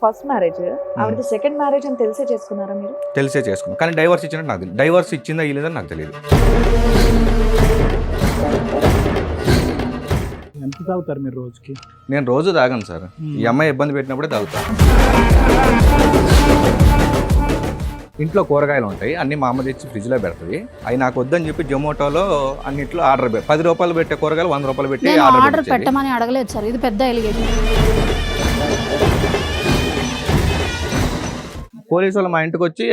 First marriage, ఆవిడది second marriage అని తెలిసే చేసుకున్నారా మీరు? తెలిసే చేసుకున్నాను, కానీ డైవర్స్ ఇచ్చినట్టు నాకు తెలియదు. డైవర్స్ ఇచ్చిందా ఇలేదని నాకు తెలియదు. ఎంత తాగుతారు మీరు రోజుకి? నేను రోజు తాగాను సార్, ఈ అమ్మాయి ఇబ్బంది పెట్టినప్పుడే తాగుతాను. ఇంట్లో కూరగాయలు ఉంటాయి, అన్ని మా అమ్మ తెచ్చి ఫ్రిడ్జ్లో పెడుతుంది. అవి నాకు వద్దని చెప్పి జొమాటోలో అన్నిట్లో ఆర్డర్ 10 రూపాయలు పెట్టే కూరగాయలు 100 రూపాయలు పెట్టి ఆర్డర్ పెట్టమని అడగలేదు సార్, ఇది పెద్ద ఎలిగేషన్. పోలీసు వాళ్ళు మా ఇంటికి వచ్చి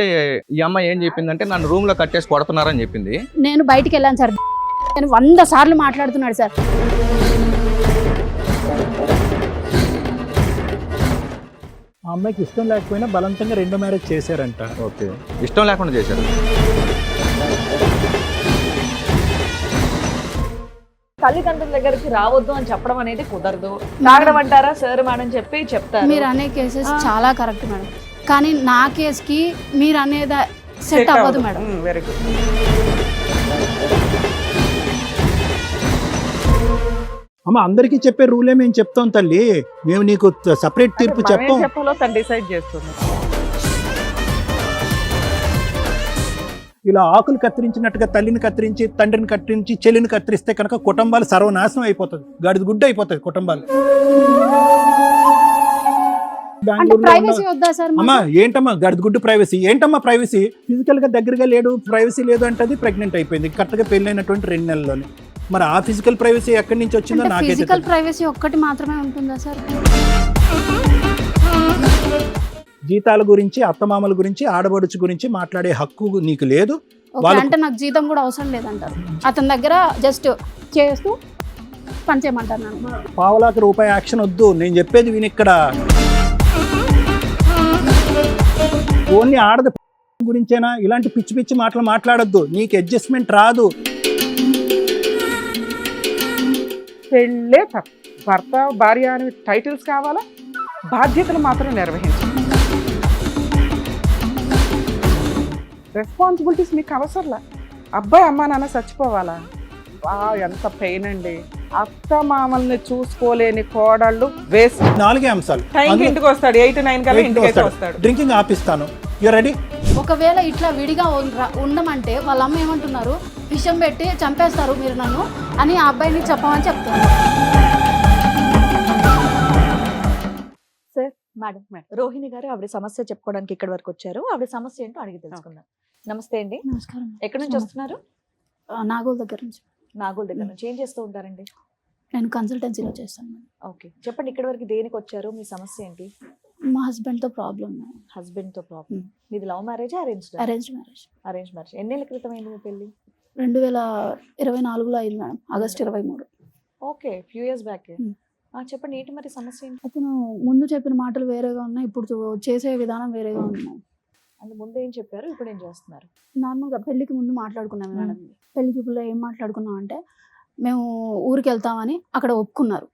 ఈ అమ్మాయి ఏం చెప్పిందంటే నన్ను రూమ్ లో కట్టేసి కొడుతున్నారని చెప్పింది. నేను బయటికి వెళ్ళాను సార్, నేను 100 సార్లు మాట్లాడుతున్నాడు సార్. ఆ అమ్మాయికి ఇష్టం లేకపోయినా బలవంతంగా రెండో మ్యారేజ్ చేశారంట. ఓకే, ఇష్టం లేకుండా చేశారు. తల్లిదండ్రుల దగ్గరికి రావద్దు అని చెప్పడం అనేది కుదరదు. తాగడం అంటారా సార్ మేడం చెప్పి చెప్తారు. మీరు అనే కేసెస్ చాలా కరెక్ట్ మేడం, కానీ నా కేసుకి మీరు అనేది సెట్ అవ్వదు మేడం. Very good. అమ్మ అందరికీ చెప్పే రూలే మేము చెప్తాం తల్లి, మేము నీకు సపరేట్ తీర్పు చెప్పాం. చెప్పాలో తను డిసైడ్ చేస్తుంది. ఇలా ఆకులు కత్తిరించినట్టుగా తల్లిని కత్తిరించి, తండ్రిని కత్తిరించి, చెల్లిని కత్తిరిస్తే కనుక కుటుంబాలు సర్వనాశనం అయిపోతుంది, గాడిద గుడ్డ అయిపోతుంది కుటుంబాలు. అమ్మా ఏంటమ్మా గాడిద గుడ్డు ప్రైవసీ? ఏంటమ్మా ప్రైవసీ? ఫిజికల్ గా దగ్గరగా లేడు, ప్రైవసీ లేదు అంటే ప్రెగ్నెంట్ అయిపోయింది కరెక్ట్గా పెళ్ళైనటువంటి 2 నెలల్లోనే. మరి ఆ ఫిజికల్ ప్రైవసీ ఎక్కడి నుంచి వచ్చిందో నాకైతే. ఫిజికల్ ప్రైవసీ ఒక్కటి మాత్రమే ఉంటుందా సార్? జీతాల గురించి, అత్తమామల గురించి, ఆడబడుచు గురించి మాట్లాడే హక్కు నీకు లేదు. అంటే నాకు జీతం కూడా అవసరం లేదంటారు, అతని దగ్గర జస్ట్ చేస్తూ పనిచేయమంటారు నన్ను. పావలాకి రూపాయి యాక్షన్ వద్దు, నేను చెప్పేది విని ఇక్కడ. ఓన్లీ ఆడది గురించేనా? ఇలాంటి పిచ్చి పిచ్చి మాటలు మాట్లాడొద్దు, నీకు అడ్జస్ట్మెంట్ రాదు. పెళ్ళే భర్త భార్య అని టైటిల్స్ కావాలా, బాధ్యతలు మాత్రం నిర్వహించాలి. రెస్పాన్సిబిలిటీస్ మీకు అవసరంలా. అబ్బాయి అమ్మా నాన్న చచ్చిపోవాలా? ఎంత పెయిన్ అండి. అత్త మామల్ని చూసుకోలేని కోడళ్ళు వేస్ట్. 4 అంశాలు. టైంకి ఇంటికి వస్తాడు, 8, 9 కల్లా ఇంటికి వస్తాడు. డ్రింకింగ్ ఆపిస్తాను, యు రెడీ? ఒకవేళ ఇట్లా విడిగా ఉండమంటే వాళ్ళ అమ్మ ఏమంటున్నారు, విషం పెట్టి చంపేస్తారు మీరు నన్ను అని ఆ అబ్బాయిని చెప్పమని చెప్తున్నారు. సార్ మేడం, రోహిణి గారు ఆవిడ సమస్య చెప్పుకోవడానికి ఇక్కడ వరకు వచ్చారు. ఆవిడ సమస్య ఏంటో అడిగి తెలుసుకుందాం. నమస్తే అండి. నమస్కారం. ఎక్కడి నుంచి వస్తున్నారు? నాగోల్ దగ్గర నుంచి. నాగోల్ దగ్గర నుంచి. ఏం చేస్తూ ఉంటారండి? నేను కన్సల్టెన్సీలో చేస్తాను. ఓకే, చెప్పండి ఇక్కడ వరకు దేనికి వచ్చారు? మీ సమస్య ఏంటి? మా హస్బెండ్తో ప్రాబ్లం. హస్బెండ్తో ప్రాబ్లం. మీది love marriage arranged? Arranged marriage. Arrange marriage. ఎన్నేళ్ళ క్రితం అయింది మీ పెళ్ళి? 2024లో అయింది madam, August 23. Okay, few years back. చెప్పండి ఏంటి మరి సమస్య ఏంటి? అతను ముందు చెప్పిన మాటలు వేరేగా ఉన్నాయి, ఇప్పుడు చేసే విధానం వేరేగా ఉంది. అంటే ముందు ఏం చెప్పారు, ఇప్పుడు ఏం చేస్తున్నారు? నార్మల్గా పెళ్ళికి ముందు మాట్లాడుకున్నాం మేడం. పెళ్లి చూపులో ఏం మాట్లాడుకున్నాం అంటే, మేము ఊరికి వెళ్తామని అక్కడ ఒప్పుకున్నారు.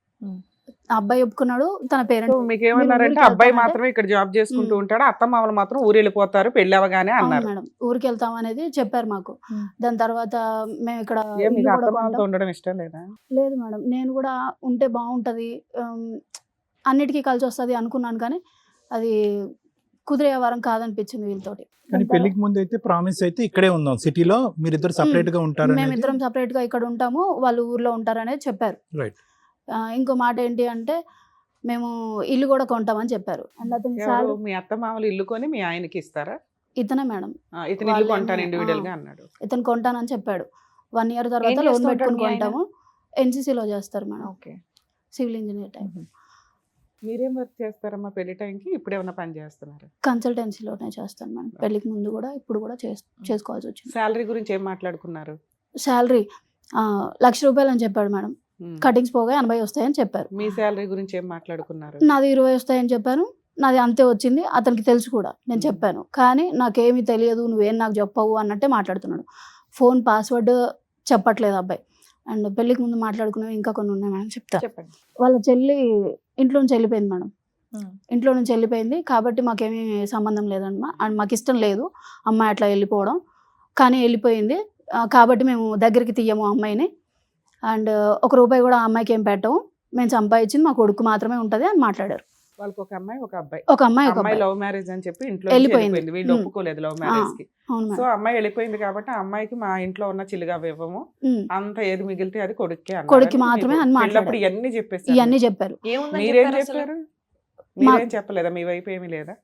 అబ్బాయి ఒప్పుకున్నాడు, తన పేరెంట్స్. మీకు ఏమన్నారంటే అబ్బాయి మాత్రమే ఇక్కడ జాబ్ చేసుకుంటూ ఉంటాడు, అత్త మామలు మాత్రం ఊరు వెళ్ళిపోతారు పెళ్లి అవగానే అన్నారు మేడం. ఊరికి వెళ్తాం అనేది చెప్పారు మాకు. దాని తర్వాత మేము ఇక్కడ ఉండడం ఇష్టం లేదా? లేదు మేడం, నేను కూడా ఉంటే బాగుంటది, అన్నిటికీ కలిసి వస్తుంది అనుకున్నాను, కానీ అది కుదిరే వారం కాదనిపించింది వీళ్ళతోటి. కానీ పెళ్లికి ముందు అయితే ప్రామిస్ అయితే ఇక్కడే ఉందాం, సిటీలో మీరిద్దరు సపరేట్ గా ఉంటారు, మేమిద్దరం సపరేట్ గా ఇక్కడ ఉంటాము, వాళ్ళు ఊర్లో ఉంటారు అనేది చెప్పారు. రైట్. ఇంకో మాట ఏంటి అంటే, మేము ఇల్లు కూడా కొంటామని చెప్పారు. అండ్ అతను మీ అత్త మామలు ఇల్లు కొని మీ ఆయనకి ఇస్తారా? ఇతనే మేడం, ఇతను ఇల్లు కొంటాను ఇండివిడువల్ గా అన్నాడు. ఇతను కొంటానని చెప్పాడు. 1 year తర్వాత లోన్ పెట్టుకుని కొంటాము. ఎన్సీసీలో చేస్తారు madam. Okay, civil engineer time. మీరేం వర్క్ చేస్తారమ్మా పెళ్లి టైంకి? ఇప్పుడు ఏమైనా పని చేస్తున్నారు? కన్సల్టెన్సీలోనే చేస్తాను మేడం. పెళ్లికి ముందు కూడా ఇప్పుడు కూడా చేసుకోవాల్సి వచ్చింది. శాలరీ గురించి ఏం మాట్లాడుకున్నారు? శాలరీ 1,00,000 రూపాయలు అని చెప్పాడు మేడం. కటింగ్స్ పోగా 80 వస్తాయని చెప్పారు. మీ శాలరీ గురించి ఏం మాట్లాడుకున్నారు? నాది 20 వస్తాయని చెప్పాను. నాది అంతే వచ్చింది, అతనికి తెలుసు కూడా, నేను చెప్పాను. కానీ నాకేమీ తెలియదు, నువ్వేం నాకు చెప్పవు అన్నట్టే మాట్లాడుతున్నాడు. ఫోన్ పాస్వర్డ్ చెప్పట్లేదు అబ్బాయి. అండ్ పెళ్ళికి ముందు మాట్లాడుకునేవి ఇంకా కొన్ని ఉన్నాయి మేడం, చెప్తా. చెప్పండి. వాళ్ళ చెల్లి ఇంట్లో నుంచి వెళ్ళిపోయింది మేడం. ఇంట్లో నుంచి వెళ్ళిపోయింది కాబట్టి మాకేమీ సంబంధం లేదమ్మా, అండ్ మాకు ఇష్టం లేదు అమ్మాయి అట్లా వెళ్ళిపోవడం, కానీ వెళ్ళిపోయింది కాబట్టి మేము దగ్గరికి తీయము అమ్మాయిని. అండ్ 1 రూపాయి కూడా ఆ అమ్మాయికి ఏం పెట్టము, మేము సంపాదించింది మా కొడుకు మాత్రమే ఉంటుంది అని మాట్లాడారు. వాళ్ళకి ఒక అమ్మాయి ఒక అబ్బాయి. ఒక అమ్మాయి ఒక అమ్మాయి అబ్బాయి. లవ్ మ్యారేజ్ అని చెప్పి ఇంట్లో వెళ్ళిపోయింది. వెళ్ళిపోయింది. వీళ్ళు ఉమ్. ఒప్పుకోలేదు లవ్ మ్యారేజ్ కి. అవును సో మేడం. అమ్మాయి వెళ్ళిపోయింది కాబట్టి ఆ అమ్మాయికి మా ఇంట్లో ఉన్న చిల్లిగా ఇవ్వము, ఉమ్. అంత ఏది మిగిలితే అది కొడుక్కే కొడుక్కి మాత్రమే అని పెళ్ళప్పుడు మాట్లాడారు. ఇవన్నీ చెప్పేసి ఇవన్నీ చెప్పారు. మీరేం చెప్పారు? మీరేం చెప్పలేదా? మీ వైపు ఏమీ లేదా?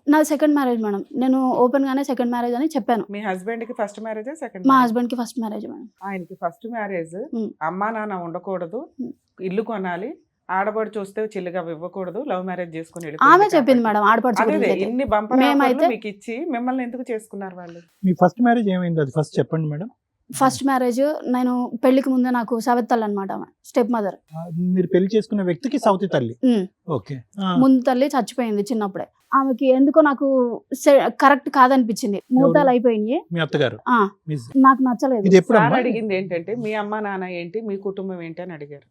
నాది సెకండ్ మ్యారేజ్ మేడం. నేను ఓపెన్ గానే సెకండ్ మ్యారేజ్ అని చెప్పాను. మీ హస్బెండ్ కి ఫస్ట్ మ్యారేజ్ సెకండ్? మా హస్బెండ్ కి ఫస్ట్ మ్యారేజ్ మేడం. ఆయనకి ఫస్ట్ మ్యారేజ్. ఉమ్. అమ్మా నాన్న ఉండకూడదు, ఉమ్. ఇల్లు కొనాలి, ఆడబడి చూస్తే చిల్లిగా ఇవ్వకూడదు, లవ్ మ్యారేజ్ చేసుకుని ఆమె చెప్పింది మేడం ఆడపడుచు అదే గురించి అయితే. ఇన్ని బంపర్ మేమైతే- మీకు ఇచ్చి మిమ్మల్ని ఎందుకు చేసుకున్నారు వాళ్ళు? మీ ఫస్ట్ మ్యారేజ్ ఏమైంది అది ఫస్ట్ చెప్పండి మేడం. ఫస్ట్ మ్యారేజ్ నేను పెళ్లికి ముందే నాకు సవెత్తల్ అనమాట, స్టెప్ మదర్. మీరు పెళ్లి చేసుకున్న వ్యక్తికి సౌతి తల్లి. ఓకే. ముందు తల్లి చచ్చిపోయింది చిన్నప్పుడే. ఆమెకి ఎందుకో నాకు కరెక్ట్ కాదనిపించింది. మూతాలు అయిపోయినాయి. మీ అత్తగారు. ఆ, మీ- నాకు నచ్చలేదు. ఇది ఎప్పుడు సార్ అమ్మా? అడిగింది ఏంటంటే మీ అమ్మ నాన్న ఏంటి, మీ కుటుంబం ఏంటి అని అడిగారు.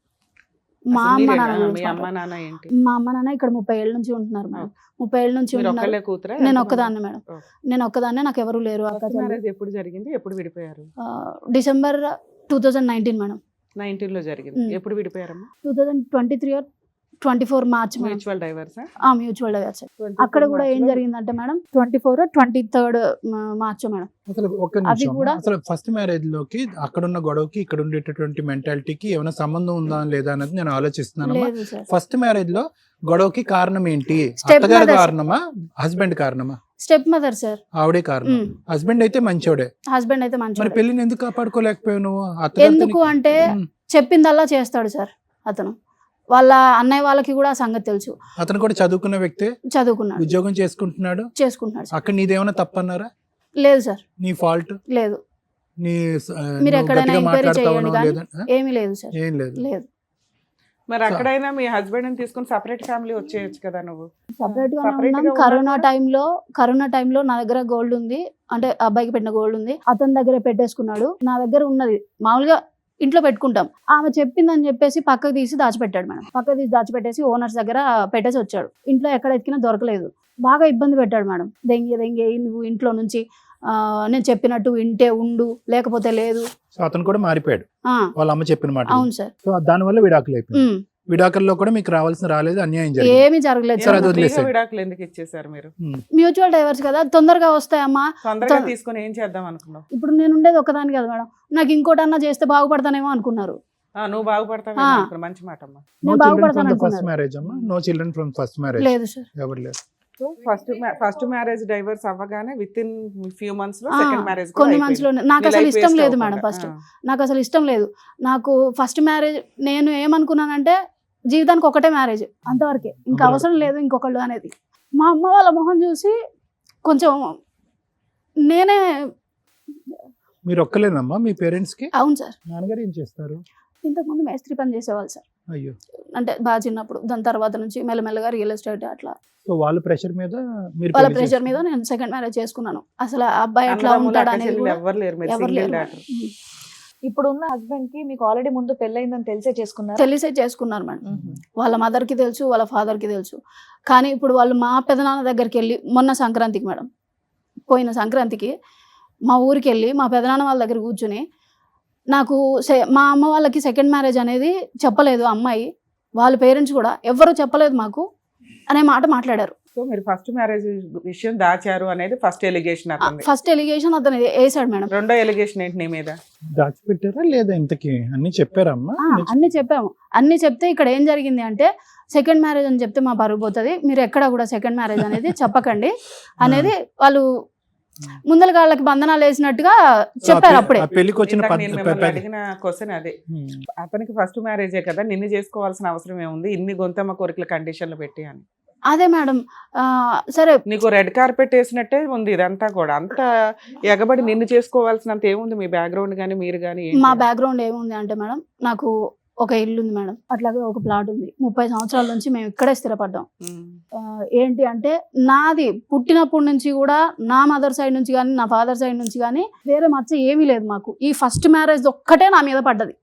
మా అసలు అమ్మ మీరేనా? నాన్న మీ గురించి అమ్మ మాట్లాడు. నాన్న ఏంటి? మా అమ్మ నాన్న ఇక్కడ 30 ఏళ్ళ నుంచి ఉంటున్నారు మేడం. 30 ఏళ్ళ నుంచి మీరు ఉంటున్నారు. ఒక్కళ్ళే కూతురా? నేను ఒక్కదాన్నే మేడం. ఓ. నేను ఒక్కదాన్నే, నాకు ఎవరు లేరు. అక్క చెల్లి. మ్యారేజ్ ఎప్పుడు జరిగింది, ఎప్పుడు విడిపోయారు? December 2019 madam. 19 లో జరిగింది. ఉమ్. ఎప్పుడు విడిపోయారమ్మా? 2023 or 24 March madam. Mutual divorce. Mutual divorce. అక్కడ కూడా ఏం జరిగిందంటే మేడం 24 or 23 మార్చ్ మేడం. అసలు ఒక్క అవి నిమిషం. కూడా- అసలు ఫస్ట్ మ్యారేజ్ లోకి అక్కడున్న గొడవకి ఇక్కడ ఉండేటటువంటి మెంటాలిటీకి ఏమైనా సంబంధం ఉందా లేదా అనేది నేను ఆలోచిస్తున్నాను. లేదు సార్. ఫస్ట్ మ్యారేజ్ లో గొడవకి కారణం ఏంటి? Step అత్తగారు mothers. కారణమా, హస్బెండ్ కారణమా? Step mother sir. ఆవిడే కారణం. హస్బెండ్ అయితే మంచోడే. హస్బెండ్ అయితే మరి మంచి. పెళ్లిని ఎందుకు కాపాడుకోలేకపోయావు నువ్వు? అత్తగారితో ఎందుకు అంటే ఉమ్. చెప్పిందల్లా చేస్తాడు సార్ అతను. వాళ్ళ అన్నయ్య వాళ్ళకి కూడా ఆ సంగతి తెలుసు. అతను కూడా చదువుకున్న వ్యక్తే, చదువుకున్నాడు, ఉద్యోగం చేసుకుంటున్నాడు. చేసుకుంటున్నాడు సార్. అక్కడ నీదేమైనా తప్పన్నారా? లేదు సార్, నీ ఫాల్ట్? లేదు. నీ మీరు నువ్వు ఎక్కడైనా గట్టిగా ఎంక్వైరీ మాట్లాడతావనో చేయండి కానీ లేదా? ఆ? ఏమీ లేదు సార్. ఏం లేదు. లేదు. మరి అక్కడైనా మీ హస్బెండ్ తీసుకుని సపరేట్ ఫ్యామిలీ వచ్చేయచ్చు కదా నువ్వు? సపరేట్ గానే Separate గా ఉన్నాం. ఉన్నా కరోనా టైంలో నా దగ్గర గోల్డ్ ఉంది, అంటే అబ్బాయికి పెట్టిన గోల్డ్ ఉంది, అతని దగ్గర పెట్టేసుకున్నాడు. నా దగ్గర ఉన్నది మామూలుగా ఇంట్లో పెట్టుకుంటాం. ఆమె చెప్పిందని చెప్పేసి పక్కకు తీసి దాచిపెట్టాడు మేడం. పక్కకు తీసి దాచిపెట్టేసి ఓనర్స్ దగ్గర పెట్టేసి వచ్చాడు. ఇంట్లో ఎక్కడ ఎత్తికినా దొరకలేదు. బాగా ఇబ్బంది పెట్టాడు మేడం. దెంగే నువ్వు ఇంట్లో నుంచి నేను చెప్పినట్టు వింటే ఉండు, లేకపోతే లేదు. సో అతను కూడా మారిపోయాడు ఆ, వాళ్ళ అమ్మ చెప్పిన మాట. అవును సార్. సో దానివల్ల విడాకులు అయిపోయింది. ఉమ్. విడాకుల్లో కూడా మీకు రావాల్సిన రాలేదు, అన్యాయం జరిగింది. ఏమీ జరగలేదు సరే, సార్. అది వదిలేసేయ్. ఫ్రీగా విడాకులు ఎందుకు ఇచ్చేసారు మీరు? మ్యూచువల్ డైవర్స్ కదా, తొందరగా వస్తాయమ్మా. తొందరగా తీసుకుని ఏం చేద్దాం అనుకున్నావు? ఇప్పుడు నేను ఉండేది ఒకదాని కదా మేడం, నాకు ఇంకోటన్నా చేస్తే బాగుపడతానేమో అనుకున్నారు. నువ్వు బాగుపడతావు ఆ. అనుకున్నా. మంచి మాట అమ్మా. నో నేను చిల్డ్రన్ బాగుపడతాను ఫ్రమ్ ద ఫస్ట్ అనుకున్నారు. మ్యారేజ్ అమ్మా. No children from first marriage. లేదు సార్. ఎవరు లేరు. సో ఫస్ట్ మ్యారేజ్ డైవర్స్ అవ్వగానే విత్ ఇన్ ఫ్యూ మంత్స్ లో ఆ, సెకండ్ మ్యారేజ్ కొన్ని మంత్స్ లో నాకు అసలు ఇష్టం లేదు మేడం. ఫస్ట్ నాకు అసలు ఇష్టం లేదు. నాకు ఫస్ట్ మ్యారేజ్ నేను ఏమనుకున్నానంటే జీవితానికి ఒకటే మ్యారేజ్, అంతవరకే, ఇంకా అవసరం లేదు ఇంకొకళ్ళు అనేది. మా అమ్మ వాళ్ళ మొహం చూసి కొంచెం నేనే. మీరు ఒక్కలేనమ్మా మీ పేరెంట్స్ కి? అవును సార్. నాన్నగారు ఏం చేస్తారు? ఇంతకుముందు మేస్త్రి పని చేసేవాళ్ళు సార్. అయ్యో. అంటే బాగా చిన్నప్పుడు, దాని తర్వాత నుంచి మెల్లమెల్లగా రియల్ ఎస్టేట్ అట్లా. సో వాళ్ళ ప్రెషర్ మీద మీరు వాళ్ళ పెళ్లి ప్రెషర్ మీద చేసుకున్నారు. నేను సెకండ్ మ్యారేజ్ చేసుకున్నాను. అసలు ఆ అబ్బాయి ఎట్లా ఉంటాడు అనేది కూడా ఎవరు లేరు, మీరు ఎవరు సింగిల్ లేరు. డాటర్. ఇప్పుడు ఉన్న హస్బెండ్ కి మీకు ఆల్రెడీ ముందు పెళ్ళైందని తెలిసే చేసుకున్నారు. తెలిసే చేసుకున్నారు మేడం. వాళ్ళ మదర్కి తెలుసు, వాళ్ళ ఫాదర్కి తెలుసు. కానీ ఇప్పుడు వాళ్ళు మా పెదనాన్న దగ్గరికి వెళ్ళి మొన్న సంక్రాంతికి మేడం, పోయిన సంక్రాంతికి మా ఊరికి వెళ్ళి మా పెదనాన్న వాళ్ళ దగ్గర కూర్చుని నాకు మా అమ్మ వాళ్ళకి సెకండ్ మ్యారేజ్ అనేది చెప్పలేదు అమ్మాయి, వాళ్ళ పేరెంట్స్ కూడా ఎవరు చెప్పలేదు మాకు అనే మాట మాట్లాడారు. సో మీరు ఫస్ట్ మ్యారేజ్ విషయం దాచారు అనేది ఫస్ట్ ఎలిగేషన్ అతనిది. ఫస్ట్ ఎలిగేషన్ అతను వేసాడు మేడం. రెండో ఎలిగేషన్ ఏంటి నీ మీద? దాచిపెట్టారా లేదా ఇంతకి? అన్ని చెప్పారమ్మా? అన్ని చెప్పాము. అన్ని చెప్తే ఇక్కడ ఏం జరిగింది అంటే సెకండ్ మ్యారేజ్ అని చెప్తే మా పరుగు పోతుంది, మీరు ఎక్కడ కూడా సెకండ్ మ్యారేజ్ అనేది చెప్పకండి అనేది వాళ్ళు ముందల కాళ్ళకి బంధనాలు వేసినట్టుగా చెప్పారు. అప్పుడే ఆ పెళ్లికి వచ్చిన ఇందాక నేను మిమ్మల్ని అడిగిన క్వశ్చన్ అదే. అతనికి ఫస్ట్ మ్యారేజే కదా, నిన్ను చేసుకోవాల్సిన అవసరం ఏముంది ఇన్ని గొంతమ్మ కోరికల కండిషన్లు పెట్టి అని. అదే మేడం. సరే, నీకు రెడ్ కార్పెట్ వేసినట్టే ఉంది ఇదంతా కూడా. అంత ఎగబడి నిన్ను చేసుకోవాల్సినంత ఏముంది మీ బ్యాక్గ్రౌండ్ కానీ మీరు కానీ? మా బ్యాక్గ్రౌండ్ ఏముంది అంటే మేడం, నాకు ఒక ఇల్లు ఉంది మేడం, అట్లాగే ఒక ప్లాట్ ఉంది. 30 సంవత్సరాల నుంచి మేము ఇక్కడే స్థిరపడ్డాం. ఏంటి అంటే నాది పుట్టినప్పటి నుంచి కూడా నా మదర్ సైడ్ నుంచి కానీ నా ఫాదర్ సైడ్ నుంచి కానీ వేరే మచ్చ ఏమీ లేదు మాకు. ఈ ఫస్ట్ మ్యారేజ్ ఒక్కటే నా మీద పడ్డది.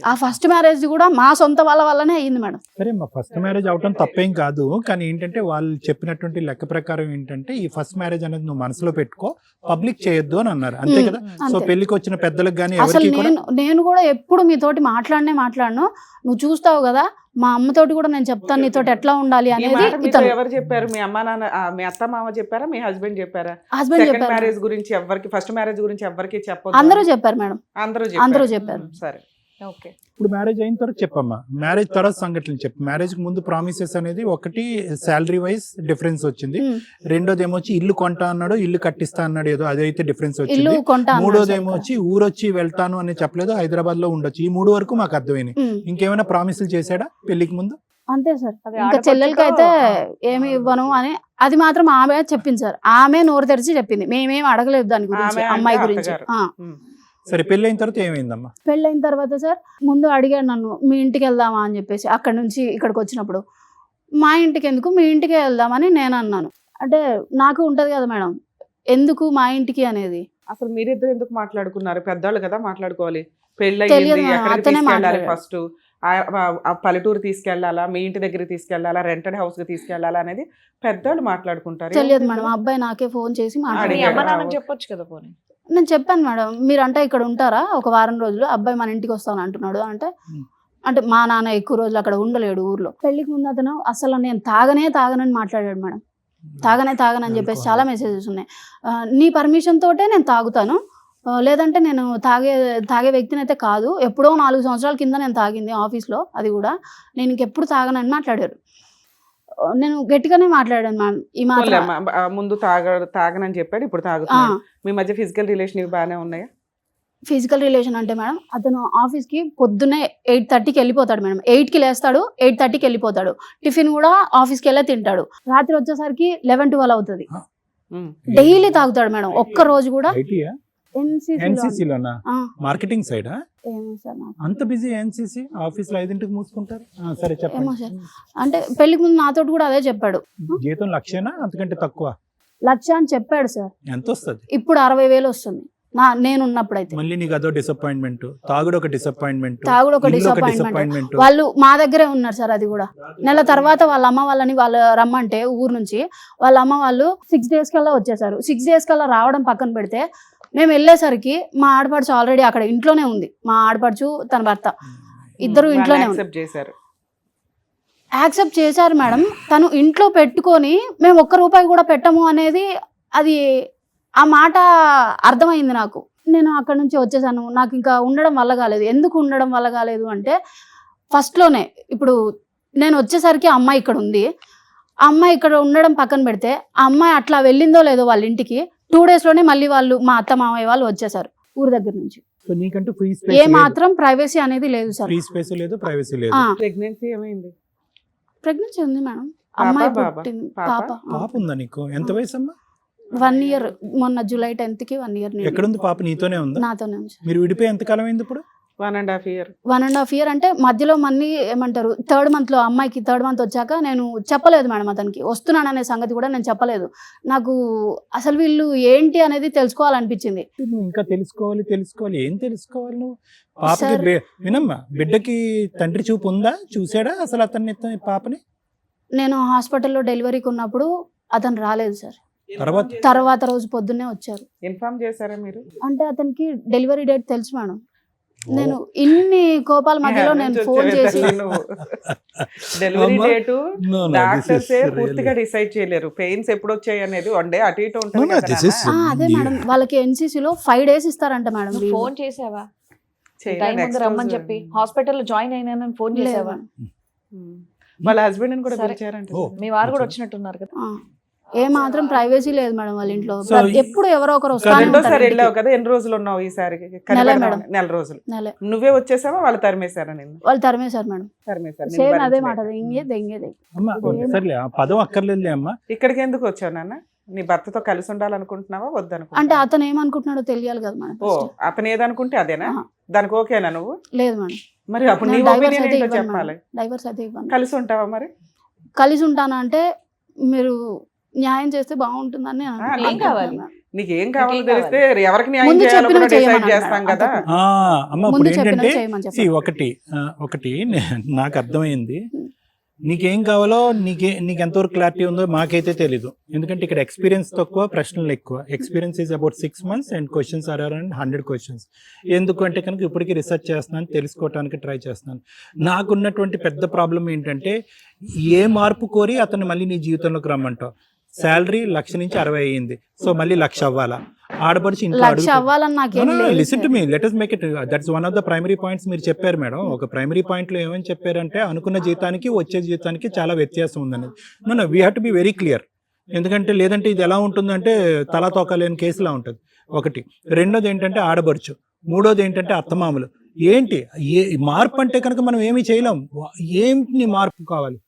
ఆ ఫస్ట్ మ్యారేజ్ కూడా మా సొంత వాళ్ళ వల్లనే అయ్యింది మేడం. సరే మా ఫస్ట్ మ్యారేజ్ అవటం తప్పేం కాదు, కానీ ఏంటంటే వాళ్ళు చెప్పినటువంటి లెక్క ప్రకారం ఏంటంటే ఈ ఫస్ట్ మ్యారేజ్ అనేది నువ్వు మనసులో పెట్టుకో, పబ్లిక్ చేయొద్దు అని అన్నారు, అంతే కదా? సో అంతే. పెళ్లికి వచ్చిన పెద్దలకు కానీ అసలు ఎవరికి కూడా నేను కూడా ఎప్పుడు మీతోటి మాట్లాడను. నువ్వు చూస్తావు కదా, మా అమ్మతోటి కూడా నేను చెప్తాను నీతోటి ఎట్లా ఉండాలి ఈ అనేది మాట మీతో ఇతను ఎవరు చెప్పారు? మీ అమ్మా నాన్న, మీ అత్త మామ చెప్పారా, మీ హస్బెండ్ చెప్పారా? హస్బెండ్ సెకండ్ చెప్పారు మ్యారేజ్ గురించి ఎవరికి, ఫస్ట్ మ్యారేజ్ గురించి ఎవరికి చెప్పొద్దు అందరూ చెప్పారు మేడం, అందరూ అందరూ చెప్పారు. చెప్పారు. సరే, ఓకే. ఇప్పుడు మ్యారేజ్ అయిన తర్వాత చెప్పమ్మా, మ్యారేజ్ తర్వాత సంఘటనలు చెప్పు. మ్యారేజ్ కి ముందు ప్రామిసెస్ అనేది ఒకటి శాలరీ వైజ్ డిఫరెన్స్ వచ్చింది, రెండోది ఏమో వచ్చి ఇల్లు కొంటా అన్నాడు, ఇల్లు కట్టిస్తా అన్నాడు, ఏదో అదైతే డిఫరెన్స్ ఇల్లు వచ్చింది. కొంటా అన్నాడు మూడోది సార్ ఏమో ఇక్కడ. వచ్చి ఊరొచ్చి వెళ్తాను అని చెప్పలేదు, హైదరాబాద్ లో ఉండొచ్చు. ఈ 3 వరకు మాకు అర్థమైంది. ఇంకేమైనా ప్రామిసులు చేశాడా పెళ్లికి ముందు? అంతే సార్. అది ఇంకా ఆడపడుచుతో- చెల్లెలకి అయితే ఏమి ఇవ్వను అని అది మాత్రం ఆమె చెప్పింది సార్. ఆమె నోరు తెరిచి చెప్పింది, మేమేం అడగలేదు దాని గురించి, ఆమె అంటే అమ్మాయి గురించి. అత్తగారు. ఉమ్. సరే, పెళ్లి అయిన తర్వాత ఏమైందమ్మా? పెళ్ళైన తర్వాత సార్ ముందు అడిగాడు నన్ను, మీ ఇంటికి వెళ్దామా అని చెప్పేసి. అక్కడ నుంచి ఇక్కడికి వచ్చినప్పుడు మా ఇంటికి ఎందుకు, మీ ఇంటికి వెళ్దామని నేను అన్నాను. అంటే నాకు ఉంటది కదా మేడం, ఎందుకు మా ఇంటికి అనేది. అసలు మీరిద్దరు ఎందుకు మాట్లాడుకున్నారు? పెద్దవాళ్ళు కదా మాట్లాడుకోవాలి. పెళ్ళి తెలియదు అయ్యింది, మేడం, ఎక్కడికి అతనే తీసుకెళ్ళాలి మాట్లాడాడు. ఫస్ట్, ఆ పల్లెటూరు తీసుకెళ్లాలా, మీ ఇంటి దగ్గరికి తీసుకెళ్లాలా, రెంటెడ్ హౌస్ కి తీసుకెళ్లాలా అనేది పెద్దవాళ్ళు మాట్లాడుకుంటారు. తెలియదు మేడం, ఆ అబ్బాయి నాకే ఫోన్ చేసి మీ మాట్లాడాడు. అమ్మ నాన్నకి చెప్పొచ్చు కదా పోనీ. నేను చెప్పాను మేడం, మీరంటే ఇక్కడ ఉంటారా ఒక వారం రోజులు, అబ్బాయి మన ఇంటికి వస్తాను అంటున్నాడు అంటే, అంటే మా నాన్న ఎక్కువ రోజులు అక్కడ ఉండలేడు ఊర్లో. పెళ్లికి ముందు అతను అసలు నేను తాగనని మాట్లాడాడు మేడం. తాగనని చెప్పేసి చాలా మెసేజెస్ ఉన్నాయి. నీ పర్మిషన్ తోటే నేను తాగుతాను, లేదంటే నేను తాగే వ్యక్తిని అయితే కాదు. ఎప్పుడో 4 సంవత్సరాల కింద నేను తాగింది ఆఫీస్లో, అది కూడా నేను ఇంకెప్పుడు తాగనని మాట్లాడారు. నేను గట్టిగానే మాట్లాడాను మ్యామ్. ఈ మాత్రం ముందు తాగనని చెప్పాడు, ఇప్పుడు తాగుతున్నాడు. మీ మధ్య ఫిజికల్ రిలేషన్ ఇవి బాగానే ఉన్నాయా? ఫిజికల్ రిలేషన్ అంటే మేడం, అతను ఆఫీస్కి పొద్దున్నే 8:30కి వెళ్ళిపోతాడు మేడం. 8కి లేస్తాడు, 8:30కి వెళ్ళిపోతాడు. టిఫిన్ కూడా ఆఫీస్కి వెళ్ళే తింటాడు. రాత్రి వచ్చేసరికి 11-12 అవుతుంది. డైలీ తాగుతాడు మేడం. ఒక్క రోజు కూడా ఎన్సీసీలోనా? మార్కెటింగ్ సైడా? ఏమో సార్ నాకు అంత బిజీ ఎన్సీసీ ఆఫీస్ లో 5ంటికి మూసుకుంటారు. సరే ఏమో చెప్పండి. సార్. అంటే పెళ్లికి ముందు నాతో కూడా అదే చెప్పాడు. జీతం 1,00,000 అంతకంటే తక్కువ? 1,00,000 అని చెప్పాడు సార్. ఎంత వస్తుంది? ఇప్పుడు 60,000 వస్తుంది నేను ఉన్నప్పుడైతే. మళ్ళీ నీకు అదో డిసప్పాయింట్మెంట్, తాగుడు ఒక డిసప్పాయింట్మెంట్, తాగుడు ఒక డిసప్పాయింట్మెంట్. వాళ్ళు మా దగ్గరే ఉన్నారు సార్. అది కూడా నెల తర్వాత వాళ్ళ అమ్మ వాళ్ళని వాళ్ళు రమ్మంటే ఊరు నుంచి వాళ్ళ అమ్మ వాళ్ళు 6 days కల్లా వచ్చేసారు. 6 days కల్లా రావడం పక్కన పెడితే, మేము వెళ్ళేసరికి మా ఆడపడుచు ఆల్రెడీ అక్కడ ఇంట్లోనే ఉంది. మా ఆడపడుచు తన భర్త ఇద్దరు ఇంట్లోనే ఉంది. యాక్సెప్ట్ చేశారు మేడం. తను ఇంట్లో పెట్టుకొని మేము 1 రూపాయి కూడా పెట్టము అనేది, అది ఆ మాట అర్థమైంది నాకు. నేను అక్కడ నుంచి వచ్చేసాను. నాకు ఇంకా ఉండడం వల్ల కాలేదు. ఎందుకు ఉండడం వల్ల కాలేదు అంటే, ఫస్ట్లోనే ఇప్పుడు నేను వచ్చేసరికి ఆ అమ్మాయి ఇక్కడ ఉంది. ఆ అమ్మాయి ఇక్కడ ఉండడం పక్కన పెడితే, ఆ అమ్మాయి అట్లా వెళ్ళిందో లేదో వాళ్ళ ఇంటికి 2 daysలోనే మళ్ళీ వాళ్ళు మా అత్త మామయ్య వాళ్ళు వచ్చేసారు ఊరు దగ్గర నుంచి. సో నీకంటూ ఫ్రీ ఏ స్పేస్, మాత్రం ప్రైవసీ అనేది లేదు సార్. ఫ్రీ స్పేస్ లేదు, ప్రైవసీ లేదు. ప్రెగ్నెన్సీ ఏమైంది? ప్రెగ్నెన్సీ ఉంది మేడం. అమ్మాయి బాబా? పుట్టింది. పాప? పాప ఉందా నీకు? ఎంత వయసు అమ్మా? 1 year. మొన్న July 10th 1 year. ఎక్కడుంది పాప? నీతోనే ఉందా? నాతోనే ఉంది. మీరు విడిపోయి ఎంత కాలం అయింది ఇప్పుడు? 1.5 year. 1.5 year అంటే మధ్యలో మళ్ళీ ఏమంటారు, 3rd month లో అమ్మాయికి 3rd month వచ్చాక నేను చెప్పలేదు మేడం అతనికి వస్తున్నాను అనే సంగతి కూడా నేను చెప్పలేదు. నాకు అసలు వీళ్ళు ఏంటి అనేది తెలుసుకోవాలనిపించింది. నువ్వు ఇంకా తెలుసుకోవాలి. ఏం తెలుసుకోవాలి నువ్వు? పాపకి వినమ్మా, బిడ్డకి తండ్రి చూపు ఉందా? చూసాడా అసలు అతన్ని పాపని? నేను హాస్పిటల్లో డెలివరీకి ఉన్నప్పుడు అతను రాలేదు సార్. తర్వాత రోజు పొద్దున్నే వచ్చారు. ఇన్ఫార్మ్ చేశారా మీరు? అంటే అతనికి డెలివరీ డేట్ తెలుసు మేడం. నేను ఇన్ని కోపాల మధ్యలో నేను ఫోన్ చేసి, డెలివరీ డేటు డాక్టర్స్ పూర్తిగా డిసైడ్ చేయలేరు. పెయిన్స్ ఎప్పుడు వచ్చాయి అనేది 1 day అటు ఇటు ఉంటుంది కదా నాన్న. అదే మేడం, వాళ్ళకి ఎన్సీసీలో 5 days ఇస్తారంట మేడం. ఫోన్ చేసావా చేయలే, టైం next ముందు రమ్మని రోజు. చెప్పి హాస్పిటల్లో జాయిన్ అయినానని ఫోన్ చేసావా? వాళ్ళ హస్బెండ్ కూడా సరే. పిలిచారంట. మీ వారు కూడా వచ్చినట్టున్నారు కదా. ఏ మాత్రం ప్రైవసీ లేదు మేడం వాళ్ళ ఇంట్లో. ఎప్పుడు ఎవరో ఒకరు రెండోసారి వస్తారు. వెళ్ళావు కదా, ఎన్ని రోజులు ఉన్నావు ఈసారి? మేడం. 4 రోజులు. నెలే. నువ్వే వచ్చేసావా, వాళ్ళు తరిమేశారా నిన్ను? వాళ్ళు తరిమేశారు మేడం. తరిమేశారు. సేమ్ అదే మాట, దెంగేదే. అమ్మా సర్లే, ఆ పదం అక్కర్లేదులే అమ్మా. ఇక్కడికి ఎందుకు వచ్చావు నాన్న? నీ భర్తతో కలిసి ఉండాలనుకుంటున్నావా అంటే వద్దనుకుంటున్నావా? అతను ఏమనుకుంటున్నాడో తెలియాలి కదా మేడం. ఓ, అతను ఏదనుకుంటే అదేనా? దానికి ఓకేనా నువ్వు? లేదు మేడం. మరి అప్పుడు నీ నేను divorce ఒపీనియన్ అయితే ఏంటో ఇవ్వను చెప్పాలి. మేడం. డైవర్స్ అయితే ఇవ్వను. కలిసి ఉంటావా మరి? కలిసి ఉంటాను అంటే మీరు న్యాయం చేస్తే బాగుంటుందని నేను ఏం అనుకుంటున్నాను కావాలి? మేడం. నీకు ఏం కావాలో నీకేం తెలిస్తే ఎవరికి న్యాయం ముందు చేయాలో చెప్పినవి కూడా డిసైడ్ చేయమని చేస్తాం అన్నాడు. కదా. అమ్మ ముందు ఇప్పుడు చెప్పినవి ఏంటంటే చేయమని see, చెప్పాను. ఒకటి నాకు అర్థమైంది. నీకేం కావాలో నీకు ఎంతవరకు క్లారిటీ ఉందో మాకైతే తెలీదు. ఎందుకంటే ఇక్కడ ఎక్స్పీరియన్స్ తక్కువ, ప్రశ్నలు ఎక్కువ. Experience is about 6 months and questions are around 100 questions. ఎందుకంటే కనుక ఇప్పటికీ రీసెర్చ్ చేస్తున్నాను, తెలుసుకోవడానికి ట్రై చేస్తున్నాను. నాకున్నటువంటి పెద్ద ప్రాబ్లం ఏంటంటే ఏ మార్పు కోరి అతను మళ్ళీ నీ జీవితంలోకి రమ్మంటావు. శాలరీ 1,00,000 నుంచి 60 అయ్యింది, సో మళ్ళీ 1,00,000 అవ్వాలా? ఆడపడిచి ఇంట్లో 1,00,000 అవ్వాలని నాకేం లేదు listen to sir. Me, let us make it. That's one of the primary points మీరు చెప్పారు మేడం. ఒక ప్రైమరీ పాయింట్ లో ఏమని చెప్పారంటే అనుకున్న జీతానికి వచ్చే జీతానికి చాలా వ్యత్యాసం ఉందనేది. No we have to be very clear. ఎందుకంటే లేదంటే ఇది ఎలా ఉంటుందంటే తలా తోకలేని కేసులా ఉంటుంది. ఒకటి. రెండోది ఏంటంటే ఆడబడుచు. మూడోది ఏంటంటే అత్తమామలు. ఏంటి మార్పు అంటే కనుక మనం ఏమీ చేయలేం. ఏంటి మార్పు కావాలి?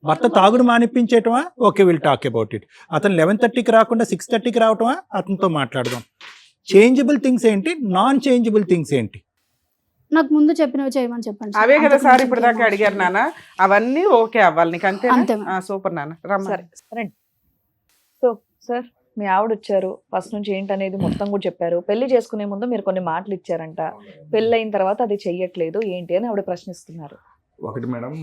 భర్త తాగుడు మానిపించేటమా? Okay, will talk about it. అతను 11:30కి రాకుండా 6:30కి రావటమా? అతనితో మాట్లాడదాం. చేంజబుల్ థింగ్స్ ఏంటి, నాన్ చేంజబుల్ థింగ్స్ ఏంటి? నాకు ముందు చెప్పినవి చేయమని చెప్పండి సార్. అవే కదా అంతకు సార్ మించి ఇప్పుడు దాకా ఇంకేం అడిగారు అవసరం నాన్న. అవన్నీ ఓకే అవ్వాలి నీకు, అంతే అంతే మేడం. సూపర్ నాన్న. రమ్మ. సరే రండి. సో సార్, మీ ఆవిడ వచ్చారు, ఫస్ట్ నుంచి ఏంటనేది మొత్తం కూడా చెప్పారు. పెళ్లి చేసుకునే ముందు మీరు కొన్ని మాటలు ఇచ్చారంట, పెళ్ళి అయిన తర్వాత అది చెయ్యట్లేదు ఏంటి అని ఆవిడ ప్రశ్నిస్తున్నారు. ఒకటి మేడం,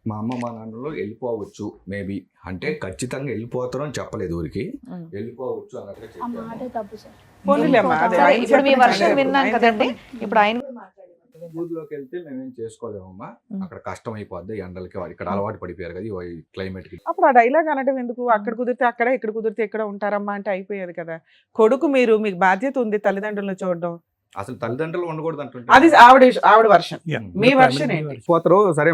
మా అమ్మ మా నాన్నలో వెళ్ళిపోవచ్చు మేబీ, అంటే ఖచ్చితంగా వెళ్ళిపోతారు అని చెప్పలేదు ఊరికి, ఉమ్. వెళ్ళిపోవచ్చు అన్నట్టుగా ఆ చెప్పాను. మాటే తప్పు సార్. పోనీలేమ్మా, అదే సరే, ఆయన ఇప్పుడు మీ చెప్పిన వర్షం చెప్పు. విన్నాం ఆయన కదండి, చెప్పు. ఇప్పుడు ఆయన ఊర్లోకి వెళ్తే మేమేం చేసుకోలేమమ్మా, ఉమ్. అక్కడ కష్టం అయిపోద్ది ఎండలకి, ఇక్కడ అలవాటు పడిపోయారు కదా ఈ క్లైమేట్ కి. అప్పుడు ఆ డైలాగ్ అనడం ఎందుకు? అక్కడ కుదిరితే అక్కడ, ఇక్కడ కుదిరితే ఇక్కడ ఉంటారమ్మా అంటే అయిపోయేది కదా. కొడుకు మీరు, మీకు బాధ్యత ఉంది తల్లిదండ్రులను చూడడం. అసలు తల్లిదండ్రులు ఉండకూడదు అంటుంటే అది ఆవిడ వర్షన్. మీ version ఏంటి? పోతారు, సరే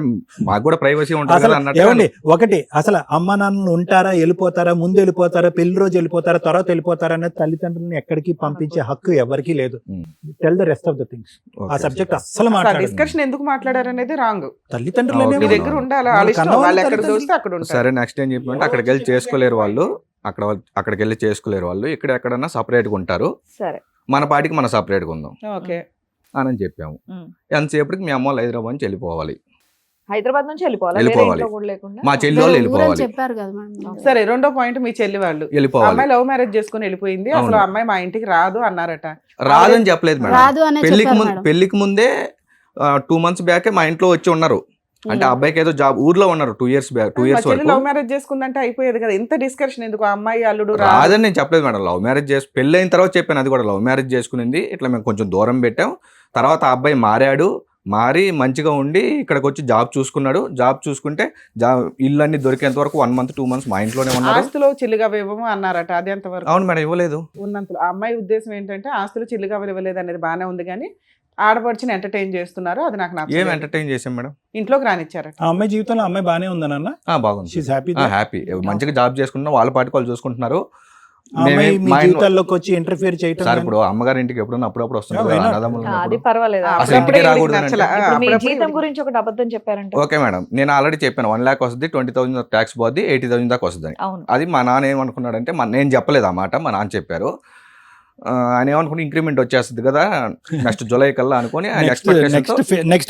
మాకు కూడా ప్రైవసీ ఉంటుంది అసలు కదా అన్నట్టు. ఏమండి, ఒకటి, అసలు అమ్మ నాన్నలు ఉంటారా, వెళ్ళిపోతారా, ముందు వెళ్ళిపోతారా, పెళ్లి రోజు వెళ్ళిపోతారా, తర్వాత వెళ్ళిపోతారా అనేది తల్లిదండ్రులను ఎక్కడికి పంపించే హక్కు ఎవరికీ లేదు. Um. Tell the rest of the things. Ah okay. Subject అస్సలు అసలు మాట్లాడారు. డిస్కషన్ ఎందుకు మాట్లాడారు అనేది రాంగ్. తల్లిదండ్రులు ఓకే. మీ అనేవాళ్ళు దగ్గర ఉండాలి, వాళ్ళ వాళ్ళ ఇష్టం. కన్నవాళ్ళ వాళ్ళు ఎక్కడ తల్లిదండ్రులు. చూస్తే అక్కడ ఉంటారు. సరే నెక్స్ట్ ఏం చెప్పమంటే అక్కడికి వెళ్ళి చేసుకోలేరు వాళ్ళు, అక్కడికి వెళ్ళి చేసుకోలేరు వాళ్ళు, ఇక్కడ ఎక్కడన్నా సపరేట్గా ఉంటారు, సరే మన పాటికి మనం సపరేట్గా ఉందాం ఓకే. అని చెప్పాము. ఉమ్. ఎంతసేపటికి మీ అమ్మ వాళ్ళు హైదరాబాద్ నుంచి వెళ్ళిపోవాలి, హైదరాబాద్ నుంచి వెళ్ళిపోవాలి, వేరే వెళ్ళిపోవాలి. ఇంట్లో కూడా లేకుండా. మా చెల్లి వాళ్ళు వేరే ఊరని వెళ్ళిపోవాలి, చెప్పారు కదా మేడం. సరే, రెండో పాయింట్ మీ చెల్లి వాళ్ళు. వెళ్ళిపోవాలి. అమ్మాయి లవ్ మ్యారేజ్ చేసుకుని వెళ్ళిపోయింది, అసలు అవును. ఆ అమ్మాయి మా ఇంటికి రాదు అన్నారట. రాదని చెప్పలేదు మేడం. రాదు అనే చెప్పారు మేడం. పెళ్లికి ముందే 2 months బ్యాకే మా ఇంట్లో వచ్చి ఉన్నారు. అంటే ఆ అబ్బాయికి ఏదో జాబ్ ఊర్లో ఉన్నారు 2 years బ్యాక్, 2 మా years చెల్లి వరకు. లవ్ మ్యారేజ్ చేసుకుందంటే అయిపోయేది కదా. ఇంత డిస్కషన్ ఎందుకు? ఆ అమ్మాయి అల్లుడు రాదు. రాదని నేను చెప్పలేదు మేడం. లవ్ మ్యారేజ్ చేసి పెళ్లి అయిన తర్వాత చెప్పాను, అది కూడా లవ్ మ్యారేజ్ చేసుకునింది. ఇట్లా మేము కొంచెం దూరం పెట్టాం, తర్వాత ఆ అబ్బాయి మారి మంచిగా ఉండి ఇక్కడికి వచ్చి జాబ్ చూసుకున్నాడు. జాబ్ చూసుకుంటే ఇల్లు అన్ని దొరికేంత వరకు 1 month 2 months మా ఇంట్లోనే ఉన్నారు. ఆస్తులో చిల్లుగా ఇవ్వము అన్నారట. అది ఎంతవరకు? అవును మేడం, ఇవ్వలేదు. ఉన్నంతలో ఆ అమ్మాయి ఉద్దేశం ఏంటంటే ఆస్తులు చిల్లుగా ఇవ్వలేదు అనేది బాగానే ఉంది, కానీ ఆడపడిచిని ఎంటర్టైన్ చేస్తున్నారు, అది నాకు ఏం నచ్చలేదు. ఎంటర్టైన్ చేసాం మేడం? ఇంట్లోకి రానిచ్చారట. ఆ అమ్మాయి జీవితంలో ఆ అమ్మాయి బానే ఉందనన్న, బాగుంది, షీఈ్ హ్యాపీ. హ్యాపీ, మంచిగా జాబ్ చేసుకుంటున్నా, వాళ్ళ పాటికి వాళ్ళు చూసుకుంటున్నారు. అమ్మాయి మీ మా జీవితాల్లోకి వచ్చి ఇంటర్ఫియర్ చేయటం సార్ ఇప్పుడు అమ్మగారి ఇంటికి ఎప్పుడన్నా అప్పుడప్పుడు వస్తుంది Yeah, కదా, why not? అన్నదమ్ములు అది ఉన్నప్పుడు. పర్వాలేదు. ఆ, అసలు అప్పుడప్పుడే ఇంటికే వీడికి రాకూడదు నచ్చలా. అంటే. ఇప్పుడు మీ అప్పుడప్పుడే జీతం వీడికి- గురించి ఒకటి అబద్ధం చెప్పారంటే. ఓకే మేడం, నేను ఆల్రెడీ చెప్పాను 1 lakh వస్తుంది, 20,000 ట్యాక్స్ పోద్ది, 80,000 దాకా వస్తుంది. అవును. అది మా నాన్న ఏమనుకున్నాడంటే, నేను చెప్పలేదు ఆ మాట, మా నాన్న చెప్పారు. ఆయన ఏమనుకుని ఇంక్రిమెంట్ వచ్చేస్తుంది కదా నెక్స్ట్ జూలై కల్లా అనుకుని ఆయన నెక్స్ట్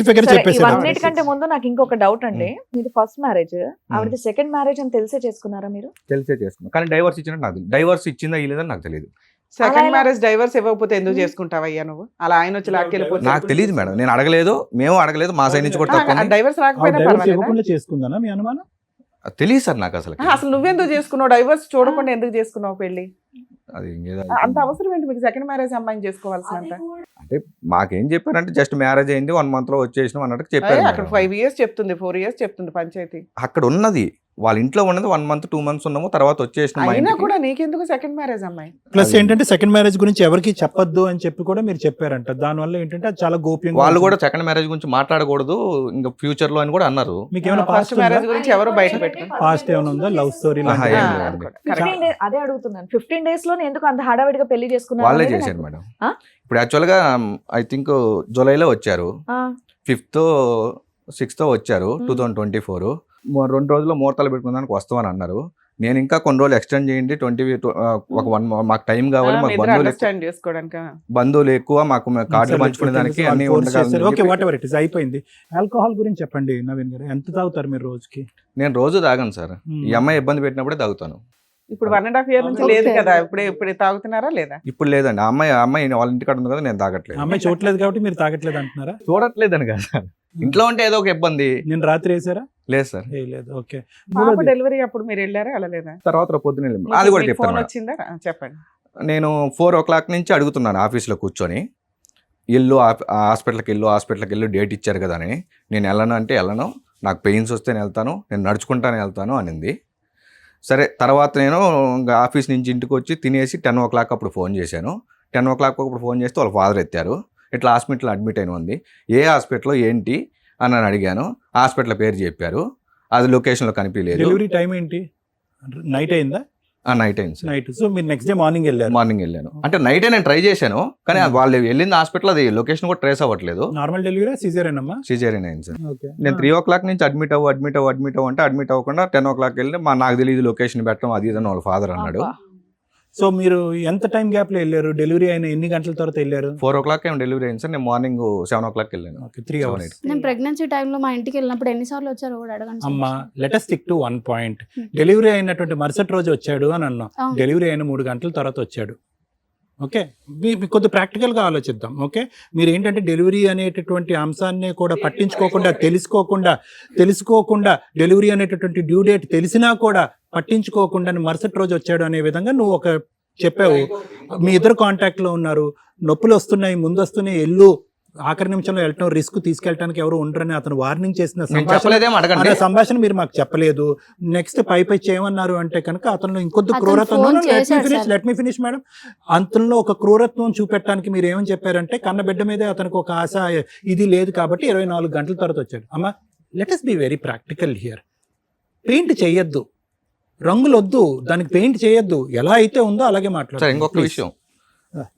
ఫిగర్ సరే, చెప్పేసారు. ఇవన్నిటికంటే ముందు నాకు ఇంకొక డౌట్ అండి. మీది ఫస్ట్ మ్యారేజ్, ఆవిడది సెకండ్ మ్యారేజ్ అని తెలిసే చేసుకున్నారా మీరు? తెలిసే చేసుకున్నాను, కానీ డైవర్స్ ఇచ్చినట్టు నాకు డైవర్స్ ఇచ్చిందా ఇలేదని నాకు తెలియదు. సెకండ్ అలా మ్యారేజ్ డైవర్స్ ఇవ్వకపోతే ఎందుకు చేసుకుంటావయ్యా నువ్వు? అలా ఆయన వచ్చి లాక్కెళ్ళిపోతే నాకు తెలియదు మేడం, నేను అడగలేదు, మేము అడగలేదు, మా సైడ్ నుంచి కూడా తప్పు ఉంది. డైవర్స్ రాకపోయినా పర్వాలేదా? ఇవ్వకుండా చేసుకుందానా మీ అనుమానం? తెలియదు సార్ నాకు అసలు. అసలు నువ్వెందుకు చేసుకున్నావు? డైవర్స్ చూడకుండా ఎందుకు చేసుకున్నావు పెళ్లి? అది ఇంకేదో అంత అవసరం ఏంటి మీకు సెకండ్ మ్యారేజ్ అమ్మాయిని చేసుకోవాల్సినంత? అంటే మాకేం చెప్పారంటే జస్ట్ మ్యారేజ్ అయింది 1 month లో వచ్చేసినాం అన్నట్టు చెప్పారు అక్కడ మేడం. 5 years చెప్తుంది, 4 years చెప్తుంది పంచాయతీ. అక్కడ ఉన్నది వాళ్ళ ఇంట్లో ఉన్నది 1 month 2 months ఉన్నాము, తర్వాత వచ్చేసినాం మా అయినా ఇంటికి. కూడా నీకెందుకు సెకండ్ మ్యారేజ్ అమ్మాయి? ప్లస్ అది- ఏంటంటే సెకండ్ మ్యారేజ్ గురించి ఎవరికి చెప్పొద్దు అని చెప్పి కూడా మీరు చెప్పారంట. దానివల్ల ఏంటంటే అది చాలా గోప్యంగా వాళ్ళు ఉంటుంది. కూడా సెకండ్ మ్యారేజ్ గురించి మాట్లాడకూడదు ఇంకా ఫ్యూచర్ లో అని కూడా అన్నారు. మీకు ఏమైనా ఫస్ట్ పాస్ట్ మ్యారేజ్ గురించి ఎవరు బయట పెట్టరు. పాస్ట్ ఏమైనా ఉందా? లవ్ స్టోరీ ఆహా, ఏం ఆ, లేదు. అది కూడా. Correct. 15 days అదే అడుగుతున్నాను. 15 days లోనే ఎందుకు అంత హడావిడిగా పెళ్లి చేసుకున్నారు వాళ్ళే అనేది చేశారు నాకు- మేడం. ఆ? ఇప్పుడు యాక్చువల్ గా ఐ థింక్ జూలైలో వచ్చారు, ఆ, 5th 6th వచ్చారు 2024. 2 రోజుల్లో ముహూర్తాలు పెట్టుకున్నానికి వస్తామని అన్నారు. నేను ఇంకా కొన్ని రోజులు ఎక్స్టెండ్ చేయండి 1 month మాకు టైం కావాలి, మాకు అండర్స్టాండ్ చేసుకోవడానికి. బంధువులు ఎక్కువ, మాకు కార్డులు పంచుకునే దానికి అన్ని okay, what ever it is అయిపోయింది. ఆల్కహాల్ గురించి చెప్పండి నవీన్ గారు, ఎంత తాగుతారు మీరు రోజుకి? నేను రోజు తాగాను సార్, ఈ అమ్మాయి ఇబ్బంది పెట్టినప్పుడే తాగుతాను. ఇప్పుడు 1.5 year నుంచి లేదు కదా, ఇప్పుడే తాగుతున్నారా లేదా? ఇప్పుడు లేదండి. ఆ అమ్మాయి వాళ్ళ ఇంటికాడ ఉంది కదా, నేను తాగట్లేదు. అమ్మాయి చూడలేదు కాబట్టి మీరు తాగట్లేదు అంటున్నారా? చూడట్లేదని కదా సార్, ఇంట్లో ఉంటే ఏదో ఒక ఇబ్బంది. నేను రాత్రి వేసారా? లేదు సార్. లేదు. ఓకే. పాప డెలివరీ అప్పుడు మీరు వెళ్ళారా వెళ్ళలేదా? తర్వాత పొద్దున వెళ్ళాం. అది కూడా ఫోన్ చెప్తాను. వచ్చిందా? చెప్పండి. నేను 4 o'clock నుంచి అడుగుతున్నాను ఆఫీస్లో కూర్చొని, ఇల్లు హాస్పిటల్కి వెళ్ళు డేట్ ఇచ్చారు కదా అని. నేను వెళ్ళను అంటే వెళ్ళను, నాకు పెయిన్స్ వస్తే నేను వెళ్తాను, నేను నడుచుకుంటానే వెళ్తాను అనింది. సరే, తర్వాత నేను ఆఫీస్ నుంచి ఇంటికి వచ్చి తినేసి 10 o'clock అప్పుడు ఫోన్ చేశాను. 10 o'clock అప్పుడు ఫోన్ చేస్తే వాళ్ళ ఫాదర్ ఎత్తారు. ఇట్లా హాస్పిటల్ అడ్మిట్ అయిన ఉంది. ఏ హాస్పిటల్ ఏంటి అని నేను అడిగాను. హాస్పిటల్ పేరు చెప్పారు, అది లొకేషన్లో కనిపించలేదు. డెలివరీ టైం ఏంటి? నైట్ అయిందా? నైట్ అయింది సార్. నైట్. సో మీరు నెక్స్ట్ డే మార్నింగ్ వెళ్ళారు? మార్నింగ్ వెళ్ళాను. అంటే నైటే నేను ట్రై చేశాను, కానీ వాళ్ళు వెళ్ళింది హాస్పిటల్, అది లొకేషన్ కూడా ట్రేస్ అవ్వట్లేదు. నార్మల్ డెలివరీ సిజేరియన్ అమ్మా? సిజేరియన్ అయింది సార్. ఓకే. నేను 3 o'clock నుంచి అడ్మిట్ అవ్వు అంటే అడ్మిట్ అవ్వకుండా 10 o'clock వెళ్ళి నాకు తెలియదు లొకేషన్ పెట్టడం అది ఇదని వాళ్ళ ఫాదర్ అన్నాడు. సో మీరు ఎంత టైం గ్యాప్ లో వెళ్ళారు? డెలివరీ అయిన ఎన్ని గంటల తర్వాత వెళ్ళారు? 4 o'clock ఏమో డెలివరీ అయింది సార్. నేను మార్నింగ్ 7 o'clock వెళ్ళాను. Okay, 3 hours. నేను ప్రెగ్నెన్సీ టైంలో మా ఇంటికి వెళ్ళినప్పుడు ఎన్నిసార్లు వచ్చారో కూడా అడగండి సార్. అమ్మా, let us stick to one point. Delivery అయినటువంటి మరుసటి రోజు వచ్చాడు అని అన్నాం. అవును. డెలివరీ అయిన 3 గంటల తర్వాత వచ్చాడు. ఓకే, మీకు కొద్ది ప్రాక్టికల్గా ఆలోచిద్దాం. ఓకే, మీరు ఏంటంటే డెలివరీ అనేటటువంటి అంశాన్ని కూడా పట్టించుకోకుండా తెలుసుకోకుండా డెలివరీ అనేటటువంటి డ్యూ డేట్ తెలిసినా కూడా పట్టించుకోకుండా మరుసటి రోజు వచ్చాడు అనే విధంగా నువ్వు ఒక చెప్పావు. మీ ఇద్దరు కాంటాక్ట్లో ఉన్నారు, నొప్పులు వస్తున్నాయి, ముందు వస్తున్నాయి, ఆఖరి నిమిషంలో వెళ్ళటం రిస్క్, తీసుకెళ్ళడానికి ఎవరు ఉండరని అతను వార్నింగ్ చేసిన సంభాషణ మీరు మాకు చెప్పలేదు. నెక్స్ట్ పై చేయమన్నారు అంటే కనుక అతను ఇంకొద్ది క్రూరత్వం, లెట్ మీ ఫినిష్ మేడం, అతనిలో ఒక క్రూరత్వం చూపెట్టడానికి మీరు ఏమని చెప్పారంటే కన్నబిడ్డ మీదే అతనికి ఒక ఆశ ఇది లేదు కాబట్టి 24 గంటల తర్వాత వచ్చాడు. అమ్మా, let us be very practical here. Paint చేయొద్దు, రంగులు వద్దు, దానికి పెయింట్ చేయొద్దు, ఎలా అయితే ఉందో అలాగే మాట్లాడు. ఇంకొక విషయం,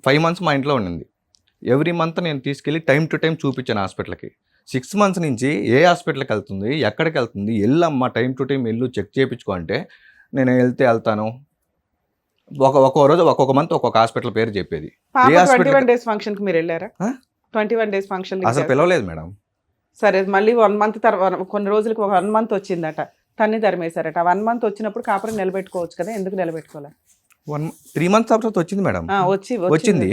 5 months మా ఇంట్లో ఉండింది. ఎవ్రీ మంత్ నేను తీసుకెళ్ళి టైం టు టైం చూపించాను హాస్పిటల్కి. 6 months నుంచి ఏ హాస్పిటల్కి వెళ్తుంది, ఎక్కడికి వెళ్తుంది, వెళ్ళమ్మా టైం టు టైం వెళ్ళు, చెక్ చేయించుకో అంటే నేను వెళ్తాను. ఒక్కొక్క రోజు ఒక్కొక్క మంత్ ఒక్కొక్క హాస్పిటల్ పేరు చెప్పేది. 21 days ఫంక్షన్ కి మీరు వెళ్ళారా? 21 days ఫంక్షన్ అసలు పిలవలేదు మేడం. సరే, మళ్ళీ 1 month తర్వాత కొన్ని రోజులకి 1 month వచ్చిందట, తన్ని తరిమేశారట. 1 month వచ్చినప్పుడు కాపురం నిలబెట్టుకోవచ్చు కదా, ఎందుకు నిలబెట్టుకోలే? 3 months తర్వాత వచ్చింది మేడం. వచ్చింది.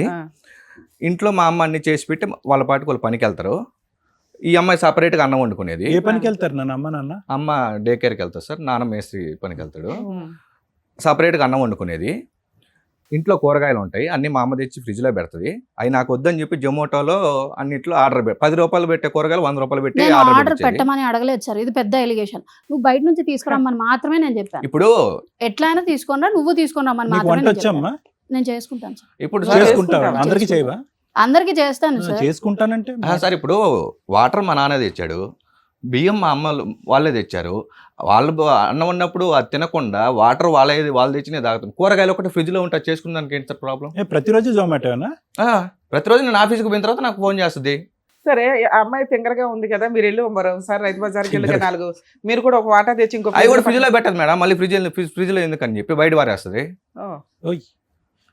ఇంట్లో మా అమ్మ అన్ని చేసి పెట్టి వాళ్ళ పాటికి వాళ్ళు పనికి వెళ్తారు. ఈ అమ్మాయి సపరేట్గా అన్నం వండుకునేది. ఏ పనికి వెళ్తారు నాన్న? అమ్మ డే కేర్కి వెళ్తారు సార్, నాన్న మేస్త్రి పనికి వెళ్తాడు. సపరేట్గా అన్నం వండుకునేది. ఇంట్లో కూరగాయలు ఉంటాయి, అన్ని మా అమ్మ తెచ్చి ఫ్రిడ్జ్లో పెడుతుంది. అవి నాకు వద్దని చెప్పి జొమాటోలో అన్నిట్లో ఆర్డర్ 10 రూపాయలు పెట్టే కూరగాయలు 100 రూపాయలు పెట్టి ఆర్డర్ పెట్టమని అడగలేదు సార్, ఇది పెద్ద ఎలిగేషన్. నువ్వు బయట నుంచి తీసుకురమ్మని మాత్రమే నేను చెప్పాను. ఇప్పుడు ఎట్లయినా తీసుకున్నా, నువ్వు తీసుకుని రమ్మని మాత్రమే నేను చేసుకుంటాను సార్. ఇప్పుడు చేసుకుంటావా? అందరికీ చేయవా? అందరికీ చేస్తాను సార్. చేసుకుంటానంటే సార్, ఇప్పుడు వాటర్ మా నాన్న తెచ్చాడు, బియ్యం మా అమ్మ వాళ్ళే తెచ్చారు. వాళ్ళు అన్నం ఉన్నప్పుడు అది తినకుండా వాటర్ వాళ్ళు తెచ్చి నేను తాగుతాను. కూరగాయలు ఒకటి ఫ్రిడ్జ్లో ఉంటే చేసుకున్న దానికి ఏంటి సార్ ప్రాబ్లం? ప్రతిరోజు జొమాటోనా? ప్రతిరోజు నేను ఆఫీస్కి పోయిన తర్వాత నాకు ఫోన్ చేస్తుంది. సరే, అమ్మాయి తింగరగా ఉంది కదా, మీరు వెళ్ళి మరోసారి రైతు బజార్కి వెళ్ళి 4 మీరు కూడా ఒక వాటా తెచ్చి ఇంకో అవి కూడా ఫ్రిడ్జ్లో పెట్టదు మేడం. మళ్ళీ ఫ్రిడ్జ్లో ఎందుకని చెప్పి బయట వారేస్తుంది.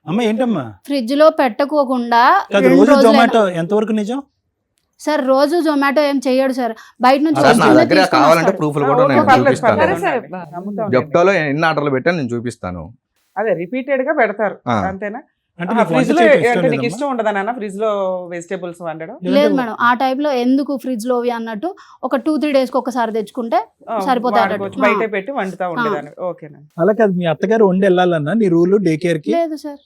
అమ్మ ఏంటమ్మా? ఫ్రిడ్జ్ లో పెట్టకోకుండా రోజు జొమాటో ఎంతవరకు నిజం సార్? రోజు జొమాటో ఏం చెయ్యడు సార్, బయట నుంచి నా దగ్గర కావాలంటే ప్రూఫ్లు కూడా నేను చూపిస్తాను. జెప్టోలో ఎన్ని ఆర్డర్లు పెట్టాను నేను చూపిస్తాను. అదే రిపీటెడ్ గా పెడతారు అంతేనా? అంటే ఫ్రిడ్జ్ లో నీకు ఇష్టం ఉండదా నాన్న ఫ్రిడ్జ్ లో వెజిటేబుల్స్ వండడం? లేదు మేడం, ఆ టైప్ లో ఎందుకు ఫ్రిడ్జ్ లో అన్నట్టు ఒక 2-3 days కి ఒకసారి తెచ్చుకుంటే సరిపోతాయి. బయట పెట్టి వండుతా ఉండేదాన్ని. ఓకేనా? అలా కాదు, మీ అత్తగారు వండి వెళ్ళాలన్నా నీ రూల్ డే కేర్ కి? లేదు సార్,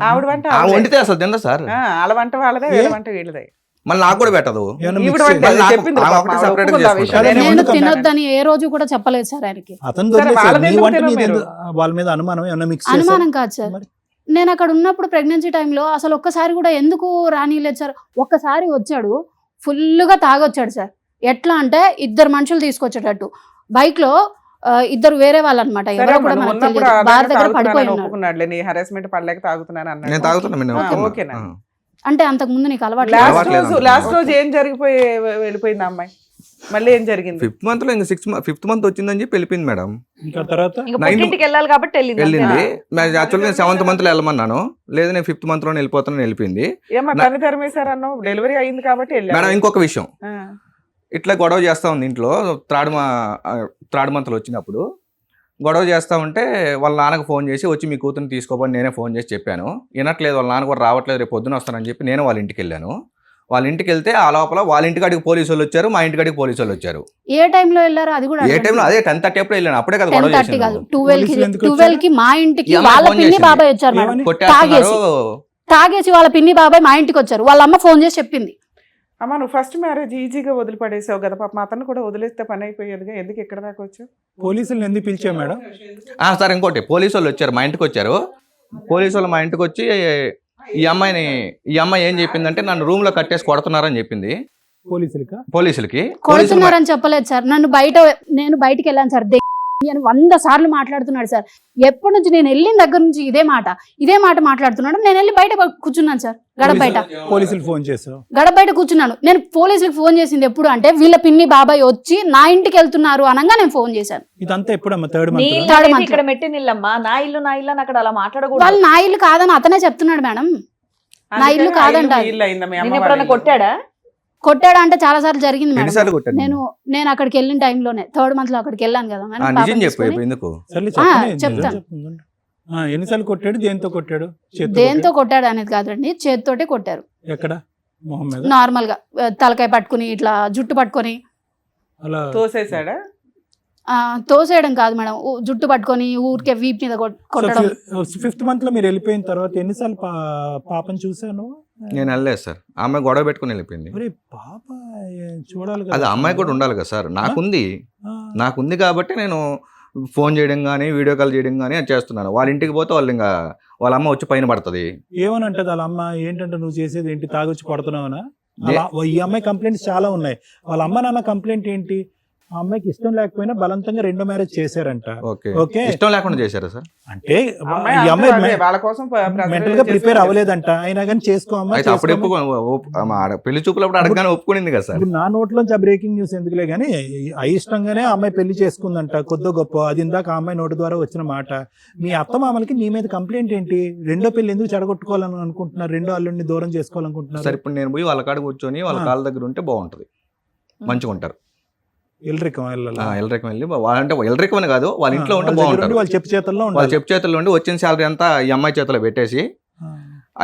ఆవిడ వంట వండితే అసలు తిందా సార్? వాళ్ళ వంట వాళ్ళదే, వీళ్ళ వంట వీళ్ళదే. మళ్ళీ నాకు కూడా పెట్టదు. నేను తినొద్దని ఏ రోజు కూడా చెప్పలేదు సార్ ఆయనకి. వాళ్ళ మీద అనుమానం ఏమన్నా మిక్స్? అనుమానం కాదు సార్, నేను అక్కడ ఉన్నప్పుడు ప్రెగ్నెన్సీ టైంలో అసలు ఒక్కసారి కూడా ఎందుకు రానిలేదు సార్. ఒక్కసారి వచ్చాడు, ఫుల్గా తాగొచ్చాడు సార్. ఎట్లా అంటే 2 మనుషులు తీసుకొచ్చేటట్టు, బైక్ లో 2 వేరే వాళ్ళు అనమాట. ఎవరో కూడా మనకు తెలియదు, బార్ దగ్గర పడిపోయి ఉన్నాడు. అంటే అంతకు ముందు నీకు అలవాటు? లాస్ట్ రోజు ఏం జరిగిపోయి వెళ్ళిపోయింది అమ్మాయి? మళ్ళీ ఏం జరిగింది? 5th month లో ఇంకా 5th month వచ్చిందని చెప్పి వెళ్ళిపోయింది మేడం. ఇంకా తర్వాత ఇంటికి వెళ్ళాలి కాబట్టి వెళ్ళింది. యాక్చువల్గా నేను 7th month లో వెళ్ళమన్నాను, లేదు నేను 5th month లోనే వెళ్ళిపోతాను వెళ్ళిపోయింది. ఏమో తను తరిమేశారన్నావు, డెలివరీ అయింది కాబట్టి మేడం. ఇంకొక విషయం, ఇట్లా గొడవ చేస్తా ఉంది ఇంట్లో. థర్డ్ మంత్ లో వచ్చినప్పుడు గొడవ చేస్తా ఉంటే వాళ్ళ నాన్నకు ఫోన్ చేసి వచ్చి మీ కూతురుని తీసుకోపోని నేనే ఫోన్ చేసి చెప్పాను. వినట్లేదు, వాళ్ళ నాన్న కూడా రావట్లేదు, రేపు పొద్దున వస్తానని చెప్పి నేను వాళ్ళ ఇంటికి వెళ్ళాను. వాళ్ళ ఇంటికి వెళ్తే ఆ లోపల వాళ్ళ ఇంటికాడికి పోలీసు వాళ్ళు వచ్చారు, మా ఇంటికాడికి పోలీసు వాళ్ళు వచ్చారు. ఏ టైంలో వెళ్ళారు అది కూడా ఏ టైంలో? అదే 10:30 అప్పుడు వెళ్ళాను, అప్పుడే కదా గొడవ 10:30 కాదు, చేసింది. 12 కి మా ఇంటికి ఈ అమ్మాయి వాళ్ళ ఫోన్ పిన్ని చేసింది. బాబాయ్ వచ్చారు మేడం. ఏమని? కొట్టేస్తున్నారు. తాగేసి వాళ్ళ పిన్ని బాబాయ్ మా ఇంటికి వచ్చారు. వాళ్ళ అమ్మ ఫోన్ చేసి చెప్పింది. అమ్మ నువ్వు ఫస్ట్ మ్యారేజ్ ఈజీగా వదిలిపడేసావు కదా పాప, అతను కూడా వదిలేస్తే పని అయిపోయేదిగా, ఎందుకు ఇక్కడ దాకా వచ్చావు? పోలీసులు ఎందుకు పిలిచావు మేడం? సార్ ఇంకోటి, పోలీసు వాళ్ళు వచ్చారు, మా ఇంటికి వచ్చారు. పోలీసు వాళ్ళు మా ఇంటికి వచ్చి ఈ అమ్మాయి ఏం చెప్పిందంటే నన్ను రూమ్ లో కట్టేసి కొడుతున్నారని చెప్పింది పోలీసులకి. కొడుతున్నారని చెప్పలేదు సార్. నేను బయటికి వెళ్ళాను సార్, అని 100 సార్లు మాట్లాడుతున్నాడు సార్. ఎప్పటి నుంచి నేను వెళ్ళిన దగ్గర నుంచి ఇదే మాట మాట్లాడుతున్నాడు. నేను వెళ్ళి బయట కూర్చున్నాను సార్, గడప బయట. పోలీసులు ఫోన్ చేసావు? గడప బయట కూర్చున్నాను. నేను పోలీసులకు ఫోన్ చేసింది ఎప్పుడు అంటే వీళ్ళ పిన్ని బాబాయ్ వచ్చి నా ఇంటికి వెళ్తున్నారు అనగా నేను ఫోన్ చేశాను. ఇదంతా ఎప్పుడమ్మా? థర్డ్ నీ మంత్. ఇల్లు అనేది ఇక్కడ మెట్టి నిల్లమ్మా, నా ఇల్లు అని అక్కడ అలా మాట్లాడకూడదు. వాళ్ళు నా ఇల్లు కాదని అతనే చెప్తున్నాడు మేడం. నా ఇల్లు కాదంట అది. ఇల్లు అయిందా మీ అమ్మ నేను ఎప్పుడన్నా కొట్టాడా? కొట్టాడా అంటే చాలా సార్లు జరిగింది మేడం. ఎన్నిసార్లు కొట్టాను? నేను అక్కడికి వెళ్ళిన టైంలోనే 3rd month లో అక్కడికి వెళ్ళాను కదా మేడం. నిజం పాపని చెప్పు తీసుకొని. ఎందుకు? సర్లే చెప్తాను. ఎన్నిసార్లు కొట్టాడు? దేంతో కొట్టాడు? చేత్తో దేంతో కొట్టాడు అనేది కాదండి, చేతితోటే కొట్టారు. ఎక్కడ? మొహం మీద? నార్మల్ గా తలకాయ పట్టుకుని ఇట్లా జుట్టు పట్టుకొని అలా తోసేసాడా? తోసేయడం కాదు మేడం, జుట్టు పట్టుకొని ఊరికే వీప్ మీద కొట్టడం. 5th month లో మీరు వెళ్ళిపోయిన తర్వాత ఎన్నిసార్లు పాపని చూసాను? నేను వెళ్ళలేదు సార్, ఆమె గొడవ పెట్టుకుని వెళ్ళిపోయింది. మరి పాప చూడాలి అది కదా. అమ్మాయి కూడా ఉండాలి కదా సార్. నాకుంది కాబట్టి నేను ఫోన్ చేయడం కానీ వీడియో కాల్ చేయడం కానీ అది చేస్తున్నాను. వాళ్ళ ఇంటికి పోతే వాళ్ళు ఇంకా వాళ్ళ అమ్మ వచ్చి పైన పడుతుంది. ఏమని అంటది వాళ్ళ అమ్మ? ఏంటంటే నువ్వు చేసేది ఏంటి, తాగొచ్చి కొడుతున్నావునా? అలా ఈ అమ్మాయి కంప్లైంట్స్ చాలా ఉన్నాయి. వాళ్ళ అమ్మ నాన్న కంప్లైంట్ ఏంటి? ఆ అమ్మాయికి ఇష్టం లేకపోయినా బలవంతంగా 2వ మ్యారేజ్ చేశారంట. ఓకే, ఇష్టం లేకుండా చేశారా సార్? అంటే అమ్మాయి ఈ అమ్మాయి అదే వాళ్ళ కోసం మెంటల్ గా ప్రిపేర్ అవ్వలేదంట, అయినా కానీ చేసుకో అమ్మా. అయితే అప్పుడు పెళ్లి చూపులప్పుడు అడగగానే ఒప్పుకునింది కదా సార్. ఇప్పుడు నా నోట్లోంచి ఆ బ్రేకింగ్ న్యూస్ ఎందుకులే కానీ అయిష్టంగానే ఆ అమ్మాయి పెళ్లి చేసుకుందంట, కొద్దో గొప్ప. అది ఇందాక ఆ అమ్మాయి నోటి ద్వారా వచ్చిన మాట. మీ అత్త మామలకి నీ మీద కంప్లైంట్ ఏంటి? 2వ పెళ్లి ఎందుకు చెడగొట్టుకోవాలని అనుకుంటున్నారు? 2వ అల్లుడిని దూరం చేసుకోవాలనుకుంటున్నారు? సార్ ఇప్పుడు నేను పోయి వాళ్ళ కాడ కూర్చొని వాళ్ళ కాళ్ళ దగ్గర ఉంటే బాగుంటది, మంచిగా ఉంటారు. ఎల్రికం ఎల్రికం వెళ్ళి వాళ్ళంటే ఎల్రికం అని కాదు, వాళ్ళ ఇంట్లో ఉంటే బాగుంటారు. వాళ్ళు చెప్పు చేతుల్లో వాళ్ళ చెప్పు చేతుల్లో ఉండి వచ్చిన శాలరీ అంతా ఈ అమ్మాయి చేతిలో పెట్టేసి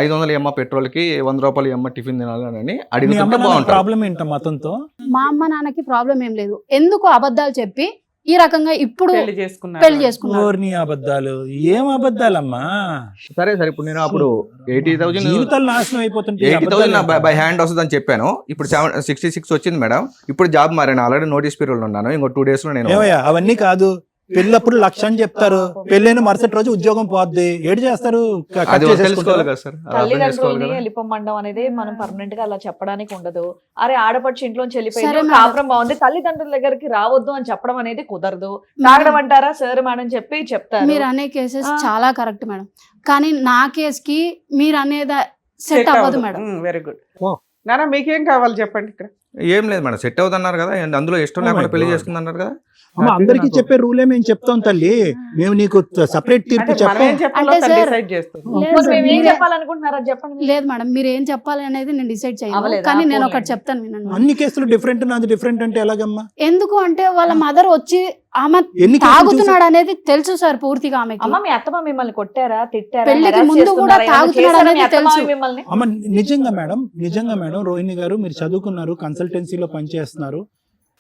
500 ఎమ్మ పెట్రోల్కి 100 రూపాయలు ఎమ్మ టిఫిన్ తినాలని అడిగితే బాగుంటుంది. ప్రాబ్లం ఏంటో అతనితో? మా అమ్మ నాన్నకి ప్రాబ్లం ఏం లేదు, ఎందుకు అబద్ధాలు చెప్పి ఈ రకంగా ఇప్పుడు పెళ్లి పెళ్లి చేసుకున్నారు. అబద్ధాలు ఏం అబద్ధాలమ్మా? సరే సార్, ఇప్పుడు నేను అప్పుడు 80,000 జీవితాలు నాశనం అయిపోతుంటే 80,000 బై హ్యాండ్ వస్తుందని చెప్పాను. ఇప్పుడు 66 వచ్చింది మేడం. ఇప్పుడు జాబ్ మారాను, ఆల్రెడీ నోటీస్ పీరియడ్ ఉన్నాను. ఇంకో 2 days లో నేను ఏమయ్యా అవన్నీ కాదు. పెళ్ళప్పుడు 1,00,000 అని చెప్తారు, పెళ్ళైన మరుసటి రోజు ఉద్యోగం పోద్ది, ఏడు చేస్తారు? అది తెలుసుకోవాలి కదా సార్. తల్లిదండ్రులని వెళ్ళిపోమండం అనేది మనం పర్మనెంట్ గా అలా చెప్పడానికి ఉండదు. అరే ఆడపడుచు ఇంట్లోంచి సరే వెళ్ళిపోయింది, మేడం. కాపురం బాగుంది, తల్లిదండ్రుల దగ్గరికి రావద్దు అని చెప్పడం అనేది కుదరదు. తాగడం అంటారా సార్ మేడం చెప్పి చెప్తారు. మీరు అనే కేసెస్ ఆ. చాలా కరెక్ట్ మేడం, కానీ నా కేస్ కి మీరు అనేది సెట్ అవ్వదు మేడం. Very good. ఓ. నాన్న మీకేం కావాలి చెప్పండి ఇక్కడ. ఏం లేదు మేడం, సెట్ అవుతున్నారు కదా, అందులో ఇష్టం Oh my లేకుండా పెళ్లి God. చేసుకుందన్నారు కదా. అందరికి చెప్పే రూలే మేము చెప్తాం తల్లి, మేము నీకు సపరేట్ తీర్పు అంటే మనం చెప్పాం. ఏం చెప్పాలో అంటే సార్, డిసైడ్ చేస్తుంది. లేదు మరి సార్, మేము ఏం మీరే- చెప్పాలనుకుంటున్నారా చెప్పండి. లేదు మేడం, మీరు ఏం చెప్పాలి అనేది నేను డిసైడ్ చేయను, అవ్వలేదా? కానీ నేను ఒకటి పోనీలేండి. చెప్తాను వినండి. అన్ని కేసులు డిఫరెంట్, నాది డిఫరెంట్ అంటే ఎలాగమ్మా? ఎందుకు అంటే వాళ్ళ మదర్ వచ్చి ఆమె ఎన్ని కేసులు తాగుతున్నాడు అనేది తెలుసు సార్ పూర్తిగా ఆమెకి. అమ్మ మీ అత్తమ్మ మిమ్మల్ని కొట్టారా, తిట్టారా, పెళ్లికి harass ముందు కూడా చేస్తున్నారా, ఏమైనా తాగుతున్నాడు చేశారా మీ అనేది అత్తమామ తెలుసు. మిమ్మల్ని? అమ్మ నిజంగా మేడం రోహిణి గారు, మీరు చదువుకున్నారు, కన్సల్టెన్సీలో పనిచేస్తున్నారు.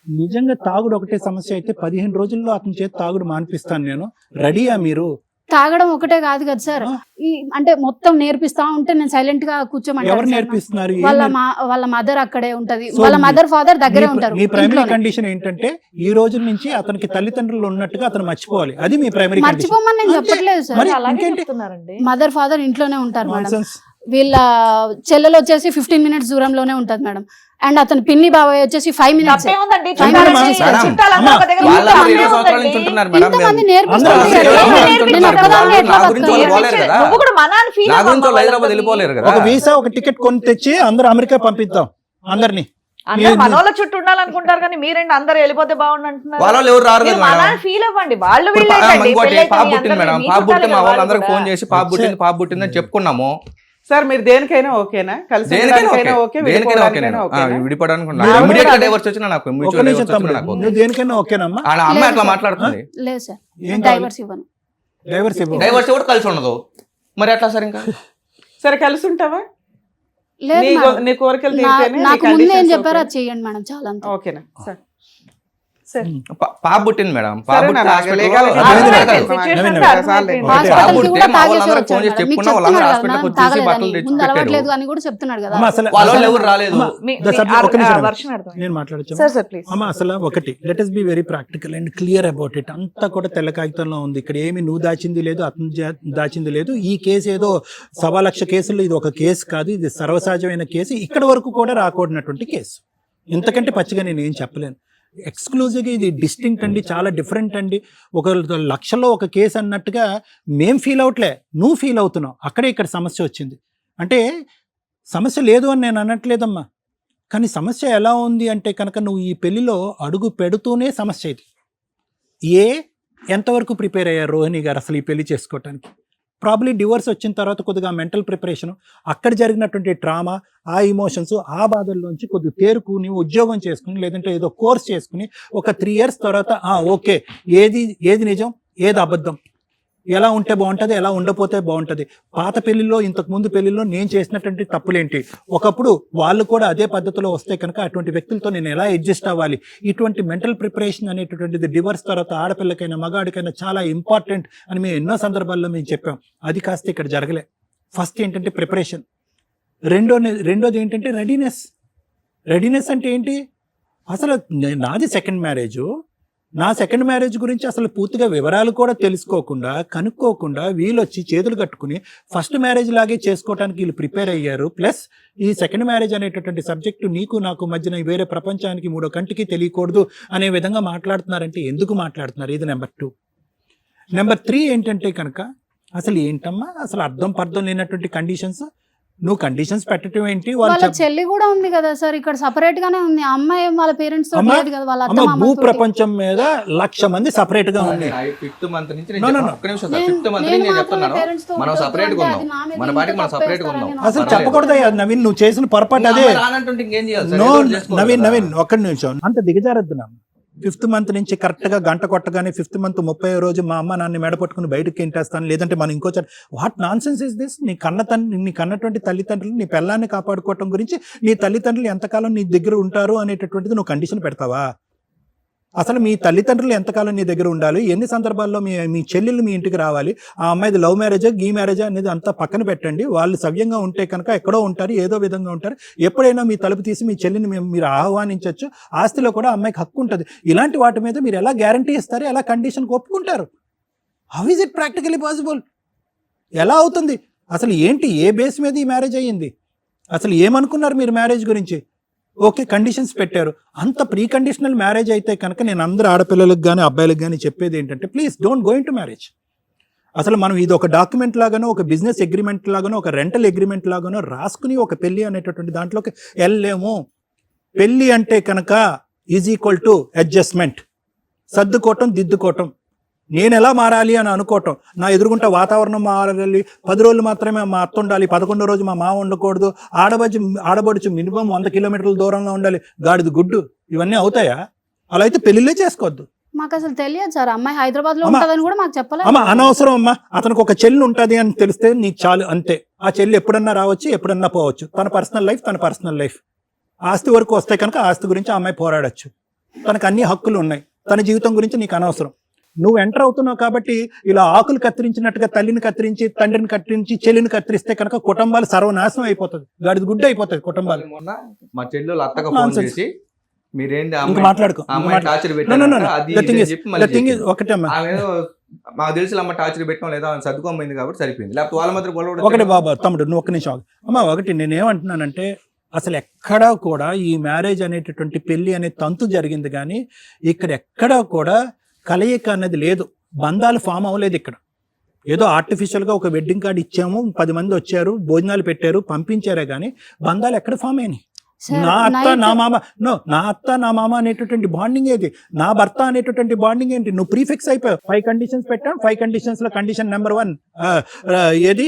నిజంగా తాగుడు ఒకటే సమస్య అయితే 15 రోజుల్లో అతని చేతి తాగుడు మానిపిస్తాను నేను. రెడీయా మీరు? తాగడం ఒకటే కాదు కదా సార్, ఆ. ఈ అంటే మొత్తం నేర్పిస్తా ఉంటే నేను సైలెంట్ గా కూర్చోమంటారు ఎవరు సార్. నేర్పిస్తున్నారు? ఏం వాళ్ళ మదర్ అక్కడే ఉంటది, So, వాళ్ళ మదర్ ఫాదర్ దగ్గరే ఉంటారు. మీ ప్రైమరీ ఇంట్లోనే. కండిషన్ ఏంటంటే ఈ రోజు నుంచి అతనికి తల్లిదండ్రులు ఉన్నట్టుగా అతను మర్చిపోవాలి. అది మీ ప్రైమరీ కండిషన్. మర్చిపోమని నేను చెప్పట్లేదు సార్, మరి అలాగే ఇంకేంటి? చెప్తున్నారండి. మదర్ ఫాదర్ ఇంట్లోనే ఉంటారు మేడం. Nonsense. వీళ్ళ చెల్లెలు వచ్చేసి 15 minutes దూరంలోనే ఉంటది మేడం, అండ్ అతని పిన్ని బాబాయ్ వచ్చేసి 5 minutes. తప్పేముందండి? మేడం, చుట్టాలందరూ ఒక దగ్గర వాళ్ళ ఉంటారు. 20 సంవత్సరాల నుంచి ఉంటున్నారు మేడం. ఇంతమంది మేము- నేర్పిస్తారు అందరూ సార్. అందరూ నేను ఒక్కదాన్నే ఎట్లా నా గురించి వాళ్ళు బతకాలి? పోలేరు కదా. నువ్వు కూడా మా నాన్న feel నా అవ్వమ్మా గురించి వాళ్ళు హైదరాబాద్ వాళ్ళతోని. వెళ్ళిపోలేరు కదా. ఒక వీసా ఒక టికెట్ కొని తెచ్చి అందరూ అమెరికా పంపిద్దాం అందరినీ. అందరూ మనోళ్ళ చుట్టూ ఉండాలనుకుంటారు కానీ మీరేంటి అందరూ వెళ్ళిపోతే బాగుండు అంటున్నారు. వాళ్ళు ఎవరు రారు మీరు కదా మా మేడం. నాన్న ఫీల్ అవ్వండి, వాళ్ళు ఇప్పుడు వీళ్ళేంటండి? ఇంకోటి పెళ్ళైతే పాప మీ పుట్టింది అందరినీ మేడం, మీ పాప పుట్టింది చుట్టాలే మా వాళ్ళు వాళ్ళందరూ కూడా. ఫోన్ చేసి పాప పుట్టింది అని చెప్పుకున్నాము. సో సార్ మీరు దేనికైనా ఓకేనా? కలిసి దేనికైనా ఉండడానికైనా ఓకే, ఓకే, దేనికైనా ఓకే. విడిపోవడానికైనా నేను ఓకేనా? విడిపోవడానికి నా ఇమీడియట్ గా కూడా డైవర్స్ వచ్చినా నాకు ఒక మ్యూచువల్ నిమిషం డైవర్స్ తమ్ముడు, వచ్చినా నాకు నువ్వు దేనికైనా ఓకేనమ్మా? ఆ అమ్మాయి అట్లా లేదు మాట్లాడుతుంది. లేదు సార్, ఏం డైవర్స్ ఇవ్వను. డైవర్స్ ఇవ్వు. డైవర్స్ కూడా కలిసి ఉండదు మరి ఎట్లా సార్ ఇంకా? సరే కలిసి ఉంటావా? లేదు నీ మేడం. నీ కోరికలు నా- తీరితేనే నీ నాకు ముందు ఏం conditions చెప్పారో ఓకేనా? అది చెయ్యండి మేడం, చాలా అంతే. ఓకేనా సార్? సార్ పాప పుట్టింది మేడం, పాప సరే పుట్టిన నా hospital లో- legal గా అర్థమైంది, అర్థమైంది. situation Situation అంతా అర్థమైపోయింది. ఒకటే. హాస్పిటల్కి పుడితే కూడా మా తాగేసి వాళ్ళందరూ వచ్చాడు ఫోన్ చేసి మేడం. మీకు చెప్పుకున్నా, వాళ్ళందరూ చెప్తున్నాడు హాస్పిటల్కి కదా, వచ్చేసి బట్టలు తాగలేదని. తెచ్చి ముందు పెట్టాడు. అలవాట్లేదు అని కూడా చెప్తున్నాడు కదా. అమ్మ, అసలు వాళ్ళు అసలు- ఎవరు రాలేదు. అమ్మ, మీ the subject- ఒక నిమిషం. వర్షన్ అర్థం. నేను మాట్లాడచ్చు. Sir sir please. అమ్మ అసలు ఒకటి, let us be very practical and clear about it. అంతా కూడా తెల్ల కాగితంలో ఉంది. ఇక్కడ ఏమి నువ్వు దాచింది లేదు, అతను దాచింది లేదు. ఈ కేసు ఏదో 1,00,000 కేసుల్లో ఇది ఒక కేసు కాదు, ఇది సర్వసహజమైన కేసు. ఇక్కడ వరకు కూడా రాకూడనటువంటి కేసు. ఇంతకంటే పచ్చిగా నేను ఏం చెప్పలేను. ఎక్స్క్లూజివ్గా ఇది డిస్టింక్ట్ అండి, చాలా డిఫరెంట్ అండి. ఒక లక్షలో ఒక కేసు అన్నట్టుగా మేం ఫీల్ అవట్లే, నువ్వు ఫీల్ అవుతున్నావు. అక్కడే ఇక్కడ సమస్య వచ్చింది. అంటే సమస్య లేదు అని నేను అనట్లేదమ్మా, కానీ సమస్య ఎలా ఉంది అంటే కనుక నువ్వు ఈ పెళ్లిలో అడుగు పెడుతూనే సమస్య ఇది. ఎంతవరకు ప్రిపేర్ అయ్యారు రోహిణి గారు అసలు ఈ పెళ్లి చేసుకోవటానికి? ప్రాబ్లీ డివోర్స్ వచ్చిన తర్వాత కొద్దిగా మెంటల్ ప్రిపరేషన్, అక్కడ జరిగినటువంటి ట్రామా, ఆ ఇమోషన్స్, ఆ బాధల్లోంచి కొద్దిగా తేరుకుని ఉద్యోగం చేసుకుని, లేదంటే ఏదో కోర్స్ చేసుకుని ఒక 3 years తర్వాత ఓకే, ఏది నిజం, ఏది అబద్ధం, ఎలా ఉంటే బాగుంటుంది, ఎలా ఉండపోతే బాగుంటుంది. పాత పెళ్లిలో, ఇంతకు ముందు పెళ్లిలో నేను చేసినటువంటి తప్పులేంటి, ఒకప్పుడు వాళ్ళు కూడా అదే పద్ధతిలో వస్తే కనుక అటువంటి వ్యక్తులతో నేను ఎలా అడ్జస్ట్ అవ్వాలి, ఇటువంటి మెంటల్ ప్రిపరేషన్ అనేటటువంటిది డివోర్స్ తర్వాత ఆడపిల్లకైనా మగాడికైనా చాలా ఇంపార్టెంట్ అని మేము ఎన్నో సందర్భాల్లో మేము చెప్పాం. అది కాస్త ఇక్కడ జరగలే. ఫస్ట్ ఏంటంటే ప్రిపరేషన్, రెండోది ఏంటంటే రెడీనెస్ అంటే ఏంటి? అసలు నాది సెకండ్ మ్యారేజ్, నా సెకండ్ మ్యారేజ్ గురించి అసలు పూర్తిగా వివరాలు కూడా తెలుసుకోకుండా, కనుక్కోకుండా వీళ్ళు వచ్చి చేతులు కట్టుకుని ఫస్ట్ మ్యారేజ్ లాగే చేసుకోవడానికి వీళ్ళు ప్రిపేర్ అయ్యారు. ప్లస్ ఈ సెకండ్ మ్యారేజ్ అనేటటువంటి సబ్జెక్టు నీకు నాకు మధ్యన వేరే ప్రపంచానికి మూడో కంటికి తెలియకూడదు అనే విధంగా మాట్లాడుతున్నారంటే ఎందుకు మాట్లాడుతున్నారు? ఇది నెంబర్ 2. నెంబర్ 3 ఏంటంటే కనుక అసలు ఏంటమ్మా, అసలు అర్థం పర్థం లేనటువంటి కండిషన్స్. నువ్వు కండిషన్స్ పెట్టడం ఏంటి? వాళ్ళ చెల్లి కూడా ఉంది కదా సార్, ఇక్కడ సపరేట్ గానే ఉంది. ఆ అమ్మాయి వాళ్ళ పేరెంట్స్ తో అమ్మ, లేదు కదా, వాళ్ళ అత్త అమ్మ, మామ భూ ప్రపంచం మీద 1,00,000 మంది సపరేట్ గా ఉంది. 5th month నుంచి No, no, no. ఒక్క నిమిషం సార్, 5th month నుంచి నేను చెప్తున్నాను, మనం సపరేట్ గా ఉందాం, మన బాడీకి మనం సపరేట్ గా ఉందాం. అసలు చెప్పకూడదయ్యా నవీన్, నువ్వు చేసిన పొరపాటు అదే. రానంటుంటే ఇంకేం చేయాలి సార్? నో ఏదో ఒకటి చేసుకోవాలి కదా. నవీన్ ఒక్క నిమిషం, అంత దిగజారద్దు నా. 5th month నుంచి కరెక్ట్ గా గంట కొట్టగానే 5th month 30వ రోజు మా అమ్మ నాన్న మెడ పట్టుకుని బయటకి ఇంటేస్తాను, లేదంటే మనం ఇంకో what non sense is this? నీ కన్నటువంటి తల్లిదండ్రులు, నీ పిల్లాన్ని కాపాడుకోవటం గురించి నీ తల్లిదండ్రులు ఎంతకాలం నీ దగ్గర ఉంటారు అనేటటువంటిది నువ్వు కండిషన్ పెడతావా? అసలు మీ తల్లిదండ్రులు ఎంతకాలం నీ దగ్గర ఉండాలి? ఎన్ని సందర్భాల్లో మీ చెల్లెళ్ళు మీ ఇంటికి రావాలి? ఆ అమ్మాయిది లవ్ మ్యారేజా గీ మ్యారేజా అనేది అంతా పక్కన పెట్టండి. వాళ్ళు సవ్యంగా ఉంటే కనుక ఎక్కడో ఉంటారు, ఏదో విధంగా ఉంటారు. ఎప్పుడైనా మీ తలుపు తీసి మీ చెల్లిని మీరు ఆహ్వానించవచ్చు. ఆస్తిలో కూడా అమ్మాయికి హక్కు ఉంటుంది. ఇలాంటి వాటి మీద మీరు ఎలా గ్యారంటీ ఇస్తారు, ఎలా కండిషన్కి ఒప్పుకుంటారు? How is it practically possible? ఎలా అవుతుంది? అసలు ఏంటి, ఏ బేస్ మీద ఈ మ్యారేజ్ అయ్యింది? అసలు ఏమనుకున్నారు మీరు మ్యారేజ్ గురించి? ఓకే, కండిషన్స్ పెట్టారు. అంత ప్రీ కండిషనల్ మ్యారేజ్ అయితే కనుక నేను అందరు ఆడపిల్లలకు కానీ అబ్బాయిలకు కానీ చెప్పేది ఏంటంటే, please don't go in to marriage. అసలు మనం ఇది ఒక డాక్యుమెంట్ లాగానో, ఒక బిజినెస్ అగ్రిమెంట్ లాగానో, ఒక రెంటల్ అగ్రిమెంట్ లాగానో రాసుకుని ఒక పెళ్లి అనేటటువంటి దాంట్లోకి వెళ్ళలేము. పెళ్లి అంటే కనుక ఈజ్ ఈక్వల్ టు అడ్జస్ట్మెంట్, సర్దుకోవటం, దిద్దుకోవటం. నేను ఎలా మారాలి అని అనుకోవటం, నా ఎదురుగుంట వాతావరణం మారాలి, 10 రోజులు మాత్రమే మా అత్త ఉండాలి, 11వ రోజు మా మామ ఉండకూడదు, ఆడబడుచు మినిమం 100 kilometers దూరంలో ఉండాలి, గాడిది గుడ్డు, ఇవన్నీ అవుతాయా? అలా అయితే పెళ్లిళ్ళే చేసుకోవద్దు. మాకు అసలు తెలియదు సార్, అమ్మాయి హైదరాబాద్ లో అమ్మ, ఉంటదని కూడా మాకు చెప్పలేదు. అమ్మ అనవసరం అమ్మా, అతనికి ఒక చెల్లి ఉంటుంది అని తెలిస్తే నీకు చాలు, అంతే. ఆ చెల్లి ఎప్పుడన్నా రావచ్చు, ఎప్పుడన్నా పోవచ్చు. తన పర్సనల్ లైఫ్. ఆస్తి వరకు వస్తే కనుక ఆస్తి గురించి ఆ అమ్మాయి పోరాడచ్చు. తనకు అన్ని హక్కులు ఉన్నాయి. తన జీవితం గురించి నీకు అనవసరం. నువ్వు ఎంటర్ అవుతున్నావు కాబట్టి ఇలా ఆకులు కత్తిరించినట్టుగా తల్లిని కత్తిరించి, తండ్రిని కత్తిరించి, చెల్లిని కత్తిరిస్తే కనుక కుటుంబాలు సర్వనాశనం అయిపోతుంది, గాడిద గుడ్డ అయిపోతుంది కుటుంబాలు. మొన్న మా చెల్లెలు అత్తగా ఫోన్ Nonsense. చేసి మీరేంది ఇంకా మాట్లాడుకో. టార్చర్ ఒకటే అమ్మా, మాకు తెలిసి అమ్మ టార్చర్ పెట్టడం లేదా సర్దుకోమైంది కాబట్టి సరిపోయింది, లేకపోతే వాళ్ళ మధ్య గొడవ ఒకటి బాబా తమ్ముడు, నువ్వు ఒక్క నిమిషం ఆగు. అమ్మా, ఒకటి నేనేమంటున్నానంటే, అసలు ఎక్కడా కూడా ఈ మ్యారేజ్ అనేటటువంటి పెళ్లి అనే తంతు జరిగింది, కానీ ఇక్కడ ఎక్కడా కూడా కలయిక అన్నది లేదు. బంధాలు ఫామ్ అవ్వలేదు ఇక్కడ. ఏదో ఆర్టిఫిషియల్గా ఒక వెడ్డింగ్ కార్డు ఇచ్చాము, 10 మంది వచ్చారు, భోజనాలు పెట్టారు, పంపించారే కానీ బంధాలు ఎక్కడ ఫామ్ అయినాయి? సార్ నా అత్త నైట్ నా మామ నా అత్త నా మామ అనేటటువంటి బాండింగ్ ఏది, నా భర్త అనేటటువంటి బాండింగ్ ఏంటి? నువ్వు ప్రీఫిక్స్ అయిపోయావు. 5 కండిషన్స్ పెట్టాం. 5 కండిషన్స్ లో కండిషన్ నెంబర్ 1 ఏది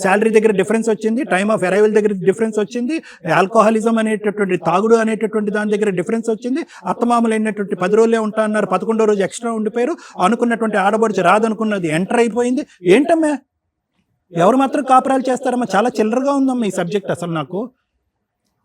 శాలరీ దగ్గర డిఫరెన్స్ వచ్చింది, టైమ్ ఆఫ్ అరైవల్ దగ్గర డిఫరెన్స్ వచ్చింది, ఆల్కహాలిజం అనేటటువంటి తాగుడు అనేటటువంటి దాని దగ్గర డిఫరెన్స్ వచ్చింది, అత్తమామలు అయినటువంటి 10 రోజులే ఉంటా అన్నారు, 11వ రోజు ఎక్స్ట్రా ఉండిపోయారు, అనుకున్నటువంటి ఆడబడుచు రాదనుకున్నది ఎంటర్ అయిపోయింది. ఏంటమ్మా ఎవరు మాత్రం కాపురాలు చేస్తారమ్మా? చాలా చిల్లరగా ఉందమ్మా ఈ సబ్జెక్ట్ అసలు నాకు.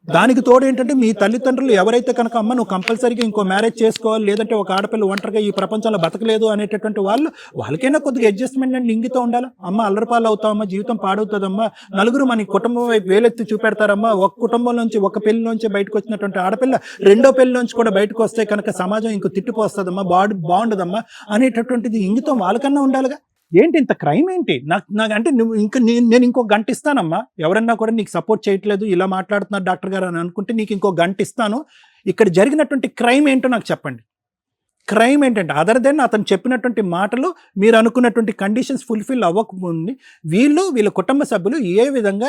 దానికి తోడు ఏంటంటే మీ తల్లిదండ్రులు ఎవరైతే కనుక అమ్మ నువ్వు కంపల్సరీగా ఇంకో మ్యారేజ్ చేసుకోవాలి, లేదంటే ఒక ఆడపిల్ల ఒంటరిగా ఈ ప్రపంచంలో బతకలేదు అనేటటువంటి వాళ్ళకైనా కొద్దిగా అడ్జస్ట్మెంట్ అండ్ ఇంగితో ఉండాలి. అమ్మ అల్లరిపాలు అవుతామమ్మా, జీవితం పాడవుతుందమ్మా, నలుగురు మన కుటుంబం వైపు వేలెత్తి చూపెడతారమ్మా. ఒక కుటుంబం నుంచి ఒక పెళ్లి నుంచి బయటకు వచ్చినటువంటి ఆడపిల్ల రెండో పెళ్లి నుంచి కూడా బయటకు వస్తే కనుక సమాజం ఇంకో తిట్టిపోస్తుందమ్మా, బాగుండదమ్మా అనేటటువంటిది ఇంగితం వాళ్ళకన్నా ఉండాలిగా. ఏంటి ఇంత క్రైమ్ ఏంటి? నాకు అంటే నువ్వు ఇంకా నేను ఇంకో గంట ఇస్తానమ్మా, ఎవరన్నా కూడా నీకు సపోర్ట్ చేయట్లేదు ఇలా మాట్లాడుతున్నారు డాక్టర్ గారు అని అనుకుంటే నీకు ఇంకో గంట ఇస్తాను. ఇక్కడ జరిగినటువంటి క్రైమ్ ఏంటో నాకు చెప్పండి. క్రైమ్ ఏంటంటే అదర్ దెన్ అతను చెప్పినటువంటి మాటలు మీరు అనుకున్నటువంటి కండిషన్స్ ఫుల్ఫిల్ అవ్వకముందు వీళ్ళ కుటుంబ సభ్యులు ఏ విధంగా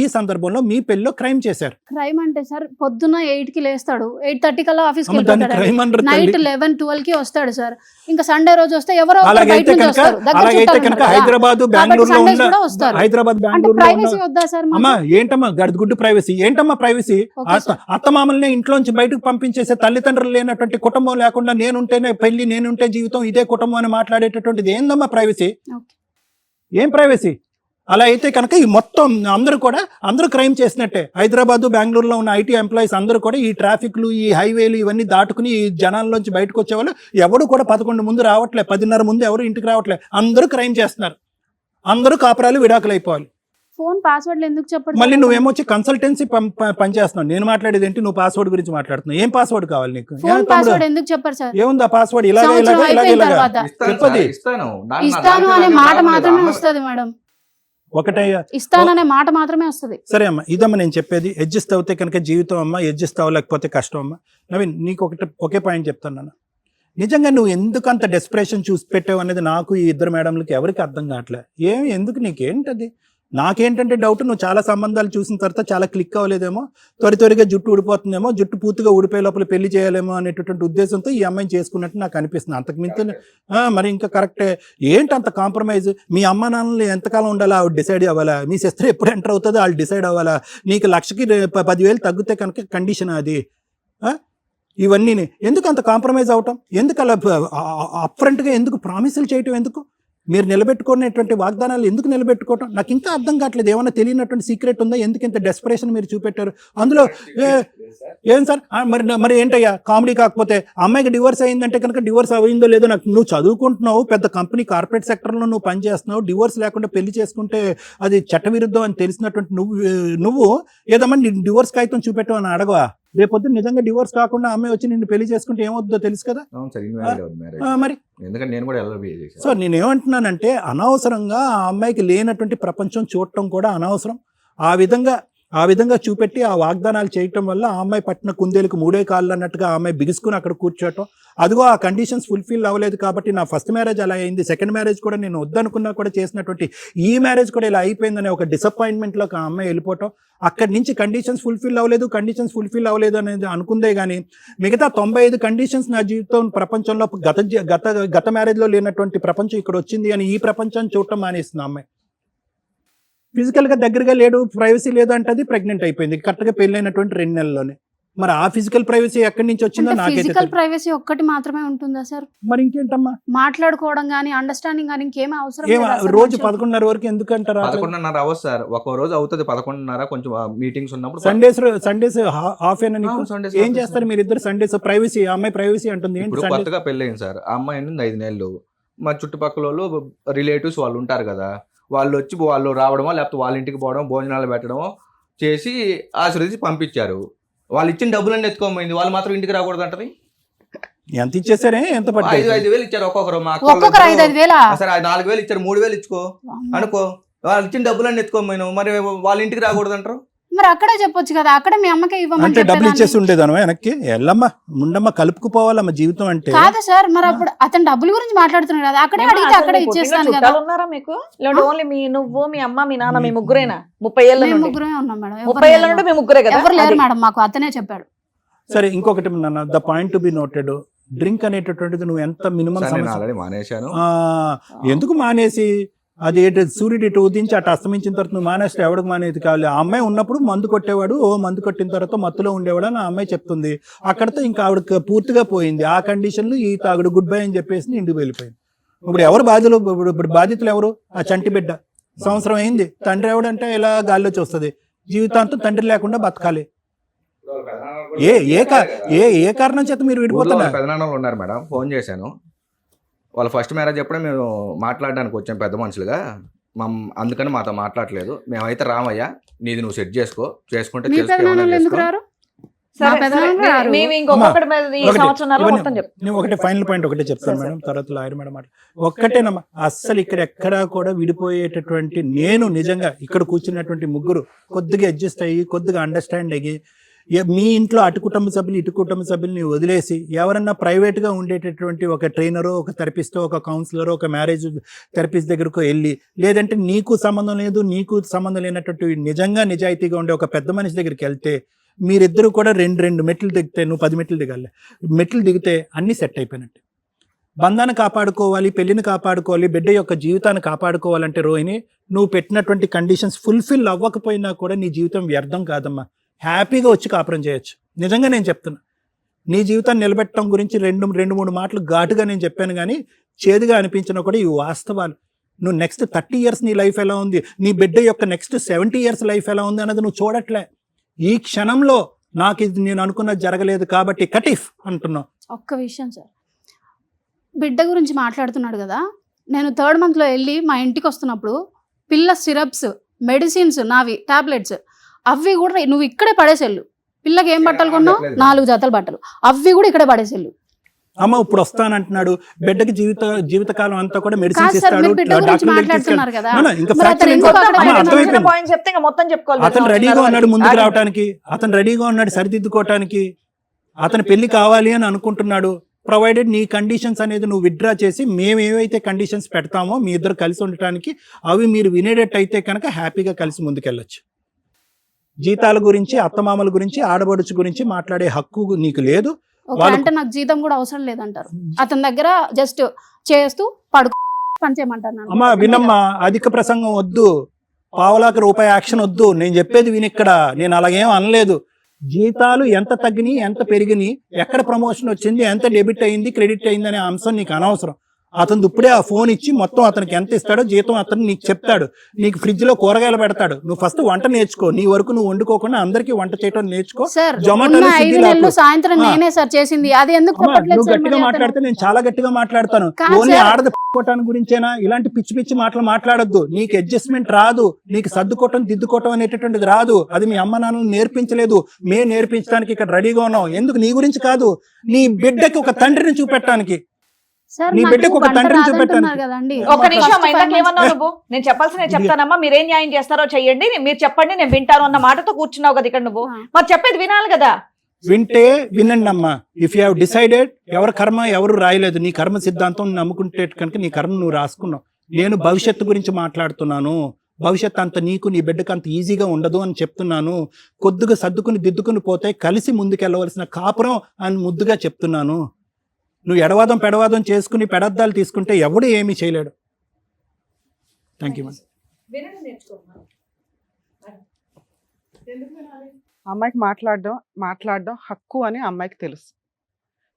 ఈ సందర్భంలో మీ పెళ్ళిలో క్రైమ్ చేశారు. క్రైమ్ అంటే సార్ పొద్దున్న 8కి లేస్తాడు, 8:30 కల్లా ఆఫీస్కి దాన్ని క్రైమ్ వెళ్ళిపోతాడు, అంటారు నైట్ తల్లి. 11-12కి వస్తాడు సార్. ఇంకా సండే రోజు వస్తే ఎవరో ఒకరు అలాగైతే బయట నుంచి కనుక వస్తారు, దగ్గర అలాగైతే చుట్టాలు కనుక ఉంటారు కదా. హైదరాబాద్ కాబట్టి బెంగళూరులో సండేస్ ఉన్న కూడా వస్తారు. హైదరాబాద్ అంటే బెంగళూరులో ప్రైవసీ ఉన్న వద్దా సార్ మాకు? అమ్మా ఏంటమ్మా గడిగుడ్డు ప్రైవసీ ఏంటమ్మా ప్రైవసీ? Okay sir. అత్తమామల్ని ఇంట్లోంచి బయటకు పంపించేసే తల్లిదండ్రులు లేనటువంటి కుటుంబం లేకుండా నేనుంటేనే పెళ్లి నేనుంటే జీవితం ఇదే కుటుంబం అని మాట్లాడేటటువంటిది ఏందమ్మా ప్రైవసీ? ఓకే. ఏం ప్రైవసీ? అలా అయితే కనుక ఈ మొత్తం అందరూ క్రైమ్ చేసినట్టే. హైదరాబాద్ బెంగళూరులో ఉన్న ఐటీ ఎంప్లాయీస్ అందరూ కూడా ఈ ట్రాఫిక్లు ఈ హైవేలు ఇవన్నీ దాటుకుని ఈ జనాల్లోంచి బయటకు వచ్చేవాళ్ళు ఎవరు కూడా 11 ముందు రావట్లే, 10:30 ముందు ఎవరు ఇంటికి రావట్లే. అందరూ క్రైమ్ చేస్తున్నారు, అందరూ కాపురాలు విడాకులు అయిపోవాలి. ఫోన్ పాస్వర్డ్లు ఎందుకు చెప్పండి? మళ్ళీ నువ్వేమొచ్చి కన్సల్టెన్సీ పనిచేస్తున్నావు. నేను మాట్లాడేది ఏంటి? నువ్వు పాస్వర్డ్ గురించి మాట్లాడుతున్నావు. ఏం పాస్వర్డ్ కావాలి నీకు? ఫోన్ పాస్వర్డ్ ఎందుకు చెప్పారు సార్? ఏముంది ఆ పాస్వర్డ్? సంవత్సరం అయిపోయిన తర్వాత చెప్పది. ఇస్తాను అనే మాట మాత్రమే వస్తుంది మేడం. ఒకటే ఇస్తాననే మాట మాత్రమే వస్తుంది. సరే అమ్మా, ఇదమ్మా నేను చెప్పేది. అడ్జస్ట్ అవుతే కనుక జీవితం అమ్మా, అడ్జస్ట్ అవ్వలేకపోతే కష్టం అమ్మా. నవీన్ నీకు ఒకే పాయింట్ చెప్తాను నాన్న. నిజంగా నువ్వు ఎందుకు అంత డెస్పరేషన్ చూసి పెట్టావు అనేది నాకు ఈ ఇద్దరు మేడంలకి ఎవరికి అర్థం కావట్లే. ఎందుకు నీకేంటది? నాకేంటంటే డౌట్, నువ్వు చాలా సంబంధాలు చూసిన తర్వాత చాలా క్లిక్ అవ్వలేదేమో, త్వరగా జుట్టు ఊడిపోతుందేమో, జుట్టు పూర్తిగా ఊడిపోయే లోపల పెళ్లి చేయాలేమో అనేటటువంటి ఉద్దేశంతో ఈ అమ్మాయిని చేసుకున్నట్టు నాకు అనిపిస్తుంది. అంతకుమించి మరి ఇంకా కరెక్టే. ఏంటి అంత కాంప్రమైజ్? మీ అమ్మ నాన్నలు ఎంతకాలం ఉండాలా ఆవిడ డిసైడ్ అవ్వాలా? మీ సిస్టర్ ఎప్పుడు ఎంటర్ అవుతుందో వాళ్ళు డిసైడ్ అవ్వాలా? నీకు 1,00,000 తగ్గితే కనుక కండిషన్ అది. ఇవన్నీ ఎందుకు అంత కాంప్రమైజ్ అవటం? ఎందుకు అలా అప్ఫ్రంట్గా ఎందుకు ప్రామిసులు చేయటం? ఎందుకు మీరు నిలబెట్టుకునేటువంటి వాగ్దానాలు ఎందుకు నిలబెట్టుకోవటం? నాకు ఇంకా అర్థం కావట్లేదు. ఏమైనా తెలియనటువంటి సీక్రెట్ ఉందా? ఎందుకు ఇంత డెస్పరేషన్ మీరు చూపెట్టారు అందులో? ఏం సార్ మరి ఏంటయ్యా కామెడీ? కాకపోతే అమ్మాయికి డివోర్స్ అయిందంటే కనుక డివోర్స్ అయిందో లేదో నాకు, నువ్వు చదువుకుంటున్నావు, పెద్ద కంపెనీ కార్పొరేట్ సెక్టర్లో నువ్వు పనిచేస్తున్నావు, డివోర్స్ లేకుండా పెళ్లి చేసుకుంటే అది చట్టవిరుద్ధం అని తెలిసినటువంటి నువ్వు ఏదమ్మా డివోర్స్ కాగితం చూపెట్టావు అని అడగవా? రేపొద్దు నిజంగా డివోర్స్ కాకుండా అమ్మాయి వచ్చి నిన్ను పెళ్లి చేసుకుంటే ఏమవుతుందో తెలుసు కదా మరి. సో నేనేమంటున్నానంటే అనవసరంగా ఆ అమ్మాయికి లేనటువంటి ప్రపంచం చూడటం కూడా అనవసరం. ఆ విధంగా చూపెట్టి ఆ వాగ్దానాలు చేయటం వల్ల ఆ అమ్మాయి పట్టిన కుందేలకు 3 కాళ్ళు అన్నట్టుగా ఆ అమ్మాయి బిగుసుకుని అక్కడ కూర్చోవటం. అదిగో ఆ కండిషన్స్ ఫుల్ఫిల్ అవ్వలేదు కాబట్టి నా ఫస్ట్ మ్యారేజ్ అలా అయింది, సెకండ్ మ్యారేజ్ కూడా నేను వద్దనుకున్నా కూడా చేసినటువంటి ఈ మ్యారేజ్ కూడా ఇలా అయిపోయిందనే ఒక డిసప్పాయింట్మెంట్లోకి ఆ అమ్మాయి వెళ్ళిపోవటం. అక్కడి నుంచి కండిషన్స్ ఫుల్ఫిల్ అవ్వలేదు అనేది అనుకుందే కానీ మిగతా 95 కండిషన్స్ నా జీవితం ప్రపంచంలో గత మ్యారేజ్లో లేనటువంటి ప్రపంచం ఇక్కడ వచ్చింది అని ఈ ప్రపంచాన్ని చూడటం మానేస్తుంది అమ్మాయి. ఫిజికల్గా దగ్గరగా లేడు, ప్రైవసీ లేదు అంటే అది ప్రెగ్నెంట్ అయిపోయింది కరెక్ట్గా పెళ్ళైనటువంటి 2 నెలల్లోనే. మరి ఆ ఫిజికల్ ప్రైవసీ ఎక్కడి నుంచి వచ్చిందో నాకైతే. ఫిజికల్ ప్రైవసీ ఒక్కటి మాత్రమే ఉంటుందా సార్? మరి ఇంకేంటమ్మా మాట్లాడుకోవడం కానీ అండర్స్టాండింగ్ కానీ ఇంకేమీ అవసరం లేదా సార్? రోజు 11:30 వరకు ఎందుకంటారా? 11:30 అవర్స్ సార్, ఒక రోజు అవుతుంది 11:30. కొంచెం మీటింగ్స్ ఉన్నప్పుడు సండేస్ హాఫ్ ఏనా నీకు? ఏం చేస్తారు మీరు ఇద్దరు సండేస్? ప్రైవసీ, అమ్మాయి ప్రైవసీ అంటుంది. ఇప్పుడు కొత్తగా పెళ్ళయింది సార్, ఆ అమ్మాయి 5 నెలలు. మా చుట్టుపక్కల వాళ్ళు రిలేటివ్స్ వాళ్ళు ఉంటారు కదా, వాళ్ళు రావడమో లేకపోతే వాళ్ళ ఇంటికి పోవడం, భోజనాలు పెట్టడమో చేసి ఆశీర్వదించి పంపించారు. వాళ్ళు ఇచ్చిన డబ్బులన్నీ ఎత్తుకోమైంది, వాళ్ళు మాత్రం ఇంటికి రాకూడదు అంటది. ఎంత ఇచ్చేసారే? ఎంత 5,000 ఇచ్చారు ఒక్కొక్కరు. మా ఒక్కొక్కరు 5,000 సరే 4,000 ఇచ్చారు, 3,000 ఇచ్చుకో అనుకో. వాళ్ళు ఇచ్చిన డబ్బులన్నీ ఎత్తుకోమైనావు, మరి వాళ్ళ ఇంటికి రాకూడదు అంటారు. మరి అక్కడే చెప్పొచ్చు కదా, అక్కడే మీ అమ్మకే ఇవ్వమని అంటే డబ్బులు ఇచ్చేసి చెప్పేదాన్ని. ఉండేదాను వెనక్కి. ఎల్లమ్మ ముండమ్మ కలుపుకుపోవాలమ్మ జీవితం అంటే. కాదు సార్, మరి అప్పుడు అతను డబ్బుల గురించి మాట్లాడుతున్నాడు కదా, అక్కడే ఏమ్మా, అడిగితే అసలు అక్కడే నీకు పుట్టిన ఇచ్చేస్తాను కదా. చుట్టాలు ఉన్నారా మీకు? లేదంటే ఓన్లీ నువ్వు మీ అమ్మ మీ నాన్న మీ ముగ్గురేనా? 30 ఏళ్ళ మేము నుండి ముగ్గురమే ఉన్నాం మేడం, 30 ఏళ్ళ నుండి మీ ముగ్గురే కదా? ఎవరు లేరు అది. మేడం మాకు, అతనే చెప్పాడు. సరే ఇంకొకటి నాన్న, the point to be noted, drink అనేటటువంటిది నువ్వు ఎంత మినిమం సార్, నేను ఆల్రెడీ మానేశాను. ఎందుకు మానేసి అది సూర్యుడు ఇటు ఉదించి అటు అస్తమించిన తర్వాత నువ్వు మానేస్తే ఎవరికి మానేది కావాలి. ఆ అమ్మాయి ఉన్నప్పుడు మందు కొట్టేవాడు, మందు కొట్టిన తర్వాత మత్తులో ఉండేవాడు అని ఆ అమ్మాయి చెప్తుంది. అక్కడితో ఇంకా ఆవిడ పూర్తిగా పోయింది. ఆ కండిషన్లో ఈ తాగుడు గుడ్ బై అని చెప్పేసి ఇంటికి వెళ్ళిపోయింది. ఇప్పుడు ఎవరు బాధ్యులు? ఇప్పుడు బాధితులు ఎవరు? ఆ చంటి బిడ్డ. సంవత్సరం అయింది, తండ్రి ఎవడంటే ఇలా గాల్లో చూస్తుంది. జీవితాంతం తండ్రి లేకుండా బతకాలి. ఏ కారణం చేత మీరు విడిపోతున్నారు? పెదనాన్నలు ఉన్నారు మేడం, ఫోన్ చేశాను. వాళ్ళ ఫస్ట్ మ్యారేజ్ అప్పుడే మేము మాట్లాడడానికి వచ్చాం పెద్ద మనుషులుగా. అందుకని మాతో మాట్లాడలేదు. మేమైతే రామయ్య, నీది నువ్వు సెట్ చేసుకుంటే మీ చేసుకో, పెదనాన్నలు ఏమైనా ఎందుకు చేసుకో. రారు? సరే, మా పెదనాన్న సరే, రారు. మేము ఇంకొకటి మీద ఈ ఒకటి, సంవత్సరాల్లో ఇవన్నీ మొత్తం చెప్తాం. నేను ఒకటి ఫైనల్ పాయింట్ ఒకటే చెప్తాను సరే, మేడం, తర్వాత లాయర్ మేడం మాట ఒక్కటేనమ్మా. అస్సలు ఇక్కడ ఎక్కడా కూడా విడిపోయేటటువంటి, నేను నిజంగా ఇక్కడ కూర్చున్నటువంటి ముగ్గురు కొద్దిగా అడ్జస్ట్ అయ్యి కొద్దిగా అండర్స్టాండ్ అయ్యి, మీ ఇంట్లో అటు కుటుంబ సభ్యులు ఇటు కుటుంబ సభ్యుల్ని వదిలేసి ఎవరన్నా ప్రైవేట్గా ఉండేటటువంటి ఒక ట్రైనరో, ఒక థెరపిస్టో, ఒక కౌన్సిలరో, ఒక మ్యారేజ్ థెరపిస్ట్ దగ్గరకు వెళ్ళి, లేదంటే నీకు సంబంధం లేదు నీకు సంబంధం లేనటువంటి నిజంగా నిజాయితీగా ఉండే ఒక పెద్ద మనిషి దగ్గరికి వెళ్తే మీరిద్దరూ కూడా రెండు మెట్లు దిగితే, నువ్వు 10 మెట్లు దిగాలి, మెట్లు దిగితే అన్నీ సెట్ అయిపోయినట్టు. బంధాన్ని కాపాడుకోవాలి, పెళ్లిని కాపాడుకోవాలి, బిడ్డ యొక్క జీవితాన్ని కాపాడుకోవాలంటే రోహిణి, నువ్వు పెట్టినటువంటి కండిషన్స్ ఫుల్ఫిల్ అవ్వకపోయినా కూడా నీ జీవితం వ్యర్థం కాదమ్మా. హ్యాపీగా వచ్చి కాపురం చేయొచ్చు. నిజంగా నేను చెప్తున్నా. నీ జీవితాన్ని నిలబెట్టడం గురించి రెండు మూడు మాటలు ఘాటుగా నేను చెప్పాను, కానీ చేదుగా అనిపించినా కూడా ఇవి వాస్తవాలు. నువ్వు నెక్స్ట్ 30 ఇయర్స్ నీ లైఫ్ ఎలా ఉంది, నీ బిడ్డ యొక్క నెక్స్ట్ 70 ఇయర్స్ లైఫ్ ఎలా ఉంది అన్నది నువ్వు చూడట్లే. ఈ క్షణంలో నాకు ఇది నేను అనుకున్నది జరగలేదు కాబట్టి కటిఫ్ అంటున్నావు. ఒక్క విషయం సార్, బిడ్డ గురించి మాట్లాడుతున్నాడు కదా, నేను 3rd monthలో వెళ్ళి మా ఇంటికి వస్తున్నప్పుడు పిల్ల సిరప్స్, మెడిసిన్స్, నావి టాబ్లెట్స్, అవి కూడా నువ్వు ఇక్కడే పడేసేళ్ళు. పిల్లకి ఏం బట్టలు కొన్నావు? 4 జతలు బట్టలు, అవి కూడా ఇక్కడే పడేసేళ్ళు. అమ్మ ఇప్పుడు వస్తానంటున్నాడు, బిడ్డకి జీవితకాలం అంతా కూడా మెడిసిన్స్ కాదు సార్, ఇస్తాడు, మీరు బిడ్డ గురించి మాట్లాడుతున్నారు కదా, ఇంకా మరి అతను ఎందుకు అక్కడ అమ్మ, పెట్టాడు? అర్థమైపోయింది. పాయింట్ చెప్తే ఇంకా మొత్తం చెప్పుకోవాలి. అతను రెడీగా ఉన్నాడు ముందుకు రావడానికి, అతను రెడీగా ఉన్నాడు సరిదిద్దుకోవటానికి, అతను పెళ్లి కావాలి అని అనుకుంటున్నాడు. ప్రొవైడెడ్ నీ కండిషన్స్ అనేది నువ్వు విత్డ్రా చేసి, మేము ఏవైతే కండిషన్స్ పెడతామో మీ ఇద్దరు కలిసి ఉండటానికి, అవి మీరు వినేటట్టు అయితే కనుక హ్యాపీగా కలిసి ముందుకెళ్ళొచ్చు. జీతాల గురించి, అత్తమామల గురించి, ఆడబడుచు గురించి మాట్లాడే హక్కు నీకు లేదు. ఓకే, అంటే నాకు జీతం కూడా అవసరం లేదంటారు. అతని దగ్గర జస్ట్ చేస్తూ పడుకో పని చేయమంటారు నన్ను. అమ్మా వినమ్మా, అధిక ప్రసంగం వద్దు, పావలాకి రూపాయి యాక్షన్ వద్దు. నేను చెప్పేది వినిక్కడ, నేను అలాగేం అనలేదు. జీతాలు ఎంత తగ్గినాయి, ఎంత పెరిగినాయి, ఎక్కడ ప్రమోషన్ వచ్చింది, ఎంత డెబిట్ అయింది, క్రెడిట్ అయింది అనే అంశం నీకు అనవసరం. అతను ఇప్పుడే ఆ ఫోన్ ఇచ్చి మొత్తం అతనికి ఎంత ఇస్తాడో జీతం అతను నీకు చెప్తాడు. నీకు ఫ్రిడ్జ్ లో కూరగాయలు పెడతాడు. నువ్వు ఫస్ట్ వంట నేర్చుకో. నీ వరకు నువ్వు వండుకోకుండా అందరికీ వంట చేయడం నేర్చుకో. సార్, జొమాటోలో, ఉన్న 5 స్విగ్గీలో నెలలు సాయంత్రం నేనే సార్ చేసింది. అది ఎందుకు అమ్మా, చెప్పట్లేదు నువ్వు సార్ గట్టిగా మరి మాట్లాడితే అతను? నేను చాలా గట్టిగా మాట్లాడతాను. కాదు ఓన్లీ సార్. ఆడది పట్టుకోవటానికి గురించేనా? ఇలాంటి పిచ్చి పిచ్చి మాటలు మాట్లాడొద్దు. నీకు అడ్జస్ట్మెంట్ రాదు, నీకు సర్దుకోవటం దిద్దుకోవటం అనేటటువంటిది రాదు. అది మీ అమ్మ నాన్నలు నేర్పించలేదు, మేము నేర్పించడానికి ఇక్కడ రెడీగా ఉన్నాం. ఎందుకు? నీ గురించి కాదు, నీ బిడ్డకి ఒక తండ్రిని చూపెట్టడానికి. సార్, నీ నాకు బిడ్డకు ఒక వంట తండ్రిని రాదంటున్నారు చూపెట్టాను. కదండి. ఒక నిమిషం First ఇందాక 5 ఏమన్నావు నువ్వు? నేను చెప్పాల్సిన చెప్తానమ్మా, మీరేం న్యాయం చేస్తారో చెయ్యండి, మీరు చెప్పండి నేను వింటాను అన్న మాటతో కూర్చున్నావు కదా ఇక్కడ నువ్వు. మరి చెప్పేది వినాలి కదా. వింటే వినండి అమ్మా. ఇఫ్ యూ హావ్ డిసైడెడ్, ఎవరి కర్మ ఎవరు రాయలేదు. నీ కర్మ సిద్ధాంతం నమ్ముకుంటే కనుక నీ కర్మ నువ్వు రాసుకున్నావు. నేను భవిష్యత్తు గురించి మాట్లాడుతున్నాను. భవిష్యత్తు అంత నీకు నీ బిడ్డకు అంత ఈజీగా ఉండదు అని చెప్తున్నాను. కొద్దిగా సర్దుకుని దిద్దుకుని పోతే కలిసి ముందుకెళ్ళవలసిన కాపురం అని ముద్దుగా చెప్తున్నాను. నువ్వు ఎడవాదం పెడవాదం చేసుకుని పెడద్దాలు తీసుకుంటే ఎవడు ఏమీ చేయలేడు. Thank you. అమ్మాయికి మాట్లాడడం హక్కు అని అమ్మాయికి తెలుసు.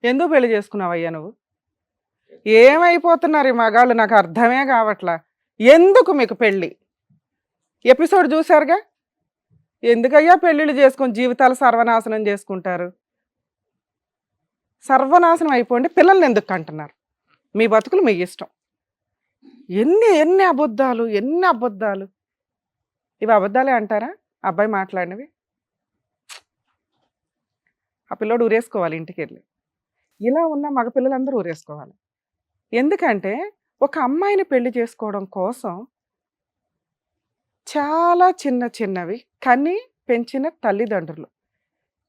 ఎందుకు పెళ్లి చేసుకున్నావయ్యా నువ్వు? ఏమైపోతున్నారు ఈ మగాళ్ళు, నాకు అర్థమే కావట్లా. ఎందుకు మీకు పెళ్ళి? ఎపిసోడ్ చూసారుగా, ఎందుకయ్యా పెళ్ళిళ్ళు చేసుకొని జీవితాలు సర్వనాశనం చేసుకుంటారు? సర్వనాశనం అయిపోండి, పిల్లల్ని ఎందుకు అంటున్నారు? మీ బతుకులు మీ ఇష్టం. ఎన్ని అబద్ధాలు, ఎన్ని అబద్ధాలు. ఇవి అబద్ధాలే అంటారా అబ్బాయి మాట్లాడినవి? ఆ పిల్లోడు ఊరేసుకోవాలి ఇంటికి వెళ్ళి. ఇలా ఉన్న మగ పిల్లలందరూ ఊరేసుకోవాలి. ఎందుకంటే ఒక అమ్మాయిని పెళ్లి చేసుకోవడం కోసం చాలా చిన్నవి కానీ పెంచిన తల్లిదండ్రులు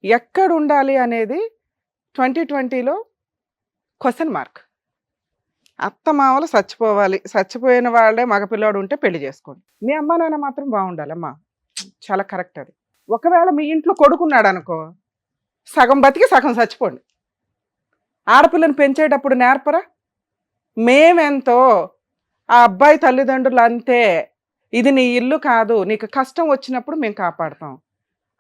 ఎక్కడ ఉండాలి అనేది 2020లో క్వశ్చన్ మార్క్. అత్తమామలు చచ్చిపోవాలి, చచ్చిపోయిన వాళ్ళే మగపిల్లాడు ఉంటే పెళ్లి చేసుకోండి. మీ అమ్మ నాన్న మాత్రం బాగుండాలమ్మా, చాలా కరెక్ట్ అది. ఒకవేళ మీ ఇంట్లో కొడుకున్నాడు అనుకో, సగం బతికి సగం చచ్చిపోండి. ఆడపిల్లని పెంచేటప్పుడు నేర్పరా, మేమెంతో ఆ అబ్బాయి తల్లిదండ్రులు అంతే, ఇది నీ ఇల్లు కాదు, నీకు కష్టం వచ్చినప్పుడు మేము కాపాడుతాం.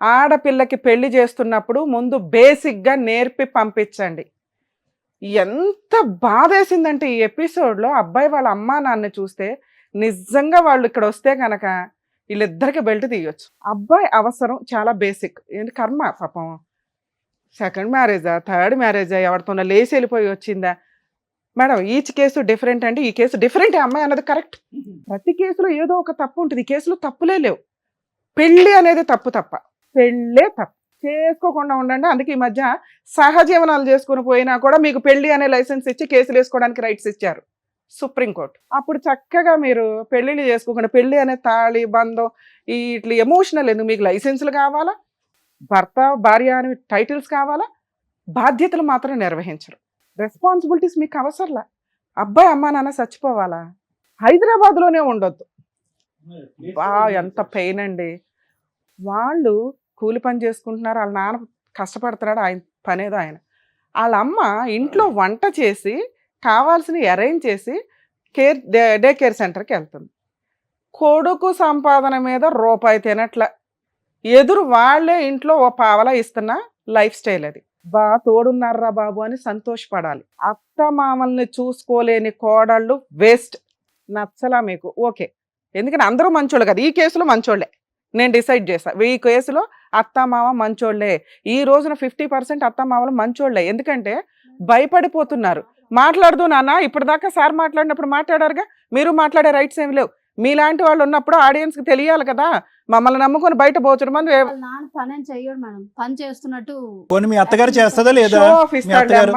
ఆడపిల్లకి పెళ్లి చేస్తున్నప్పుడు ముందు బేసిక్గా నేర్పి పంపించండి. ఎంత బాధేసిందంటే ఈ ఎపిసోడ్లో అబ్బాయి వాళ్ళ అమ్మా నాన్న చూస్తే, నిజంగా వాళ్ళు ఇక్కడ వస్తే కనుక వీళ్ళిద్దరికి బెల్ట్ తీయొచ్చు. అబ్బాయి అవసరం చాలా బేసిక్, ఏంటి కర్మ పాపం, సెకండ్ మ్యారేజా థర్డ్ మ్యారేజా ఎవరితోనో లేచి వెళ్ళిపోయి వచ్చిందా మేడం. ఈచ్ కేసు డిఫరెంట్ అండి, ఈ కేసు డిఫరెంట్, అమ్మాయి అన్నది కరెక్ట్. ప్రతి కేసులో ఏదో ఒక తప్పు ఉంటుంది, ఈ కేసులో తప్పులే లేవు. పెళ్ళి అనేది తప్పు తప్ప, పెళ్ళే తప్పు, చేసుకోకుండా ఉండండి. అందుకే ఈ మధ్య సహజీవనాలు చేసుకుని పోయినా కూడా మీకు పెళ్లి అనే లైసెన్స్ ఇచ్చి కేసులు వేసుకోవడానికి రైట్స్ ఇచ్చారు సుప్రీంకోర్టు. అప్పుడు చక్కగా మీరు పెళ్లిళ్ళు చేసుకోకుండా, పెళ్లి అనే తాళి బంధం ఇట్లా ఎమోషనల్ ఎందుకు, మీకు లైసెన్సులు కావాలా, భర్త భార్య అని టైటిల్స్ కావాలా, బాధ్యతలు మాత్రం నిర్వహించరు, రెస్పాన్సిబిలిటీస్ మీకు అవసరంలా. అబ్బాయి అమ్మా నాన్న చచ్చిపోవాలా, హైదరాబాద్లోనే ఉండొద్దు. బా ఎంత పెయిన్ అండి. వాళ్ళు కూలి పని చేసుకుంటున్నారు, వాళ్ళ నాన్న కష్టపడుతున్నాడు, ఆయన పనేదో ఆయన. వాళ్ళ అమ్మ ఇంట్లో వంట చేసి కావాల్సినవి అరేంజ్ చేసి డే కేర్ సెంటర్కి వెళ్తుంది. కొడుకు సంపాదన మీద రూపాయి తినట్ల, ఎదురు వాళ్ళే ఇంట్లో ఓ పావలా ఇస్తున్న లైఫ్ స్టైల్ అది. తోడున్నారా బాబు అని సంతోషపడాలి. అత్త మామల్ని చూసుకోలేని కోడళ్ళు వేస్ట్. నచ్చలా మీకు ఓకే, ఎందుకంటే అందరూ మంచోళ్ళు కదా, ఈ కేసులో మంచోళ్ళే నేను డిసైడ్ చేశా. ఈ కేసులో అత్తమామ మంచోళ్లే. ఈ రోజున 50% అత్తమామలు మంచోళ్లే. ఎందుకంటే భయపడిపోతున్నారు. మాట్లాడదు నాన్న, ఇప్పటిదాకా సార్ మాట్లాడినప్పుడు మాట్లాడారుగా, మీరు మాట్లాడే రైట్స్ ఏమి లేవు. మీలాంటి వాళ్ళు ఉన్నప్పుడు ఆడియన్స్కి తెలియాలి కదా, మమ్మల్ని నమ్ముకొని బయట పోతున్న మంది నాన్న పని ఏం చెయ్యడు మేడం, పని చేస్తున్నట్టు. పోనీ మీ అత్తగారు చేస్తుందా లేదా? షో ఆఫ్ ఇస్తాడు.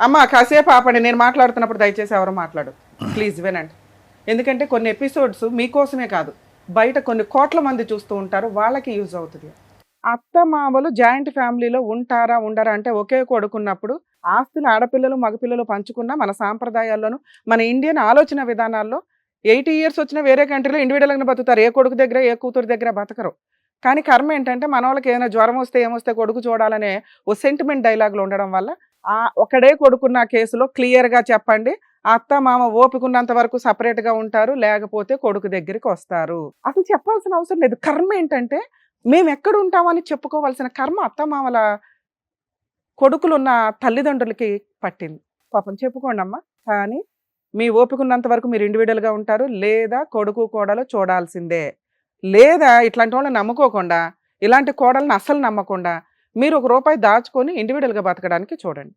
అమ్మ కాసేపు ఆపండి, నేను మాట్లాడుతున్నప్పుడు దయచేసి ఎవరు మాట్లాడు ప్లీజ్ వినండి. ఎందుకంటే కొన్ని ఎపిసోడ్స్ మీకోసమే కాదు, బయట కొన్ని కోట్ల మంది చూస్తూ ఉంటారు, వాళ్ళకి యూజ్ అవుతుంది. అత్త మామలు జాయింట్ ఫ్యామిలీలో ఉంటారా ఉండరా అంటే, ఒకే కొడుకున్నప్పుడు ఆస్తులు ఆడపిల్లలు మగపిల్లలు పంచుకున్న మన సాంప్రదాయాల్లోనూ మన ఇండియన్ ఆలోచన విధానాల్లో 80 years వచ్చినా వేరే కంట్రీలో ఇండివిడువల్గా బతుకుతారు, ఏ కొడుకు దగ్గర ఏ కూతురు దగ్గర బతకరు. కానీ కర్మ ఏంటంటే మన వాళ్ళకి ఏదైనా జ్వరం వస్తే ఏమొస్తే కొడుకు చూడాలనే ఓ సెంటిమెంట్ డైలాగులు ఉండడం వల్ల ఒకడే కొడుకున్న కేసులో క్లియర్గా చెప్పండి, అత్త మామ ఓపికన్నంత వరకు సపరేట్గా ఉంటారు, లేకపోతే కొడుకు దగ్గరికి వస్తారు. అసలు చెప్పాల్సిన అవసరం లేదు. కర్మ ఏంటంటే మేము ఎక్కడ ఉంటామని చెప్పుకోవాల్సిన కర్మ అత్త మామల కొడుకులున్న తల్లిదండ్రులకి పట్టింది. పాపం చెప్పుకోండి అమ్మా, కానీ మీ ఓపికన్నంత వరకు మీరు ఇండివిడువల్గా ఉంటారు, లేదా కొడుకు కోడలు చూడాల్సిందే. లేదా ఇట్లాంటి వాళ్ళని నమ్ముకోకుండా, ఇలాంటి కోడలను అస్సలు నమ్మకుండా మీరు ₹1 దాచుకొని ఇండివిడువల్గా బతకడానికి చూడండి.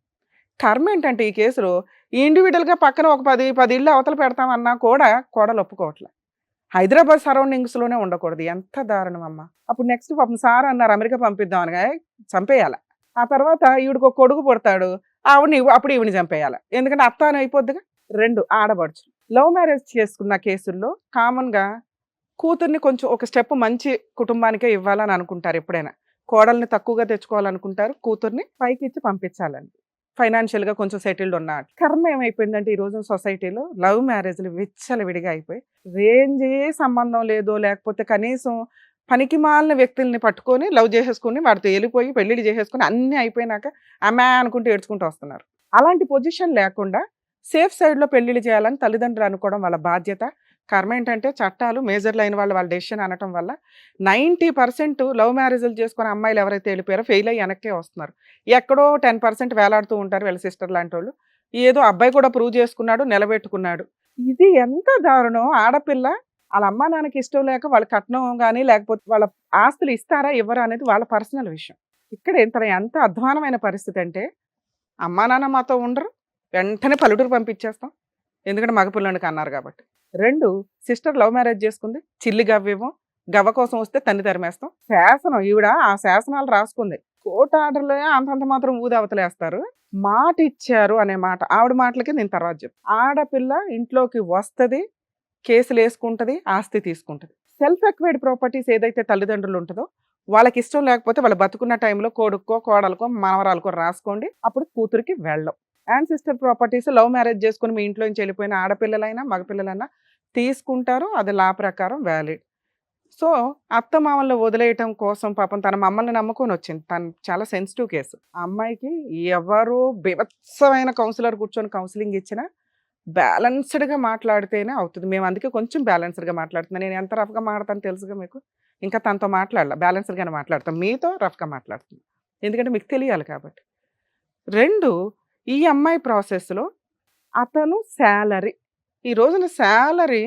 కర్మ ఏంటంటే ఈ కేసులో ఈ ఇండివిడువల్గా పక్కన ఒక 10 ఇళ్ళు అవతల పెడతామన్నా కూడా కోడలు ఒప్పుకోవట్లే. హైదరాబాద్ సరౌండింగ్స్లోనే ఉండకూడదు. ఎంత దారుణం అమ్మ. అప్పుడు నెక్స్ట్ పాపం సార్ అన్నారు అమెరికా పంపిద్దాం అనగా చంపేయాల. ఆ తర్వాత ఈవిడికి ఒక కొడుకు పుడతాడు, అప్పుడు ఈవిని చంపేయాలి, ఎందుకంటే అత్త అని అయిపోద్దిగా. 2 ఆడబడుచు లవ్ మ్యారేజ్ చేసుకున్న కేసుల్లో కామన్గా కూతుర్ని కొంచెం ఒక స్టెప్ మంచి కుటుంబానికే ఇవ్వాలని అనుకుంటారు. ఎప్పుడైనా కోడల్ని తక్కువగా తెచ్చుకోవాలనుకుంటారు, కూతుర్ని పైకి ఇచ్చి పంపించాలని, ఫైనాన్షియల్గా కొంచెం సెటిల్డ్ ఉన్న. కర్మ ఏమైపోయిందంటే ఈ రోజు సొసైటీలో లవ్ మ్యారేజ్లు విచ్చలవిడిగా అయిపోయి, రేంజే సంబంధం లేదో లేకపోతే కనీసం పనికి మాలిన వ్యక్తుల్ని పట్టుకొని లవ్ చేసేసుకుని వాడితో వెళ్ళిపోయి పెళ్ళిళ్ళు చేసేసుకుని అన్నీ అయిపోయినాక అమ్మా అనుకుంటూ ఏడ్చుకుంటూ వస్తున్నారు. అలాంటి పొజిషన్ లేకుండా సేఫ్ సైడ్లో పెళ్ళిళ్ళు చేయాలని తల్లిదండ్రులు అనుకోవడం వాళ్ళ బాధ్యత. కర్మ ఏంటంటే చట్టాలు మేజర్లు అయిన వాళ్ళ డెసిషన్ అనటం వల్ల 90% లవ్ మ్యారేజ్లు చేసుకుని అమ్మాయిలు ఎవరైతే వెళ్ళిపోయారో ఫెయిల్ అయ్యి వెనక్కే వస్తున్నారు. ఎక్కడో 10% వేలాడుతూ ఉంటారు వీళ్ళ సిస్టర్ లాంటి వాళ్ళు. ఏదో అబ్బాయి కూడా ప్రూవ్ చేసుకున్నాడు, నిలబెట్టుకున్నాడు. ఇది ఎంత దారుణం. ఆడపిల్ల వాళ్ళ అమ్మా నాన్నకి ఇష్టం లేక వాళ్ళ కట్నం కానీ లేకపోతే వాళ్ళ ఆస్తులు ఇస్తారా ఇవ్వరా అనేది వాళ్ళ పర్సనల్ విషయం. ఇక్కడ ఎంత అధ్వానమైన పరిస్థితి అంటే, అమ్మా నాన్న మాతో ఉండరు, వెంటనే పల్లెటూరు పంపించేస్తాం, ఎందుకంటే మగపిల్లానికి అన్నారు కాబట్టి. 2 సిస్టర్ లవ్ మ్యారేజ్ చేసుకుంది, చిల్లి గవ్వేమో, గవ్వ కోసం వస్తే తన్ని తరిమేస్తాం. శాసనం ఈవిడ ఆ శాసనాలు రాసుకుంది, కోర్టు ఆర్డర్లో అంతంత మాత్రం ఊది అవతలేస్తారు. మాట ఇచ్చారు అనే మాట, ఆవిడ మాటలకి నేను తర్వాత చెప్పు. ఆడపిల్ల ఇంట్లోకి వస్తుంది, కేసులు వేసుకుంటుంది, ఆస్తి తీసుకుంటుంది. సెల్ఫ్ ఎక్వైర్డ్ ప్రాపర్టీస్ ఏదైతే తల్లిదండ్రులు ఉంటుందో వాళ్ళకి ఇష్టం లేకపోతే వాళ్ళు బతుకున్న టైంలో కొడుక్కో కోడలకో మనవరాలకో రాసుకోండి, అప్పుడు కూతురికి వెళ్ళం. And sister properties love marriage చేసుకుని మీ ఇంట్లో నుంచి వెళ్ళిపోయిన ఆడపిల్లలైనా మగపిల్లలైనా తీసుకుంటారు, అది లా ప్రకారం వ్యాలిడ్. సో అత్త మామల్ని వదిలేయటం కోసం పాపం తన మమ్మల్ని నమ్ముకొని వచ్చింది, తను చాలా సెన్సిటివ్ కేసు. ఆ అమ్మాయికి ఎవరు బీభత్సమైన కౌన్సిలర్ కూర్చొని కౌన్సిలింగ్ ఇచ్చినా బ్యాలెన్స్డ్గా మాట్లాడితేనే అవుతుంది. మేము అందుకే కొంచెం బ్యాలెన్స్డ్గా మాట్లాడుతున్నాను. నేను ఎంత రఫ్గా మాట్లాడతాను తెలుసుగా మీకు. ఇంకా తనతో మాట్లాడాల, బ్యాలెన్స్డ్గానే మాట్లాడతాం, మీతో రఫ్గా మాట్లాడుతున్నాం ఎందుకంటే మీకు తెలియాలి కాబట్టి. 2, ఈ అమ్మాయి ప్రాసెస్లో అతను శాలరీ, ఈ రోజున శాలరీ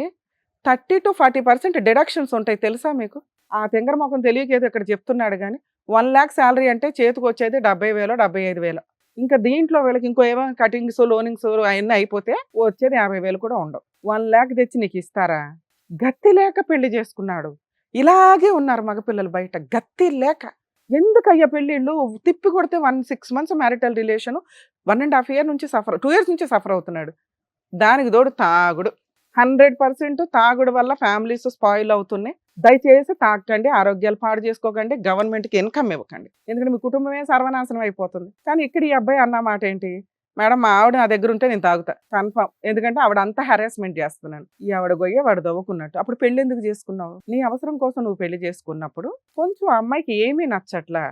30-40% డిడక్షన్స్ ఉంటాయి తెలుసా మీకు? ఆ తెంగర మొఖం తెలియకేదో ఇక్కడ చెప్తున్నాడు కానీ 1 lakh శాలరీ అంటే చేతికి వచ్చేది 70,000 75,000. ఇంకా దీంట్లో వీళ్ళకి ఇంకో ఏమో కటింగ్స్ లోనింగ్స్ అవన్నీ అయిపోతే వచ్చేది 50,000 కూడా ఉండవు. 1 lakh తెచ్చి నీకు ఇస్తారా? గతి లేక పెళ్లి చేసుకున్నాడు. ఇలాగే ఉన్నారు మగపిల్లలు బయట, గతి లేక. ఎందుకయ్యా పెళ్ళిళ్ళు తిప్పి కొడితే 6 months మ్యారిటల్ రిలేషన్, 1.5 year నుంచి 2 years నుంచి సఫర్ అవుతున్నాడు. దానికి తోడు తాగుడు, 100% తాగుడు వల్ల ఫ్యామిలీస్ స్పాయిల్ అవుతున్నాయి. దయచేసి తాగకండి, ఆరోగ్యాలు పాడు చేసుకోకండి, గవర్నమెంట్కి ఇన్కమ్ ఇవ్వకండి, ఎందుకంటే మీ కుటుంబమే సర్వనాశనం అయిపోతుంది. కానీ ఇక్కడ ఈ అబ్బాయి అన్న మాట ఏంటి, మేడం మా ఆవిడ నా దగ్గర ఉంటే నేను తాగుతా కన్ఫర్మ్, ఎందుకంటే ఆవిడ అంతా హెరాస్మెంట్ చేస్తున్నాను. ఈ ఆవిడ గొయ్య వాడు దవ్వుకున్నట్టు. అప్పుడు పెళ్లి ఎందుకు చేసుకున్నావు? నీ అవసరం కోసం నువ్వు పెళ్లి చేసుకున్నప్పుడు కొంచెం ఆ అమ్మాయికి ఏమీ నచ్చట్లా.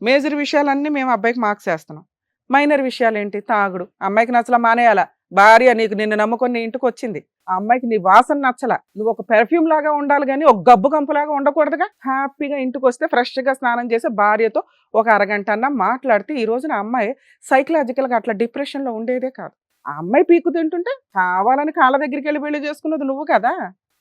మేజర్ విషయాలన్నీ మేము అబ్బాయికి మార్క్స్ వేస్తున్నాం, మైనర్ విషయాలు ఏంటి, తాగుడు. అమ్మాయికి నచ్చలా, మానేయాలా. భార్య నిన్ను నమ్ముకొని నీ ఇంటికి వచ్చింది, ఆ అమ్మాయికి నీ వాసన నచ్చలా, నువ్వు ఒక పెర్ఫ్యూమ్ లాగా ఉండాలి కానీ ఒక గబ్బు కంపులాగా ఉండకూడదుగా. హ్యాపీగా ఇంటికి వస్తే ఫ్రెష్గా స్నానం చేసి భార్యతో ఒక అరగంట అన్నా మాట్లాడితే ఈ రోజున అమ్మాయి సైకలాజికల్గా అట్లా డిప్రెషన్లో ఉండేదే కాదు. ఆ అమ్మాయి పీకు తింటుంటే కావాలని కాళ్ళ దగ్గరికి వెళ్ళి పెళ్లి చేసుకున్నది నువ్వు కదా.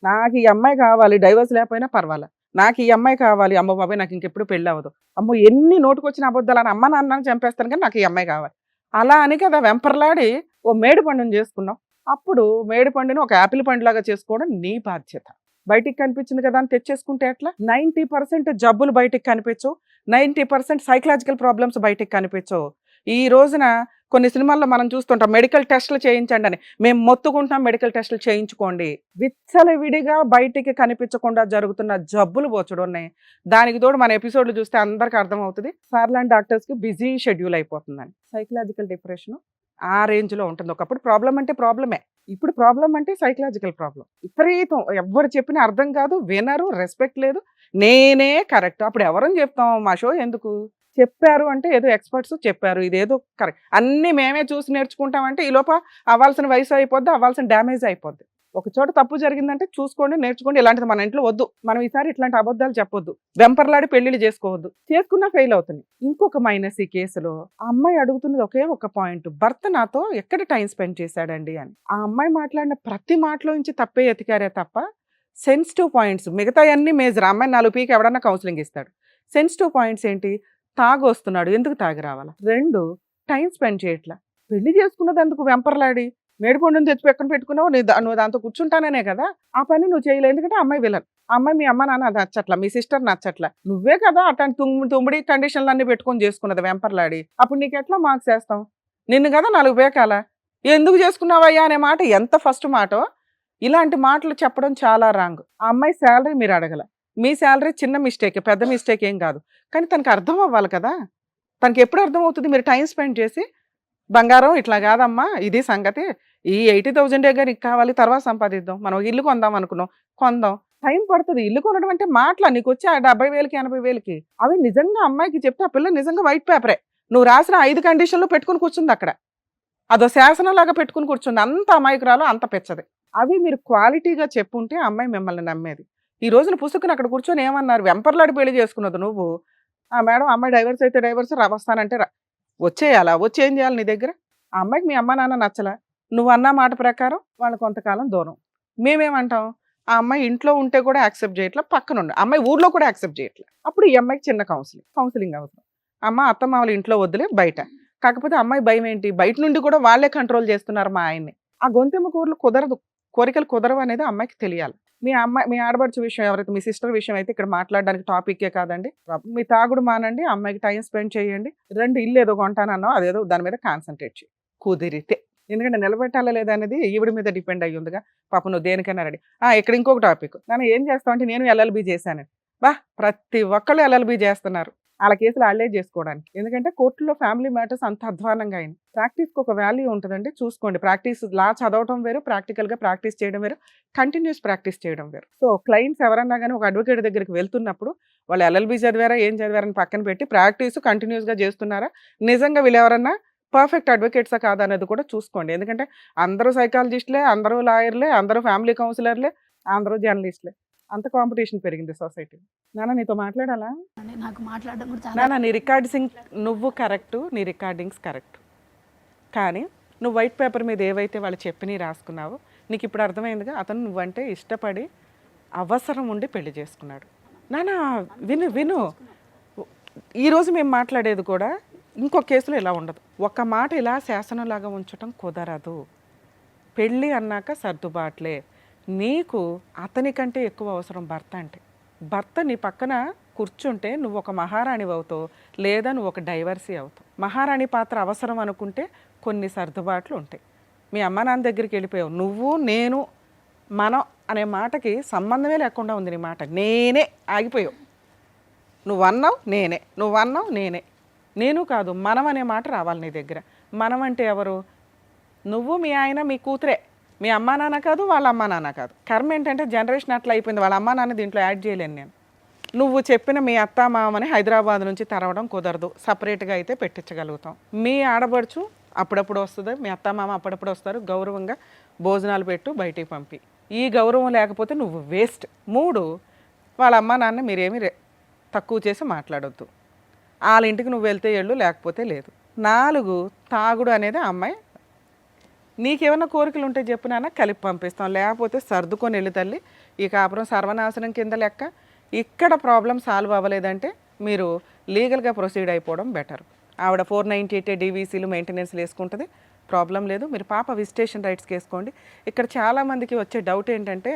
నాకు ఈ అమ్మాయి కావాలి, డైవర్స్ లేకపోయినా పర్వాలా, నాకు ఈ అమ్మాయి కావాలి, అమ్మ బాబాయ్ నాకు ఇంకెప్పుడు పెళ్ళి అవ్వదు, అమ్మో ఎన్ని నోటుకొచ్చిన అబద్ధాలు అని అమ్మ నాన్నని చంపేస్తాను కానీ నాకు ఈ అమ్మాయి కావాలి, అలా అని కదా వెంపర్లాడి ఓ మేడి పండుని చేసుకున్నావు. అప్పుడు మేడి పండుని ఒక యాపిల్ పండులాగా చేసుకోవడం నీ బాధ్యత. బయటికి కనిపించింది కదా అని తెచ్చేసుకుంటే ఎట్లా? 90% జబ్బులు బయటికి కనిపించవు, 90% సైకలాజికల్ ప్రాబ్లమ్స్ బయటికి కనిపించవు. ఈ రోజున కొన్ని సినిమాల్లో మనం చూస్తుంటాం, మెడికల్ టెస్టులు చేయించండి అని. మేము మొత్తుకుంటాం, మెడికల్ టెస్టులు చేయించుకోండి. విచ్చలవిడిగా బయటికి కనిపించకుండా జరుగుతున్న జబ్బులు బోచుడు ఉన్నాయి. దానికి తోడు మన ఎపిసోడ్లు చూస్తే అందరికీ అర్థమవుతుంది, సార్లాంటి డాక్టర్స్కి బిజీ షెడ్యూల్ అయిపోతుందని. సైకలాజికల్ డిప్రెషన్ ఆ రేంజ్లో ఉంటుంది. ఒకప్పుడు ప్రాబ్లం అంటే ప్రాబ్లమే, ఇప్పుడు ప్రాబ్లం అంటే సైకలాజికల్ ప్రాబ్లం. విపరీతం, ఎవరు చెప్పినా అర్థం కాదు, వినరు, రెస్పెక్ట్ లేదు, నేనే కరెక్ట్. అప్పుడు ఎవరని చెప్తాం, మా షో ఎందుకు? చెప్పారు అంటే ఏదో ఎక్స్పర్ట్స్ చెప్పారు, ఇదేదో కరెక్ట్, అన్నీ మేమే చూసి నేర్చుకుంటామంటే ఈ లోపల అవ్వాల్సిన వయసు అయిపోద్ది, అవ్వాల్సిన డ్యామేజ్ అయిపోద్ది. ఒక చోట తప్పు జరిగిందంటే చూసుకోండి, నేర్చుకోండి. ఇలాంటిది మన ఇంట్లో వద్దు, మనం ఈసారి ఇట్లాంటి అబద్ధాలు చెప్పొద్దు, వెంపర్లాడి పెళ్లిళ్ళు చేసుకోవద్దు, చేసుకున్నా ఫెయిల్ అవుతుంది. ఇంకొక మైనస్ ఈ కేసులో, ఆ అమ్మాయి అడుగుతున్నది ఒకే ఒక పాయింట్, భర్త నాతో ఎక్కడ టైం స్పెండ్ చేశాడండి అని. ఆ అమ్మాయి మాట్లాడిన ప్రతి మాటలో నుంచి తప్పే ఎతికారే తప్ప సెన్సిటివ్ పాయింట్స్ మిగతా అన్ని మేజర్. అమ్మాయి 4 పీకి ఎవడన్నా కౌన్సిలింగ్ ఇస్తాడు. సెన్సిటివ్ పాయింట్స్ ఏంటి? తాగు వస్తున్నాడు, ఎందుకు తాగి రావాలా? 2, టైం స్పెండ్ చేయట్లా. పెళ్లి చేసుకున్నది అందుకు వెంపర్లాడి మేడిపండుని తెచ్చి ఎక్కడ పెట్టుకున్నావు, నువ్వు దాంతో కూర్చుంటాననే కదా. ఆ పని నువ్వు చేయలేదు, ఎందుకంటే అమ్మాయి విలన్. అమ్మాయి మీ అమ్మ నాన్న నచ్చట్లా, మీ సిస్టర్ నచ్చట్లా, నువ్వే కదా అట్లాంటి తుమ్మిడి కండిషన్లు అన్ని పెట్టుకొని చేసుకున్నది వెంపర్లాడి. అప్పుడు నీకు ఎట్లా మార్క్స్ వేస్తాం? నిన్ను కదా 4 పేకాల, ఎందుకు చేసుకున్నావయ్యా అనే మాట ఎంత ఫస్ట్ మాటో. ఇలాంటి మాటలు చెప్పడం చాలా రాంగ్. ఆ అమ్మాయి శాలరీ మీరు అడగల, మీ శాలరీ చిన్న మిస్టేక్, పెద్ద మిస్టేక్ ఏం కాదు, కానీ తనకు అర్థం అవ్వాలి కదా. తనకి ఎప్పుడు అర్థం అవుతుంది? మీరు టైం స్పెండ్ చేసి, బంగారం ఇట్లా కాదమ్మా, ఇది సంగతి, ఈ 80,000 నీకు కావాలి, తర్వాత సంపాదిద్దాం, మనం ఇల్లు కొందాం అనుకున్నాం, కొందాం, టైం పడుతుంది. ఇల్లు కొనడం అంటే మాటలా, నీకు వచ్చి 70,000కి 80,000కి అవి నిజంగా అమ్మాయికి చెప్తే ఆ పిల్ల నిజంగా వైట్ పేపరే, నువ్వు రాసిన 5 కండిషన్లు పెట్టుకుని కూర్చుంది అక్కడ, అదో శాసనంలాగా పెట్టుకుని కూర్చుంది. అంత అమాయకురాలు, అంత పెచ్చది. అవి మీరు క్వాలిటీగా చెప్పుంటే అమ్మాయి మిమ్మల్ని నమ్మేది. ఈ రోజున పుసుకుని అక్కడ కూర్చొని ఏమన్నారు, వెంపర్లాడి పెళ్లి చేసుకున్నది నువ్వు. మేడం అమ్మాయి డైవర్స్ అయితే డైవర్స్, వస్తానంటే వచ్చేయాలా, వచ్చి ఏం చేయాలి నీ దగ్గర? ఆ అమ్మాయికి మీ అమ్మ నాన్న నచ్చలా, నువ్వు అన్న మాట ప్రకారం వాళ్ళు కొంతకాలం దూరం. మేమేమంటాం, ఆ అమ్మాయి ఇంట్లో ఉంటే కూడా యాక్సెప్ట్ చేయట్లా, పక్కనుండి అమ్మాయి ఊర్లో కూడా యాక్సెప్ట్ చేయట్లా. అప్పుడు ఈ అమ్మాయికి చిన్న కౌన్సిలింగ్ అవసరం. అమ్మ అత్తమ్మ వాళ్ళ ఇంట్లో వద్దులే, బయట. కాకపోతే అమ్మాయి భయం ఏంటి, బయట నుండి కూడా వాళ్ళే కంట్రోల్ చేస్తున్నారు మా ఆయన్ని. ఆ గొంతెమ్మ కూరలు కుదరదు, కోరికలు కుదరవు అనేది అమ్మాయికి తెలియాలి. మీ ఆడబడుచు విషయం ఎవరైతే, మీ సిస్టర్ విషయం అయితే ఇక్కడ మాట్లాడడానికి టాపిక్కే కాదండి. మీ తాగుడు మానండి, అమ్మాయికి టైం స్పెండ్ చేయండి. 2 ఇల్లు ఏదో కొంటానన్నావు, అదేదో దాని మీద కాన్సన్ట్రేట్ చేయి కుదిరితే. ఎందుకంటే నిలబెట్టాలా లేదా అనేది ఈవిడ మీద డిపెండ్ అయ్యి ఉందిగా. పాప నువ్వు దేనికైనా రెడీ. ఇక్కడ ఇంకొక టాపిక్, నన్ను ఏం చేస్తావు అంటే, నేను LLB చేశాను, ప్రతి ఒక్కళ్ళు ఎల్ఎల్బి చేస్తున్నారు. వాళ్ళ కేసులు వాళ్ళే చేసుకోవడానికి. ఎందుకంటే కోర్టులో ఫ్యామిలీ మ్యాటర్స్ అంత అధ్వానంగా అయింది. ప్రాక్టీస్కి ఒక వాల్యూ ఉంటుందండి, చూసుకోండి. ప్రాక్టీస్ లా చదవటం వేరు, ప్రాక్టికల్గా ప్రాక్టీస్ చేయడం వేరు, కంటిన్యూస్ ప్రాక్టీస్ చేయడం వేరు. సో క్లయింట్స్ ఎవరన్నా కానీ ఒక అడ్వకేట్ దగ్గరికి వెళ్తున్నప్పుడు వాళ్ళు ఎల్ఎల్బి చదివారా ఏం చదివారని పక్కన పెట్టి ప్రాక్టీస్ కంటిన్యూస్గా చేస్తున్నారా, నిజంగా వీళ్ళు ఎవరన్నా పర్ఫెక్ట్ అడ్వకేట్సా కాదా అనేది కూడా చూసుకోండి. ఎందుకంటే అందరూ సైకాలజిస్టులే, అందరూ లాయర్లే, అందరూ ఫ్యామిలీ కౌన్సిలర్లే, అందరూ జర్నలిస్టులే. అంత కాంపిటీషన్ పెరిగింది సొసైటీ. నాన్న నీతో మాట్లాడాలా? అంటే నాకు మాట్లాడడం కూడా చాలా నాన్న నీ రికార్డింగ్స్ నువ్వు కరెక్టు, నీ రికార్డింగ్స్ కరెక్ట్, కానీ నువ్వు వైట్ పేపర్ మీద ఏవైతే వాళ్ళు చెప్పి రాసుకున్నావో నీకు ఇప్పుడు అర్థమైందిగా. అతను నువ్వంటే ఇష్టపడి అవసరం ఉండి పెళ్లి చేసుకున్నాడు. నాన్న విను విను, ఈరోజు మేము మాట్లాడేది కూడా ఇంకో కేసులో ఇలా ఉండదు. ఒక మాట ఇలా శాసనంలాగా ఉంచటం కుదరదు. పెళ్ళి అన్నాక సర్దుబాట్లే. నీకు అతనికంటే ఎక్కువ అవసరం భర్త అంటే. భర్త నీ పక్కన కూర్చుంటే నువ్వు ఒక మహారాణి అవుతావు, లేదా నువ్వు ఒక డైవర్సీ అవుతావు. మహారాణి పాత్ర అవసరం అనుకుంటే కొన్ని సర్దుబాట్లు ఉంటాయి. మీ అమ్మ నాన్న దగ్గరికి వెళ్ళిపోయావు, నువ్వు నేను మనం అనే మాటకి సంబంధమే లేకుండా ఉంది నీ మాట. నేనే ఆగిపోయావు. నువ్వు అన్నావు నేనే, నువ్వు అన్నావు నేనే. నేను కాదు, మనం అనే మాట రావాలి నీ దగ్గర. మనం అంటే ఎవరు? నువ్వు, మీ ఆయన, మీ కూతురే. మీ అమ్మా నాన్న కాదు, వాళ్ళ అమ్మా నాన్న కాదు. కర్మ ఏంటంటే జనరేషన్ అట్లా అయిపోయింది. వాళ్ళ అమ్మా నాన్న దీంట్లో యాడ్ చేయలేను నేను. నువ్వు చెప్పిన మీ అత్త మామని హైదరాబాద్ నుంచి తరవడం కుదరదు, సపరేట్గా అయితే పెట్టించగలుగుతాం. మీ ఆడబడుచు అప్పుడప్పుడు వస్తుంది, మీ అత్త మామ అప్పుడప్పుడు వస్తారు, గౌరవంగా భోజనాలు పెట్టు, బయటికి పంపి. ఈ గౌరవం లేకపోతే నువ్వు వేస్ట్. 3, వాళ్ళ అమ్మా నాన్న మీరేమి తక్కువ చేసి మాట్లాడొద్దు. వాళ్ళ ఇంటికి నువ్వు వెళ్తే వెళ్ళు, లేకపోతే లేదు. 4, తాగుడు అనేది అమ్మాయి. నీకేమన్నా కోరికలు ఉంటే చెప్పు నాన్న, కలిపి పంపిస్తాం, లేకపోతే సర్దుకొని వెళ్ళు తల్లి. ఈ కాపురం సర్వనాశనం కింద లెక్క. ఇక్కడ ప్రాబ్లం సాల్వ్ అవ్వలేదంటే మీరు లీగల్గా ప్రొసీడ్ అయిపోవడం బెటర్. ఆవిడ 498 డీవీసీలు మెయింటెనెన్స్లు వేసుకుంటుంది, ప్రాబ్లం లేదు. మీరు పాప విజిటేషన్ రైట్స్కి వేసుకోండి. ఇక్కడ చాలామందికి వచ్చే డౌట్ ఏంటంటే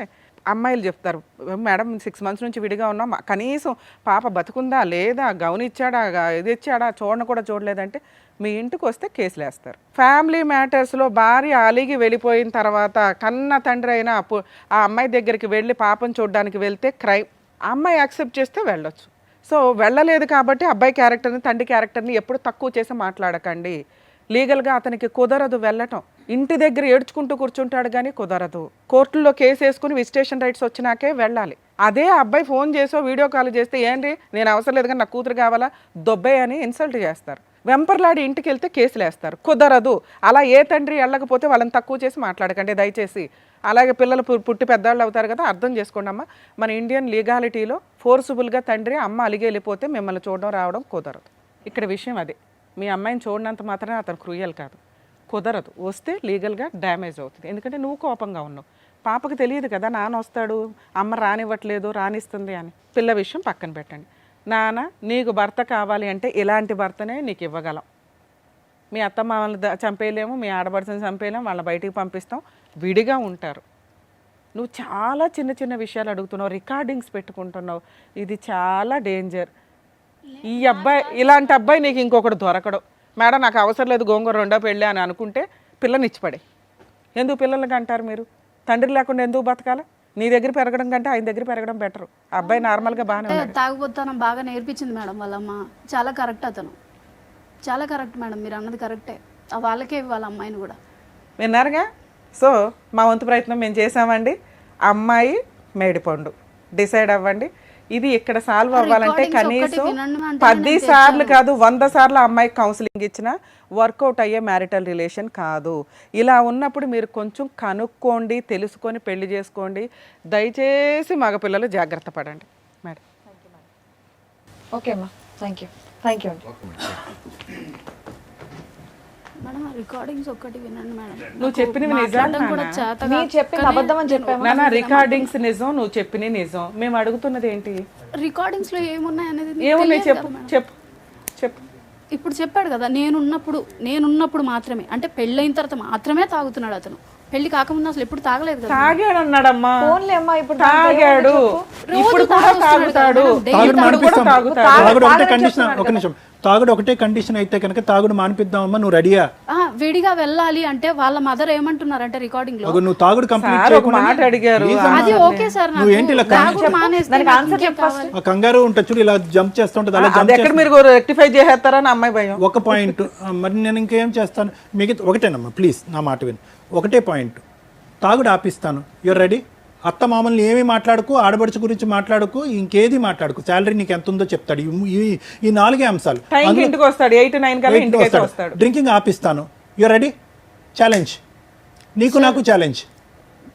అమ్మాయిలు చెప్తారు, మేడం 6 months నుంచి విడిగా ఉన్నాం, కనీసం పాప బతుకుందా లేదా, గౌన్ ఇచ్చాడా, ఇది ఇచ్చాడా, చూడను కూడా చూడలేదంటే మీ ఇంటికి వస్తే కేసులు వేస్తారు. ఫ్యామిలీ మ్యాటర్స్లో భార్య అలిగి వెళ్ళిపోయిన తర్వాత కన్న తండ్రి అయినా ఆ అమ్మాయి దగ్గరికి వెళ్ళి పాపను చూడడానికి వెళ్తే క్రైమ్. ఆ అమ్మాయి యాక్సెప్ట్ చేస్తే వెళ్ళొచ్చు. సో వెళ్ళలేదు కాబట్టి అబ్బాయి క్యారెక్టర్ని, తండ్రి క్యారెక్టర్ని ఎప్పుడు తక్కువ చేసి మాట్లాడకండి. లీగల్గా అతనికి కుదరదు వెళ్ళటం. ఇంటి దగ్గర ఏడ్చుకుంటూ కూర్చుంటాడు కానీ కుదరదు. కోర్టుల్లో కేసు వేసుకుని విజిటేషన్ రైట్స్ వచ్చినాకే వెళ్ళాలి. అదే అబ్బాయి ఫోన్ చేసో వీడియో కాల్ చేస్తే ఏంటి నేను అవసరం లేదు కానీ నా కూతురు కావాలా, దొబ్బే అని ఇన్సల్ట్ చేస్తారు. వెంపర్లాడి ఇంటికి వెళ్తే కేసులు వేస్తారు. కుదరదు. అలా ఏ తండ్రి వెళ్ళకపోతే వాళ్ళని తక్కువ చేసి మాట్లాడకండి దయచేసి. అలాగే పిల్లలు పుట్టి పెద్దవాళ్ళు అవుతారు కదా, అర్థం చేసుకోండి అమ్మ. మన ఇండియన్ లీగాలిటీలో ఫోర్సుబుల్గా తండ్రి అమ్మ అలిగి వెళ్ళిపోతే మిమ్మల్ని చూడడం రావడం కుదరదు. ఇక్కడ విషయం అదే. మీ అమ్మాయిని చూడనంత మాత్రమే అతను క్రూయల్ కాదు, కుదరదు. వస్తే లీగల్గా డ్యామేజ్ అవుతుంది. ఎందుకంటే నువ్వు కోపంగా ఉన్నావు. పాపకు తెలియదు కదా నాన్న వస్తాడు, అమ్మ రానివ్వట్లేదు, రానిస్తుంది అని. పిల్ల విషయం పక్కన పెట్టండి. నాన్న నీకు భర్త కావాలి అంటే ఇలాంటి భర్తనే నీకు ఇవ్వగలం. మీ అత్తమ్మ వాళ్ళని చంపేయలేము, మీ ఆడపడుచుని చంపేయలేము, వాళ్ళని బయటికి పంపిస్తాం, విడిగా ఉంటారు. నువ్వు చాలా చిన్న చిన్న విషయాలు అడుగుతున్నావు, రికార్డింగ్స్ పెట్టుకుంటున్నావు. ఇది చాలా డేంజర్. ఈ అబ్బాయి, ఇలాంటి అబ్బాయి నీకు ఇంకొకటి దొరకడు. మేడం నాకు అవసరం లేదు, గోంగూర 2వ పెళ్ళి అని అనుకుంటే పిల్లని ఇచ్చిపడే. ఎందుకు పిల్లలకి అంటారు మీరు? తండ్రి లేకుండా ఎందుకు బతకాలి? నీ దగ్గర పెరగడం కంటే ఆయన దగ్గర పెరగడం బెటర్. అబ్బాయి నార్మల్గా బాగానే ఉన్నాడు. తాగుబోతానం బాగా నేర్పించింది మేడం వాళ్ళమ్మ. చాలా కరెక్ట్ అతను, చాలా కరెక్ట్ మేడం, మీరు అన్నది కరెక్టే. వాళ్ళకే వాళ్ళ అమ్మాయిని కూడా విన్నారుగా. సో మా వంతు ప్రయత్నం మేము చేసామండి. అమ్మాయి మేడిపండు డిసైడ్ అవ్వండి. ఇది ఇక్కడ సాల్వ్ అవ్వాలంటే కనీసం 10 సార్లు కాదు 100 సార్లు అమ్మాయికి కౌన్సిలింగ్ ఇచ్చినా వర్కౌట్ అయ్యే మ్యారిటల్ రిలేషన్ కాదు. ఇలా ఉన్నప్పుడు మీరు కొంచెం కనుక్కోండి, తెలుసుకొని పెళ్లి చేసుకోండి. దయచేసి మగపిల్లలు జాగ్రత్త పడండి మేడం. ఓకే అమ్మా, థ్యాంక్ యూ అండి. మేడం రికార్డింగ్స్ ఒక్కటి వినండి మేడం. నువ్వు చెప్పినవి నిజాలు చెప్పింది అబద్ధం అని చెప్పాము నాన్న. రికార్డింగ్స్ నిజం, నువ్వు చెప్పినవి నిజం. మేము అడుగుతున్నది ఏంటి? రికార్డింగ్స్ లో ఏమున్నాయి అనేది ఏమున్నాయి చెప్పు చెప్పు చెప్పు. ఇప్పుడు చెప్పాడు కదా, నేనున్నప్పుడు మాత్రమే, అంటే పెళ్ళైన తర్వాత మాత్రమే తాగుతున్నాడు అతను. పెళ్లి కాకముందు అసలు ఎప్పుడు తాగలేదు కదా. తాగాడు అన్నాడమ్మా, ఫోన్లే అమ్మా ఇప్పుడు తాగాడు, రోజు ఇప్పుడు కూడా తాగొస్తున్నాడు తాగుతాడు, కదా, daily తాగుడు ఇప్పుడు కూడా మానిపిస్తాం. తాగుతాడు. తాగుడు ఒకటే తాగని కండిషన్, చెప్తున్నాడు ఒక నిమిషం, తాగుడు ఒకటే కండిషన్ అయితే కనుక తాగుడు మానిపిద్దామమ్మా, నువ్వు రెడీయా? విడిగా వెళ్ళాలి అంటే వాళ్ళ మదర్ ఏమంటున్నారంటే రికార్డింగ్ లో, నువ్వు తాగుడు కంప్లీట్ సార్ ఒక మాట అడిగారు, అది ఓకే సార్, నువ్వు ఏంటి ఇలా తాగుడు మానేస్తే దానికి నాకు ఆన్సర్ ఇంకేం చెప్పు కావాలి? ఆ కంగారు ఉంటుంది చూడు, ఇలా జంప్ చేస్తుంటది, అలా అది జంప్ ఎక్కడ మీరు రెక్టిఫై చేసేస్తారని అమ్మాయి భయం. ఒక పాయింట్. మరి నేను ఇంకేం చేస్తాను? మిగతా ఒకటేనమ్మా, ప్లీజ్ నా మాట విను, ఒకటే పాయింట్, తాగుడు ఆపిస్తాను, యూర్ రెడీ? అత్త మామల్ని ఏమీ మాట్లాడుకో, ఆడబడుచు గురించి మాట్లాడుకో, ఇంకేది మాట్లాడుకో, శాలరీ నీకు ఎంత ఉందో చెప్తాడు. ఈ 4 అంశాలు. టైంకి ఇంటికి వస్తాడు, 8 9 కల్లా ఇంటికి అయితే వస్తాడు. డ్రింకింగ్ ఆపిస్తాను, యూర్ రెడీ? ఛాలెంజ్, నీకు నాకు ఛాలెంజ్.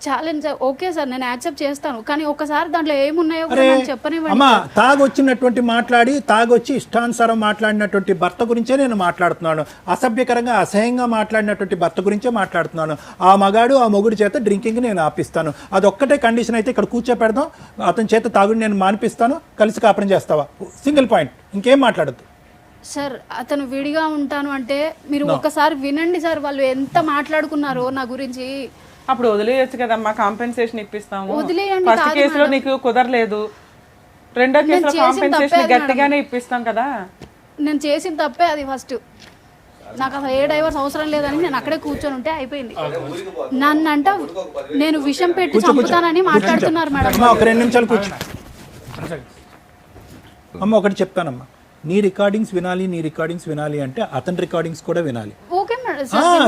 ఛాలెంజ్ ఓకే సార్, నేను యాక్సెప్ట్ చేస్తాను, కానీ ఒకసారి దాంట్లో ఏమున్నాయో కూడా అరే నాకు చెప్పనివ్వండి. అమ్మా, తాగొచ్చినటువంటి మాట్లాడి తాగొచ్చి ఇష్టానుసారం మాట్లాడినటువంటి భర్త గురించే నేను మాట్లాడుతున్నాను. అసభ్యకరంగా అసహ్యంగా మాట్లాడినటువంటి భర్త గురించే మాట్లాడుతున్నాను. ఆ మగాడు ఆ మొగుడు చేత డ్రింకింగ్ నేను ఆపిస్తాను, అదొక్కటే కండిషన్ అయితే ఇక్కడ కూర్చోపెడదాం, అతని చేత తాగుడు నేను మానిపిస్తాను, కలిసి కాపురం చేస్తావా? సింగిల్ పాయింట్, ఇంకేం మాట్లాడద్దు. సార్ అతను విడిగా ఉంటాను అంటే మీరు ఒకసారి వినండి సార్, వాళ్ళు ఎంత మాట్లాడుకున్నారో నా గురించి. అప్పుడు వదిలేయచ్చు కదమ్మా, కాంపెన్సేషన్ ఇప్పిస్తాము. వదిలేయండి ఫస్ట్ కాదు కేసులో మేడం. నీకు కుదరలేదు, రెండో కేసులో చేసిన కాంపెన్సేషన్ తప్పే గట్టిగానే ఇప్పిస్తాం కదా. నేను చేసిన తప్పే అది ఫస్ట్. నాకు అసలు ఏ డైవర్స్ అవసరం లేదని నేను అక్కడే కూర్చొని ఉంటే అయిపోయింది. నన్నంట నేను విషం పెట్టి చంపుతానని మాట్లాడుతున్నారు మేడం. అమ్మా ఒక 2 నిమిషాలు కూర్చో. అమ్మ ఒకటి చెప్తానమ్మా, నీ రికార్డింగ్స్ వినాలి అంటే అతని రికార్డింగ్స్ కూడా వినాలి. ఓకే మేడం,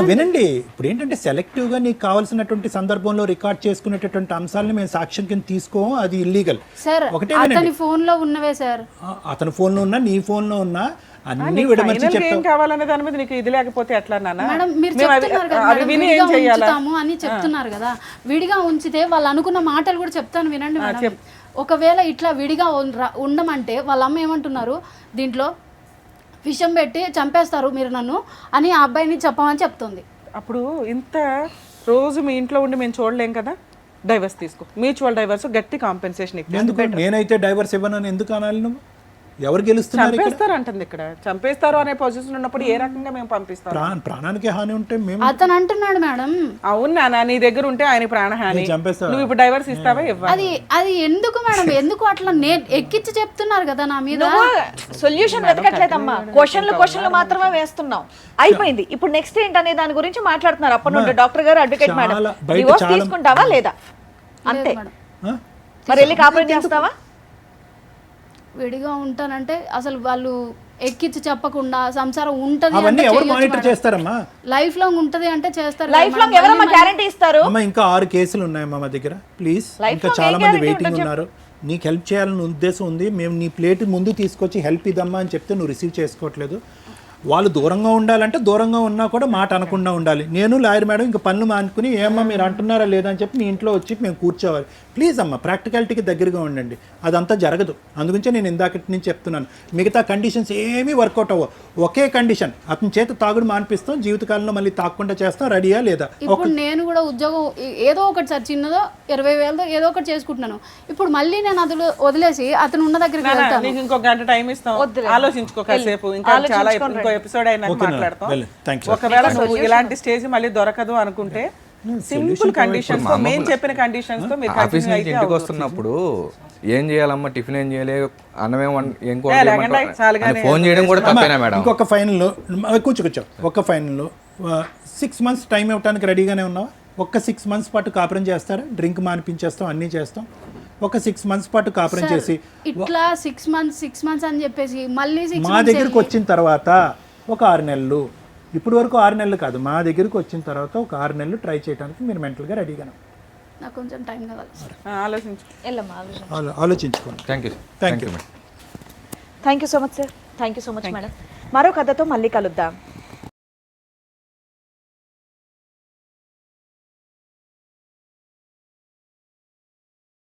వినండి. ఇప్పుడు ఏంటంటే సెలెక్టివ్గా నీకు కావాల్సినటువంటి సందర్భంలో రికార్డ్ చేసుకునేటటువంటి అంశాలను మేము సాక్ష్యం కింద తీసుకోం, అది ఇల్లీగల్. సార్ ఒకటే అతని ఫోన్ లో ఉన్నవే సార్, అతని ఫోన్లో ఉన్నా నీ ఫోన్లో ఉన్నా అన్ని విడమర్చి ఫైనల్ ఏం చెప్తావు. కావాలనే దాని మీద నీకు ఇది లేకపోతే ఎట్లా నాన్న? మేడం మీరు మేము చెప్తున్నారు కదా అవి మేడం, విని విడిగా ఏం చెయ్యాలా? ఉంచుతాము అని చెప్తున్నారు కదా, విడిగా ఉంచితే వాళ్ళు అనుకున్న మాటలు కూడా చెప్తాను వినండి మేడం. ఒకవేళ ఇట్లా విడిగా ఉండమంటే వాళ్ళ అమ్మ ఏమంటున్నారు, దీంట్లో విషం పెట్టి చంపేస్తారు మీరు నన్ను అని ఆ అబ్బాయిని చెప్పమని చెప్తుంది. అప్పుడు ఇంత రోజు మీ ఇంట్లో ఉండి మేము చూడలేం కదా, డైవర్స్ తీసుకో, మ్యూచువల్ డైవర్స్, గట్టి కాంపెన్సేషన్ ఎందుకు నేనైతే డైవర్స్ ఇవ్వనని ఎందుకు అనాలి? నువ్వు ఎవరు గెలుస్తున్నారు? చంపేస్తారు అంటుంది ఇక్కడ, చంపేస్తారు అనే పొజిషన్ ఉన్నప్పుడు ఏ రకంగా మేము పంపిస్తాం? ప్రాణానికి హాని ఉంటే మేము అతను అంటున్నాడు మేడం. అవును నాన్న, నీ దగ్గర ఉంటే ఆయన ప్రాణహాని, చంపేస్తా. నువ్వు ఇప్పుడు డైవర్స్ ఇస్తావా? ఇవ్వాలి. అది ఎందుకు మేడం, ఎందుకు అట్లా ఎక్కించి చెప్తున్నారు కదా నా మీద. సొల్యూషన్ వెతకట్లేదమ్మా, క్వశ్చన్లు మాత్రమే వేస్తున్నాం, అయిపోయింది. ఇప్పుడు నెక్స్ట్ ఏంటనే దాని గురించి మాట్లాడుతున్నారు. అప్పటి నుండి డాక్టర్ గారు, అడ్వకేట్ మేడం, డివోర్స్ తీసుకుంటావా లేదా? అంతే. మరి వెళ్ళి కాపురం చేస్తావా? విడిగా ఉంటానంటే అసలు వాళ్ళు ఎక్కించి చెప్పకుండా సంసారం ఉంటది అవన్నీ ఎవరు మానిటర్ చేస్తారమ్మా? లైఫ్ లాంగ్ ఉంటది అంటే చేస్తారు. లైఫ్ లాంగ్ ఎవరమ్మా గ్యారంటీ ఇస్తారు? అమ్మా ఇంకా 6 కేసులు ఉన్నాయమ్మా మా దగ్గర, ప్లీజ్. ఇంకా చాలా మంది వెయిటింగ్ ఉన్నారు. నీకు హెల్ప్ చేయాలని ఉద్దేశం ఉంది, మేము నీ ప్లేట్ ముందు తీసుకొచ్చి హెల్ప్ ఇద్దామా అని చెప్తే నువ్వు రిసీవ్ చేసుకోవట్లేదు. వాళ్ళు దూరంగా ఉండాలంటే దూరంగా ఉన్నా కూడా మాట అనకుండా ఉండాలి. నేను లాయర్ మేడం ఇంకా పనులు మానుకుని ఏమమ్మా మీరు అంటున్నారా లేదా అని చెప్పి మీ ఇంట్లో వచ్చి మేము కూర్చోవాలి. ప్లీజ్ అమ్మ, ప్రాక్టికాలిటీకి దగ్గరగా ఉండండి. అదంతా జరగదు. అందుగురించే నేను ఇందాకటి నుంచి చెప్తున్నాను, మిగతా కండిషన్స్ ఏమీ వర్కౌట్ అవ్వవు. ఒకే కండిషన్, అతని చేత తాగుడు మానిపిస్తాం, జీవితకాలంలో మళ్ళీ తాగకుండా చేస్తాం, రెడీయా లేదా? ఇప్పుడు నేను కూడా ఉద్యోగం ఏదో ఒకటి సార్, చిన్నదో 20,000తో ఏదో ఒకటి చేసుకుంటున్నాను. ఇప్పుడు మళ్ళీ నేను అది వదిలేసి అతను ఉన్న దగ్గరికి వెళ్తాను. నీకు ఇంకో గంట టైం ఇస్తాం, ఆలోచించుకో కాసేపు. ఇంకా చాలా ఇంకో ఎపిసోడ్ అయినా మాట్లాడతాం. ఒకవేళ నువ్వు ఇలాంటి స్టేజ్ మళ్ళీ దొరకదు అనుకుంటే సింపుల్ కండిషన్స్ తో, మేము చెప్పిన కండిషన్స్ తో మీరు ఆఫీస్ నుంచి ఇంటికి వస్తున్నప్పుడు ఏం చేయాలమ్మా, టిఫిన్ ఏం చేయాలి, అన్నమే ఫోన్ చేయడం కూడా తప్పేనా మేడం? ఇంకొక ఫైనల్లో కూర్చో, ఒక ఫైనల్లో 6 మంత్స్ టైం ఇవ్వడానికి రెడీగానే ఉన్నావా? ఒక్క 6 మంత్స్ పాటు కాపురం చేస్తారా? డ్రింక్ మానిపించేస్తాం, అన్నీ చేస్తాం. ఒక 6 మంత్స్ పాటు కాపురం చేసి ఇట్లా 6 మంత్స్ అని చెప్పేసి మళ్ళీ 6 మా దగ్గరికి వచ్చిన తర్వాత ఒక 6 నెలలు, ఇప్పుడు వరకు 6 నెలలు కాదు, మా దగ్గరికి వచ్చిన తర్వాత ఒక 6 నెలలు ట్రై చేయడానికి మీరు మెంటల్గా రెడీగా నాకు కొంచెం టైం కావాలి. ఆలోచించుకోండి. Thank you. Thank you so much sir. Thank you so much madam. మరో కథతో మళ్ళీ కలుద్దాం.